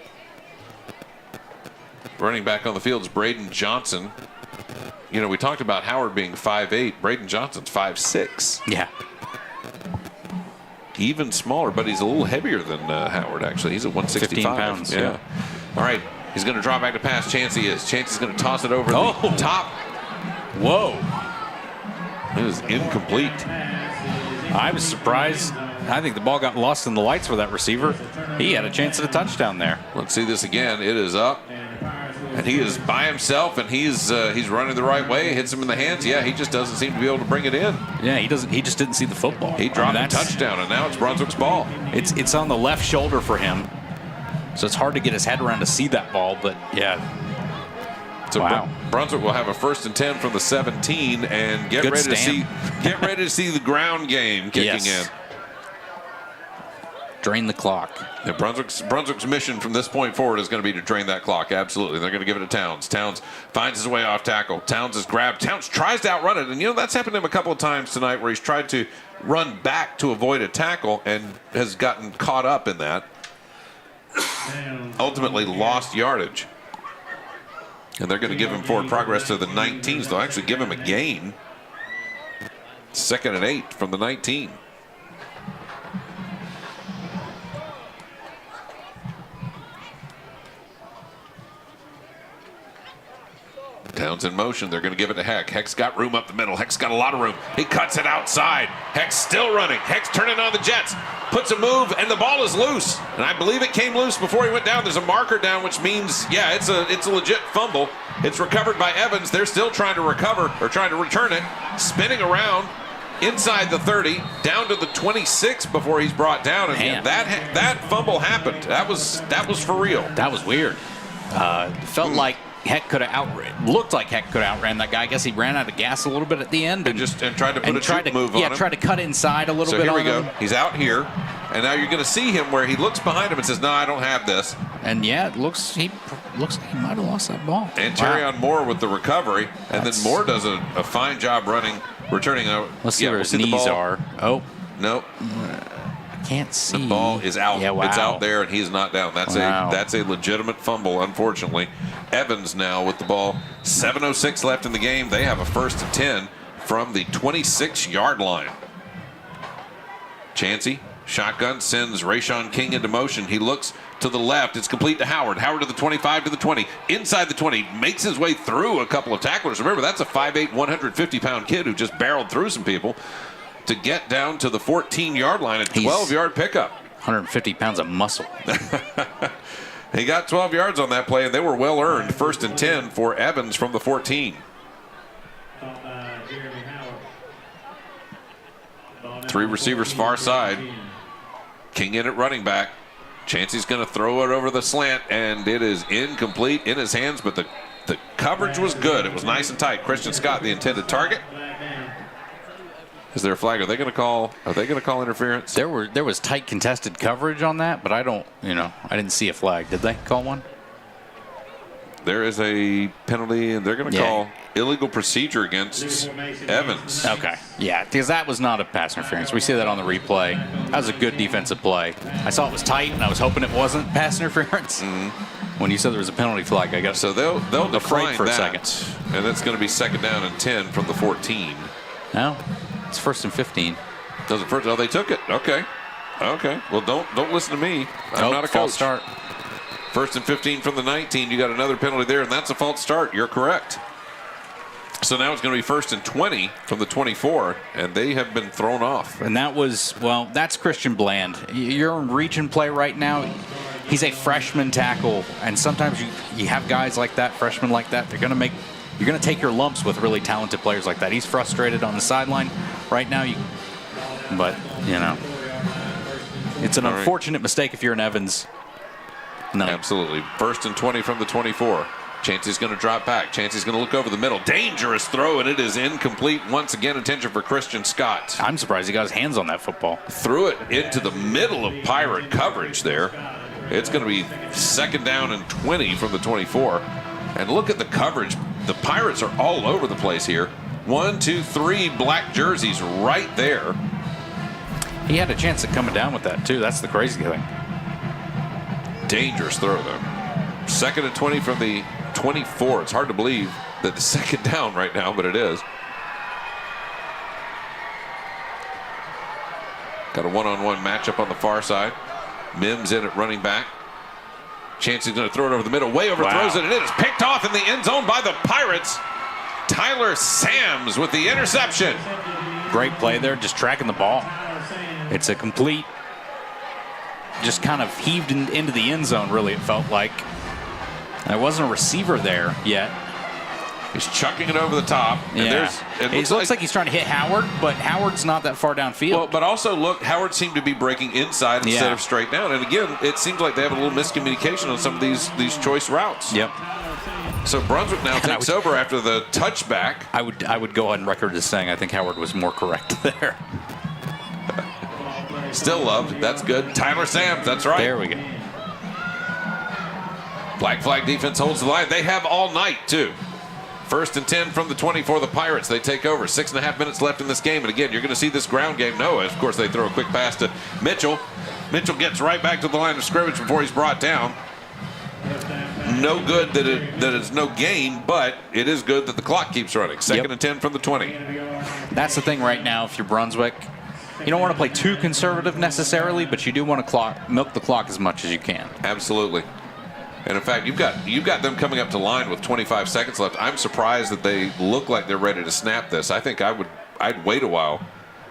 Running back on the field is Braden Johnson. You know, we talked about Howard being 5'8". Braden Johnson's 5'6". Yeah. Even smaller, but he's a little heavier than Howard, actually. He's at 165. 15 pounds, yeah. All right, he's going to drop back to pass. Chancey is. Chancey's going to toss it over the top. Whoa. It is incomplete. I was surprised. I think the ball got lost in the lights for that receiver. He had a chance at a touchdown there. Let's see this again. It is up. And he is by himself, and he's running the right way. Hits him in the hands. Yeah, he just doesn't seem to be able to bring it in. Yeah, he doesn't. He just didn't see the football. He dropped a touchdown, and now it's Brunswick's ball. It's on the left shoulder for him, so it's hard to get his head around to see that ball. But yeah. So wow. Brunswick will have a 1st and 10 from the 17, and get ready to see the ground game kicking in. Drain the clock. Yeah, Brunswick's mission from this point forward is going to be to drain that clock. Absolutely. They're going to give it to Towns. Towns finds his way off tackle. Towns is grabbed. Towns tries to outrun it. And, you know, that's happened to him a couple of times tonight where he's tried to run back to avoid a tackle and has gotten caught up in that. Ultimately lost yardage. And they're going to give him forward progress to the 19s. They'll actually give him a gain. 2nd and 8 from the 19. Towns in motion. They're going to give it to Heck. Heck's got room up the middle. Heck's got a lot of room. He cuts it outside. Heck's still running. Heck's turning on the Jets. Puts a move, and the ball is loose. And I believe it came loose before he went down. There's a marker down, which means, yeah, it's a legit fumble. It's recovered by Evans. They're still trying to recover, or trying to return it. Spinning around inside the 30, down to the 26 before he's brought down. And that fumble happened. That was for real. That was weird. Felt like Heck could have looked like Heck could have outran that guy. I guess he ran out of gas a little bit at the end and tried to put a juke move on him. Yeah, tried to cut inside a little bit. So here we go. He's out here, and now you're going to see him where he looks behind him and says, "No, I don't have this." And yeah, it looks like he might have lost that ball. And Terrion Moore with the recovery, and then Moore does a fine job returning. Let's see where his knees are. Oh, nope. Can't see. The ball is out. Yeah, wow. It's out there, and he's not down. That's a legitimate fumble, unfortunately. Evans now with the ball. 7:06 left in the game. They have a 1st and 10 from the 26-yard line. Chancey, shotgun, sends Rayshawn King into motion. He looks to the left. It's complete to Howard. Howard to the 25, to the 20. Inside the 20. Makes his way through a couple of tacklers. Remember, that's a 5'8", 150-pound kid who just barreled through some people to get down to the 14-yard line. A 12-yard pickup. 150 pounds of muscle. He got 12 yards on that play, and they were well earned. 1st and 10 for Evans from the 14. 3 receivers far side. King in at running back. Chancey's going to throw it over the slant, and it is incomplete in his hands, but the coverage was good. It was nice and tight. Christian Scott, the intended target. Is there a flag? Are they going to call interference? There was tight contested coverage on that, but I didn't see a flag. Did they call one? There is a penalty, and they're going to call illegal procedure against Evans. Okay. Yeah, because that was not a pass interference. We see that on the replay. That was a good defensive play. I saw it was tight, and I was hoping it wasn't pass interference. When you said there was a penalty flag, I guess. So they'll decline for a that, second. and it's going to be 2nd down and 10 from the 14. No, it's 1st and 15. Does it first? Oh, they took it. Okay. Well, don't listen to me. I'm not a coach. False start. 1st and 15 from the 19. You got another penalty there, and that's a false start. You're correct. So now it's going to be 1st and 20 from the 24, and they have been thrown off. And that's Christian Bland. You're in region play right now. He's a freshman tackle, and sometimes you have guys like that, freshmen like that. You're going to take your lumps with really talented players like that. He's frustrated on the sideline right now. But it's an unfortunate mistake if you're in Evans. No. Absolutely. 1st and 20 from the 24. Chancey's going to drop back. Chancey's going to look over the middle. Dangerous throw, and it is incomplete. Once again, attention for Christian Scott. I'm surprised he got his hands on that football. Threw it into the middle of Pirate coverage there. It's going to be 2nd down and 20 from the 24. And look at the coverage. The Pirates are all over the place here. 1, 2, 3 black jerseys right there. He had a chance of coming down with that, too. That's the crazy thing. Dangerous throw, though. 2nd and 20 from the 24. It's hard to believe that the 2nd down right now, but it is. Got a one-on-one matchup on the far side. Mims in at running back. Chancey's going to throw it over the middle. Way overthrows it, and it is picked off in the end zone by the Pirates. Tyler Sams with the interception. Great play there, just tracking the ball. It's a complete, just kind of heaved into the end zone, really, it felt like. And there wasn't a receiver there yet. He's chucking it over the top. Yeah. And it looks like he's trying to hit Howard, but Howard's not that far downfield. Well, but also, look, Howard seemed to be breaking inside instead of straight down. And again, it seems like they have a little miscommunication on some of these choice routes. Yep. So Brunswick now takes over after the touchback. I would go on record as saying I think Howard was more correct there. Still loved. That's good. Tyler Sams, that's right. There we go. Black flag defense holds the line. They have all night, too. 1st and 10 from the 24, the Pirates. They take over. 6.5 minutes left in this game. And again, you're going to see this ground game. No, of course, they throw a quick pass to Mitchell. Mitchell gets right back to the line of scrimmage before he's brought down. No good that it's no gain, but it is good that the clock keeps running. 2nd and 10 from the 20. That's the thing right now if you're Brunswick. You don't want to play too conservative necessarily, but you do want to milk the clock as much as you can. Absolutely. And in fact, you've got them coming up to line with 25 seconds left. I'm surprised that they look like they're ready to snap this. I think I'd wait a while.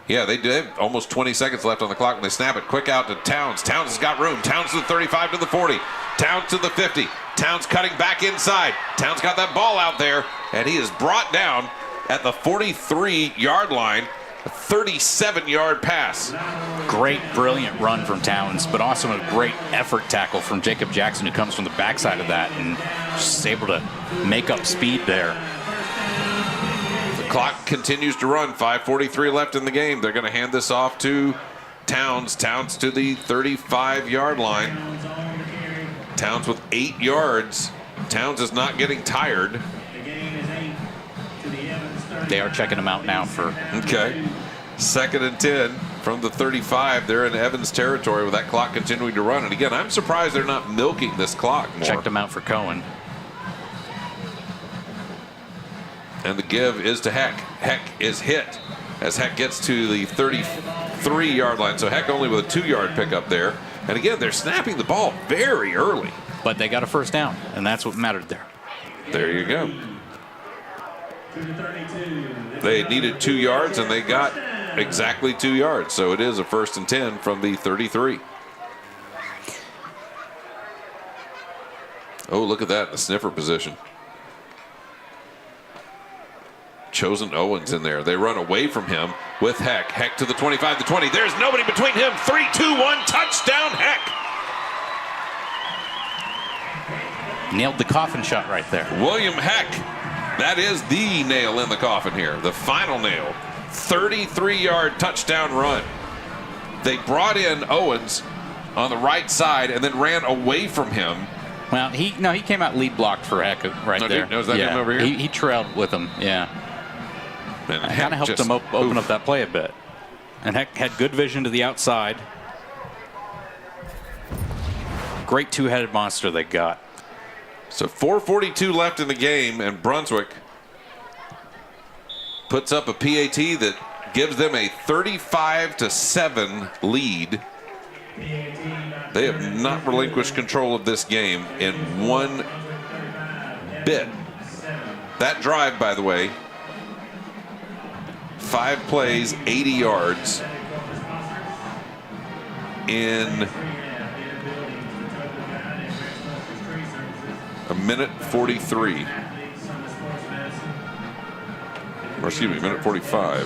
Yeah, they do have almost 20 seconds left on the clock when they snap it. Quick out to Towns. Towns has got room. Towns to the 35 to the 40. Towns to the 50. Towns cutting back inside. Towns got that ball out there, and he is brought down at the 43-yard line. A 37-yard pass. Great, brilliant run from Towns, but also a great effort tackle from Jacob Jackson, who comes from the backside of that and just able to make up speed there. The clock continues to run. 5:43 left in the game. They're going to hand this off to Towns. Towns to the 35-yard line. Towns with 8 yards. Towns is not getting tired. They are checking him out now for... Okay. 2nd and 10 from the 35. They're in Evans territory with that clock continuing to run. And again, I'm surprised they're not milking this clock more. Checked him out for Cohen. And the give is to Heck. Heck is hit as Heck gets to the 33-yard line. So Heck only with a 2-yard pickup there. And again, they're snapping the ball very early. But they got a first down, and that's what mattered there. There you go. They needed 2 yards, and they got exactly 2 yards. So it is a 1st and 10 from the 33. Oh, look at that, the sniffer position. Chosen Owens in there. They run away from him with Heck. Heck to the 25, the 20. There's nobody between him. 3, 2, 1, touchdown, Heck. Nailed the coffin shot right there. William Heck. That is the nail in the coffin here. The final nail. 33-yard touchdown run. They brought in Owens on the right side and then ran away from him. Well, he came out lead blocked for Heck right there. Was that him over here? He trailed with him, yeah. And kind of helped him open up that play a bit. And Heck had good vision to the outside. Great two-headed monster they got. So 4:42 left in the game, and Brunswick puts up a PAT that gives them a 35-7 lead. They have not relinquished control of this game in one bit. That drive, by the way, 5 plays, 80 yards in a minute 43. Or excuse me, minute 45.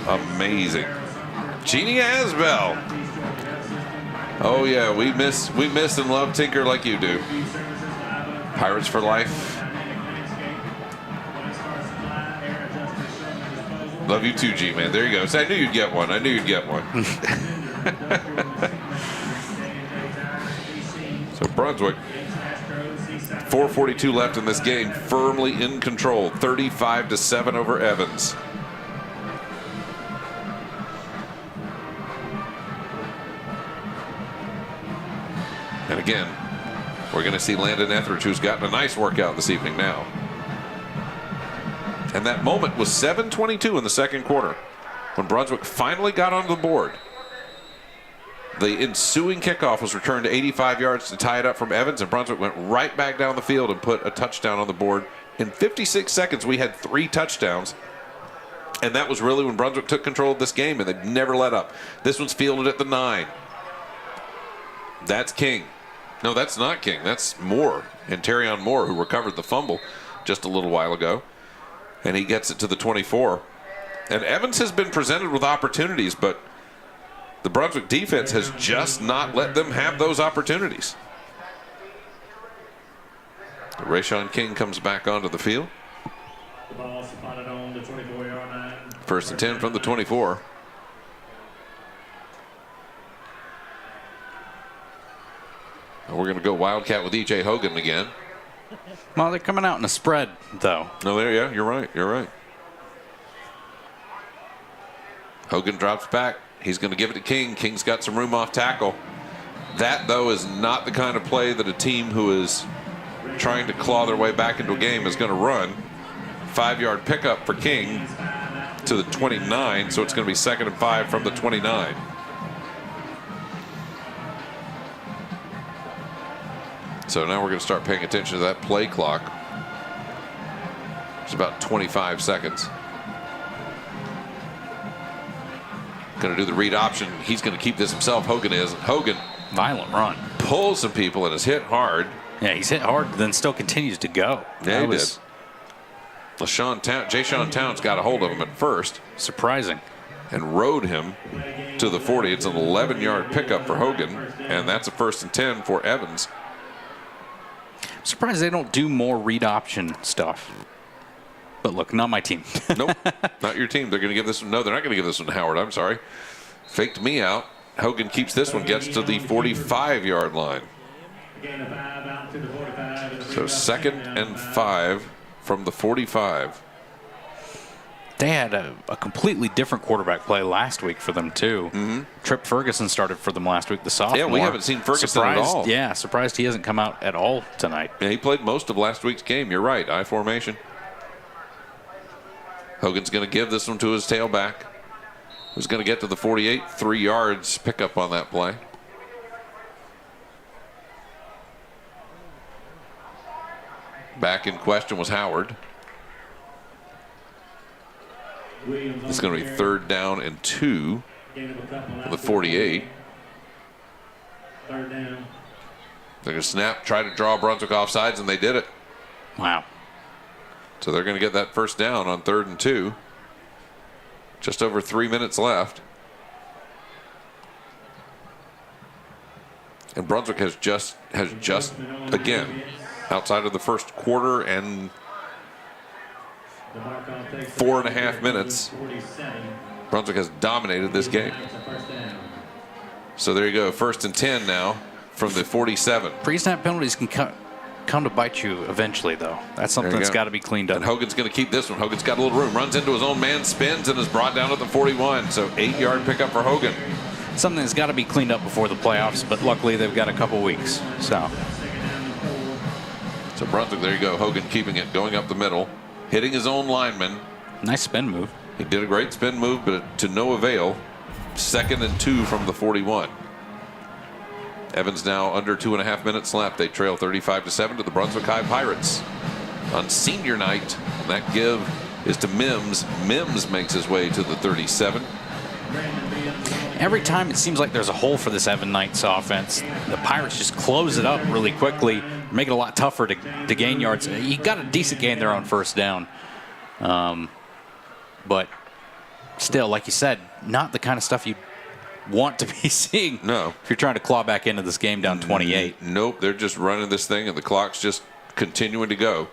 Amazing. Jeannie Asbell. Oh yeah, we miss and love Tinker like you do. Pirates for life. Love you too, G-Man. There you go. So I knew you'd get one. I knew you'd get one. So Brunswick, 4:42 left in this game, firmly in control, 35-7 over Evans. And again, we're going to see Landon Etheridge, who's gotten a nice workout this evening now. And that moment was 7:22 in the second quarter when Brunswick finally got onto the board. The ensuing kickoff was returned to 85 yards to tie it up from Evans, and Brunswick went right back down the field and put a touchdown on the board. In 56 seconds, we had 3 touchdowns. And that was really when Brunswick took control of this game, and they've never let up. This one's fielded at the 9. That's King. No, that's not King. That's Moore, and Terrion Moore, who recovered the fumble just a little while ago. And he gets it to the 24. And Evans has been presented with opportunities, but the Brunswick defense has just not let them have those opportunities. Rayshawn King comes back onto the field. The ball spotted on the 24-yard line. First and 10 from the 24. And we're going to go Wildcat with E.J. Hogan again. Well, they're coming out in a spread, though. No, yeah, you're right. You're right. Hogan drops back. He's going to give it to King. King's got some room off tackle. That, though, is not the kind of play that a team who is trying to claw their way back into a game is going to run. 5-yard pickup for King to the 29, so it's going to be 2nd and 5 from the 29. So now we're going to start paying attention to that play clock. It's about 25 seconds. Going to do the read option. He's going to keep this himself. Hogan is. Hogan. Violent run. Pulls some people and is hit hard. Yeah, he's hit hard, then still continues to go. Yeah, he did. Jay-Sean Towns got a hold of him at first. Surprising. And rode him to the 40. It's an 11-yard pickup for Hogan, and that's a 1st and 10 for Evans. I'm surprised they don't do more read option stuff. But look, not my team. Nope, not your team. They're going to give this one. No, they're not going to give this one to Howard. I'm sorry. Faked me out. Hogan keeps this one, gets to the 45-yard line. So 2nd and 5 from the 45. They had a completely different quarterback play last week for them, too. Mm-hmm. Trip Ferguson started for them last week, the sophomore. Yeah, we haven't seen Ferguson at all. Yeah, surprised he hasn't come out at all tonight. Yeah, he played most of last week's game. You're right, I formation. Hogan's going to give this one to his tailback, who's going to get to the 48, 3 yards pickup on that play. Back in question was Howard. It's going to be 3rd down and 2 for the 48. 3rd down. They're going to snap, try to draw Brunswick offsides, and they did it. Wow. So they're going to get that 1st down on 3rd and 2. Just over 3 minutes left. And Brunswick has just again, outside of the first quarter and 4.5 minutes, Brunswick has dominated this game. So there you go, 1st and 10 now from the 47. Pre-snap penalties can come to bite you eventually, though. That's something that's got to be cleaned up. And Hogan's going to keep this one. Hogan's got a little room, runs into his own man, spins, and is brought down at the 41. So 8-yard pickup for Hogan. Something that's got to be cleaned up before the playoffs, but luckily they've got a couple weeks. So Brunswick, there you go. Hogan keeping it, going up the middle, hitting his own lineman. Nice spin move. He did a great spin move, but to no avail. 2nd and 2 from the 41. Evans now under 2.5 minutes left. They trail 35-7 to the Brunswick High Pirates on senior night. And that give is to Mims. Mims makes his way to the 37. Every time it seems like there's a hole for this Evan Knights offense, the Pirates just close it up really quickly, make it a lot tougher to gain yards. You got a decent gain there on 1st down. But still, like you said, not the kind of stuff you want to be seeing. No. If you're trying to claw back into this game down 28. Nope, they're just running this thing, and the clock's just continuing to go.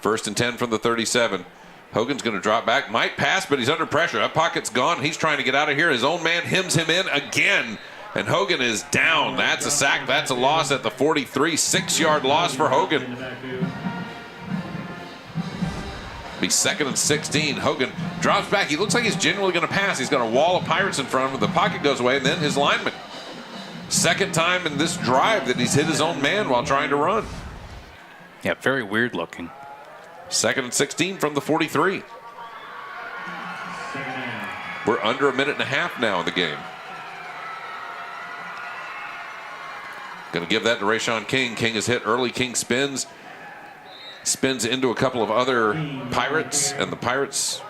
1st and 10 from the 37. Hogan's going to drop back. Might pass, but he's under pressure. That pocket's gone. He's trying to get out of here. His own man hems him in again, and Hogan is down. That's a sack. That's a loss at the 43. 6-yard loss for Hogan. Be 2nd and 16. Hogan drops back. He looks like he's genuinely going to pass. He's got a wall of Pirates in front of him. The pocket goes away, and then his lineman. 2nd time in this drive that he's hit his own man while trying to run. Yeah, very weird looking. 2nd and 16 from the 43. We're under 1.5 minutes now in the game. Going to give that to Rayshawn King. King is hit early. King spins into a couple of other Pirates, and the Pirates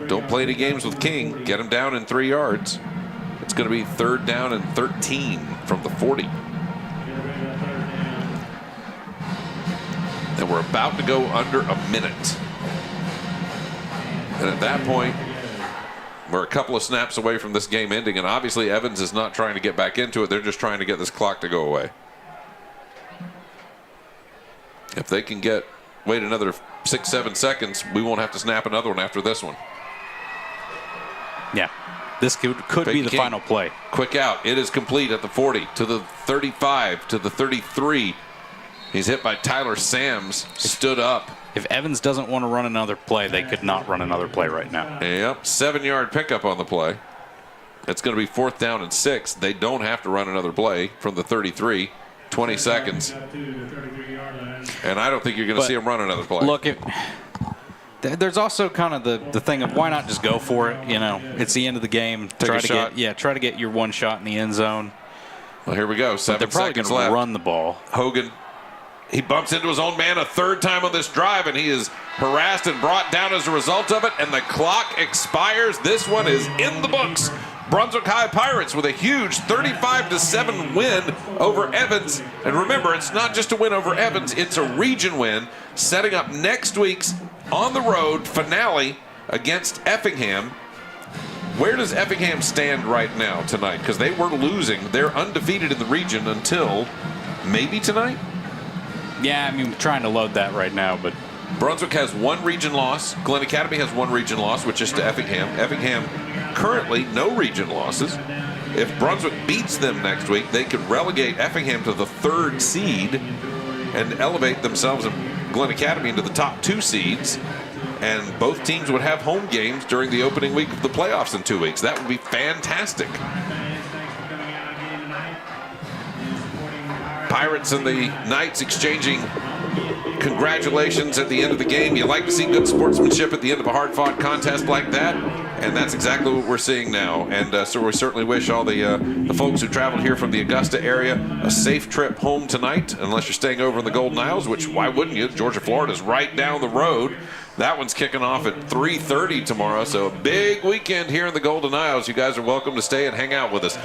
don't play any games with King. Get him down in 3 yards. It's going to be 3rd down and 13 from the 40. And we're about to go under a minute. And at that point, we're a couple of snaps away from this game ending, and obviously Evans is not trying to get back into it. They're just trying to get this clock to go away. If they can wait another 6-7 seconds, we won't have to snap another one after this one. Yeah, this could be the final play. Quick out. It is complete at the 40 to the 35 to the 33. He's hit by Tyler Sams. Stood up. If Evans doesn't want to run another play, they could not run another play right now. Yep, 7-yard pickup on the play. It's going to be 4th down and 6. They don't have to run another play from the 33. 20 seconds. And I don't think you're going to see him run another play. Look, there's also kind of the thing of why not just go for it? You know, it's the end of the game. Take a shot. Try to get your one shot in the end zone. Well, here we go. 7 seconds left. They're probably going to run the ball. Hogan, he bumps into his own man a 3rd time on this drive, and he is harassed and brought down as a result of it, and the clock expires. This one is in the books. Brunswick High Pirates with a huge 35-7 win over Evans. And remember, it's not just a win over Evans, it's a region win, setting up next week's on the road finale against Effingham. Where does Effingham stand right now tonight? Because they were losing. They're undefeated in the region until maybe tonight? Yeah, I mean, we're trying to load that right now, but Brunswick has 1 region loss. Glynn Academy has 1 region loss, which is to Effingham. Effingham currently no region losses. If Brunswick beats them next week, they could relegate Effingham to the 3rd seed and elevate themselves and Glynn Academy into the top 2 seeds. And both teams would have home games during the opening week of the playoffs in 2 weeks. That would be fantastic. Pirates and the Knights exchanging congratulations at the end of the game. You like to see good sportsmanship at the end of a hard-fought contest like that, and that's exactly what we're seeing now. And so we certainly wish all the folks who traveled here from the Augusta area a safe trip home tonight, unless you're staying over in the Golden Isles, which why wouldn't you? Georgia, Florida is right down the road. That one's kicking off at 3:30 tomorrow, so a big weekend here in the Golden Isles. You guys are welcome to stay and hang out with us.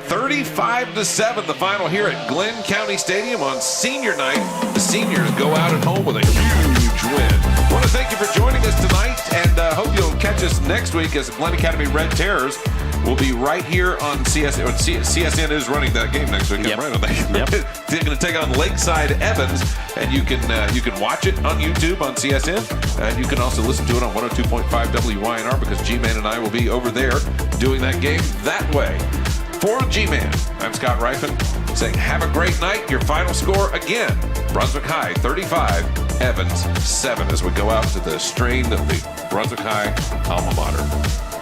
35-7, the final here at Glynn County Stadium on senior night. The seniors go out at home with a huge win. I want to thank you for joining us tonight, and hope you'll catch us us next week as the Glenn Academy Red Terrors will be right here on CSN. CSN is running that game next week. Yep. I'm right on that. Yep. They're going to take on Lakeside Evans, and you can watch it on YouTube on CSN, and you can also listen to it on 102.5 WYNR because G-Man and I will be over there doing that game that way. For G-Man, I'm Scott Reifin saying have a great night. Your final score again, Brunswick High 35, Evans 7 as we go out to the strain of the Brunswick High alma mater.